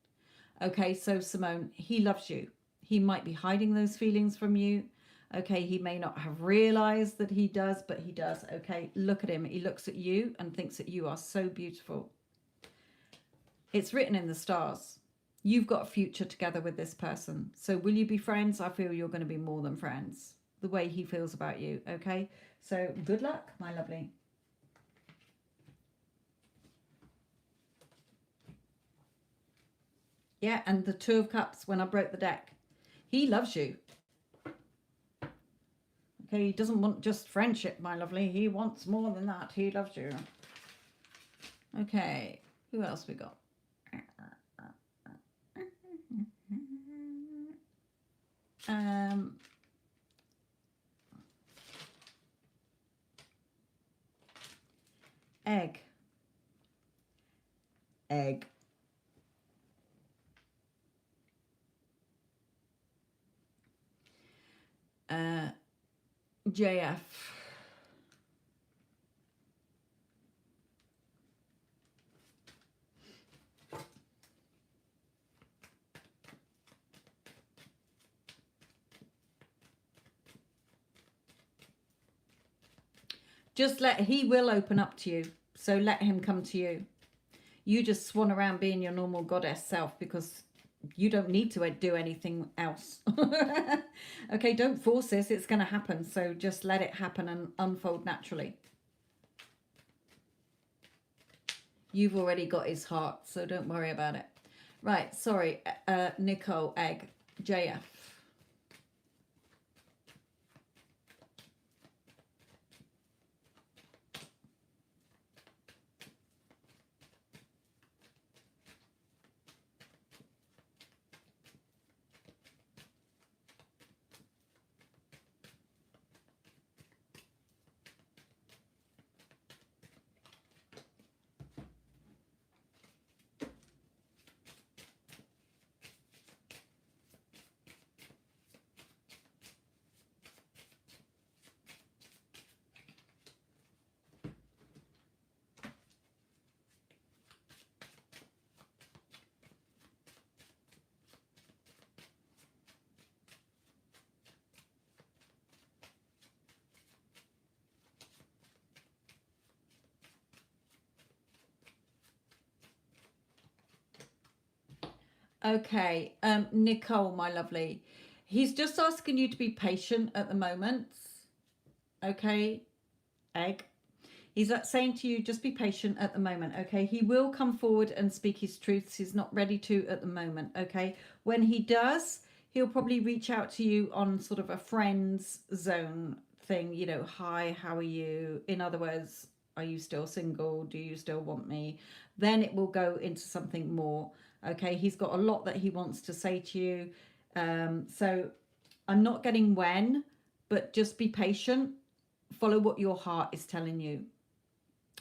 Okay, so Simone, he loves you. He might be hiding those feelings from you. Okay, he may not have realized that he does, but he does. Okay, look at him. He looks at you and thinks that you are so beautiful. It's written in the stars. You've got a future together with this person. So will you be friends? I feel you're going to be more than friends. The way he feels about you. Okay, so good luck, my lovely. Yeah, and the Two of Cups when I broke the deck. He loves you. Okay, he doesn't want just friendship, my lovely. He wants more than that. He loves you. Okay, who else we got? Egg. Egg. JF. Just he will open up to you. So let him come to you. You just swan around being your normal goddess self because you don't need to do anything else. Okay, don't force this. It's going to happen. So just let it happen and unfold naturally. You've already got his heart, so don't worry about it. Right, sorry, Nicole, Egg, JF. Okay, Nicole, my lovely. He's just asking you to be patient at the moment. Okay, Egg. He's saying to you, just be patient at the moment, okay? He will come forward and speak his truths. He's not ready to at the moment, okay? When he does, he'll probably reach out to you on sort of a friends zone thing, you know, hi, how are you? In other words, are you still single? Do you still want me? Then it will go into something more, okay? He's got a lot that he wants to say to you. So I'm not getting when, but just be patient. Follow what your heart is telling you.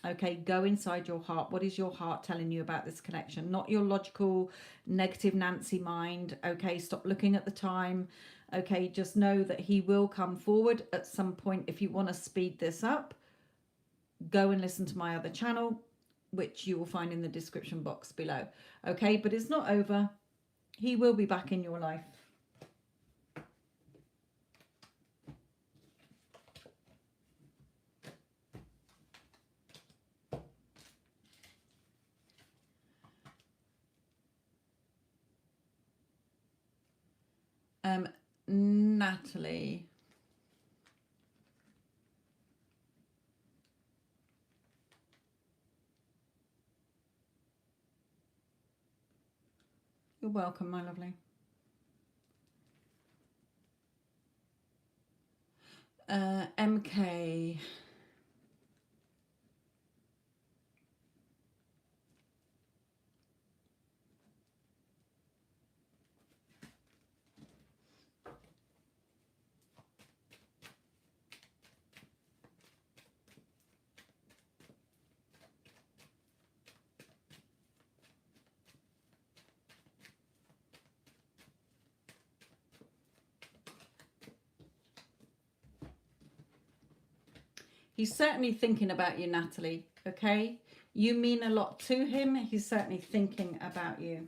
Okay, go inside your heart. What is your heart telling you about this connection? Not your logical, negative Nancy mind. Okay, stop looking at the time. Okay, just know that he will come forward at some point. If you want to speed this up, go and listen to my other channel, which you will find in the description box below. Okay, but it's not over. He will be back in your life. Natalie. You're welcome, my lovely. MK. He's certainly thinking about you, Natalie, okay? You mean a lot to him. He's certainly thinking about you.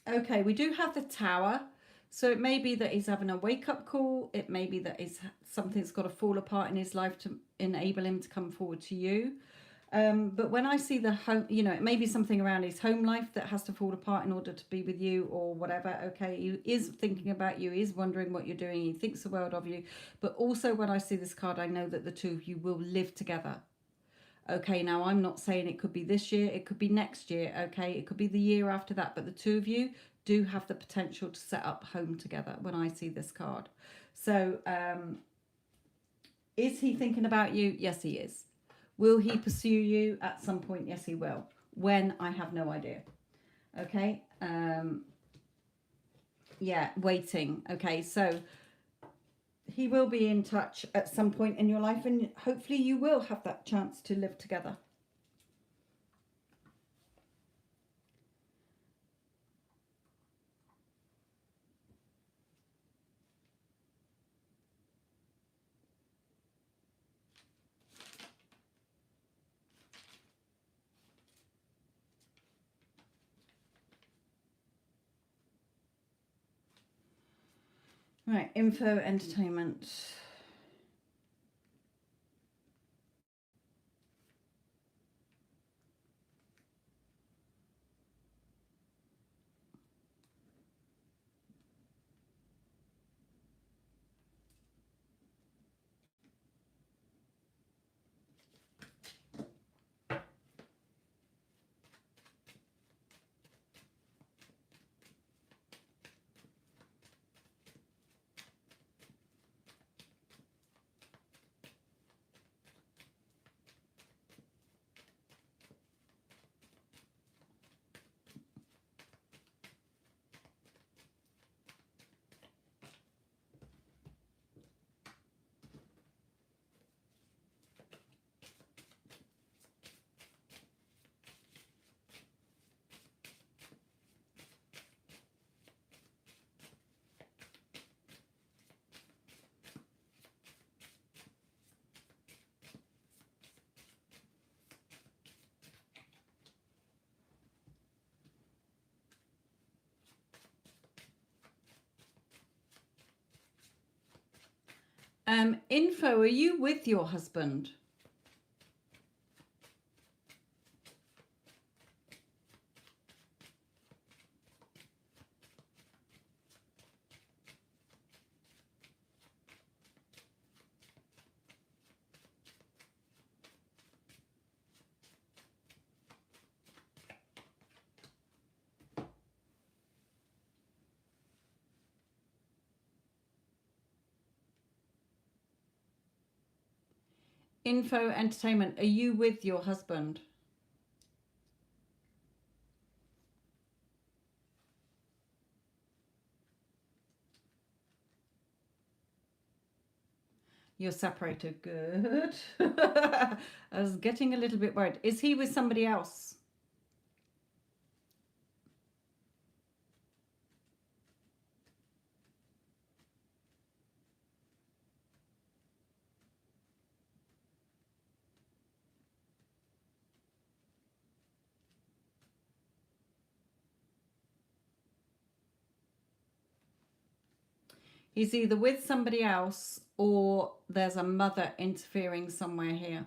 Okay, we do have the Tower. So it may be that he's having a wake-up call. It may be that something's got to fall apart in his life to enable him to come forward to you. But when I see the home, you know, it may be something around his home life that has to fall apart in order to be with you or whatever. Okay, he is thinking about you. He is wondering what you're doing. He thinks the world of you. But also when I see this card, I know that the two of you will live together. Okay, now I'm not saying it could be this year, it could be next year, okay, it could be the year after that, but the two of you do have the potential to set up home together when I see this card. So, is he thinking about you? Yes, he is. Will he pursue you at some point? Yes, he will. When? I have no idea. Okay, yeah, waiting. Okay, so he will be in touch at some point in your life, and hopefully you will have that chance to live together. Right, info, entertainment. Info, are you with your husband? Info, entertainment, are you with your husband? You're separated. Good. I was getting a little bit worried. Is he with somebody else? He's either with somebody else or there's a mother interfering somewhere here.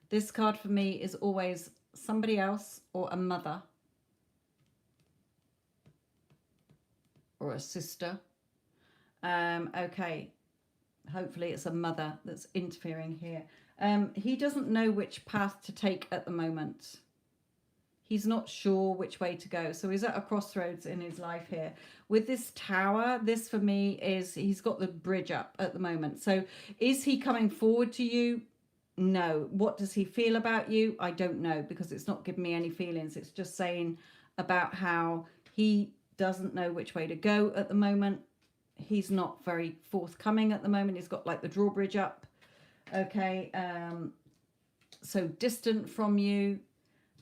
This card for me is always somebody else or a mother or a sister. Okay. Hopefully it's a mother that's interfering here. He doesn't know which path to take at the moment. He's not sure which way to go. So he's at a crossroads in his life here. With this tower, this for me is he's got the bridge up at the moment. So is he coming forward to you? No. What does he feel about you? I don't know, because it's not giving me any feelings. It's just saying about how he doesn't know which way to go at the moment. He's not very forthcoming at the moment. He's got like the drawbridge up. Okay. So distant from you.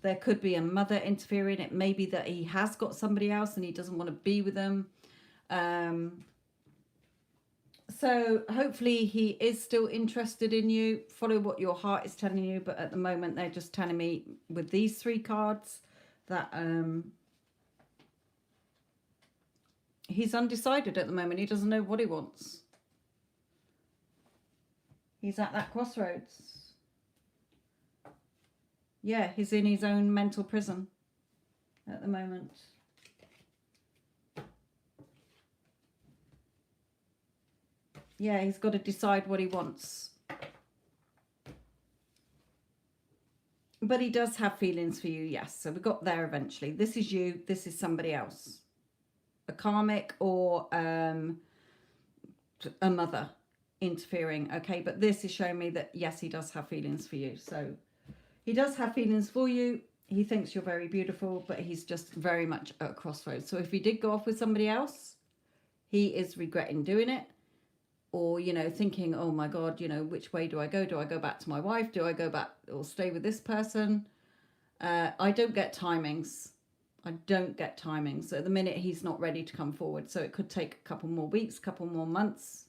There could be a mother interfering. It may be that he has got somebody else and he doesn't want to be with them. So hopefully he is still interested in you. Follow what your heart is telling you. But at the moment, they're just telling me with these 3 cards that he's undecided at the moment. He doesn't know what he wants. He's at that crossroads. Yeah, he's in his own mental prison at the moment. Yeah, he's got to decide what he wants. But he does have feelings for you, yes. So we got there eventually. This is you. This is somebody else. A karmic or a mother interfering. Okay, but this is showing me that, yes, he does have feelings for you. So he does have feelings for you. He thinks you're very beautiful, but he's just very much at a crossroads. So if he did go off with somebody else, he is regretting doing it. Or, you know, thinking, oh my God, you know, which way do I go? Do I go back to my wife? Do I go back or stay with this person? I don't get timings. I don't get timings. So at the minute, he's not ready to come forward. So it could take a couple more weeks, couple more months.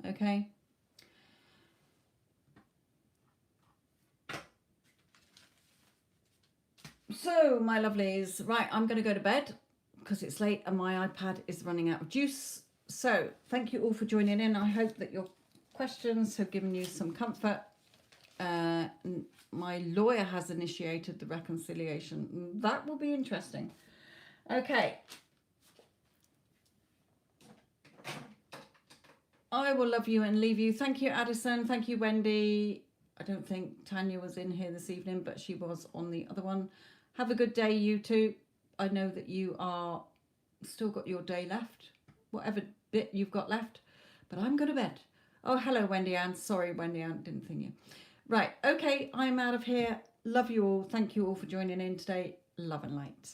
Okay. So, my lovelies, right, I'm going to go to bed because it's late and my iPad is running out of juice. So, thank you all for joining in. I hope that your questions have given you some comfort. My lawyer has initiated the reconciliation. That will be interesting. Okay. I will love you and leave you. Thank you, Addison. Thank you, Wendy. I don't think Tanya was in here this evening, but she was on the other one. Have a good day, you two. I know that you are still got your day left, whatever bit you've got left, but I'm going to bed. Oh, hello, Wendy Ann. Sorry, Wendy Ann, didn't think you. Right, okay, I'm out of here. Love you all. Thank you all for joining in today. Love and light.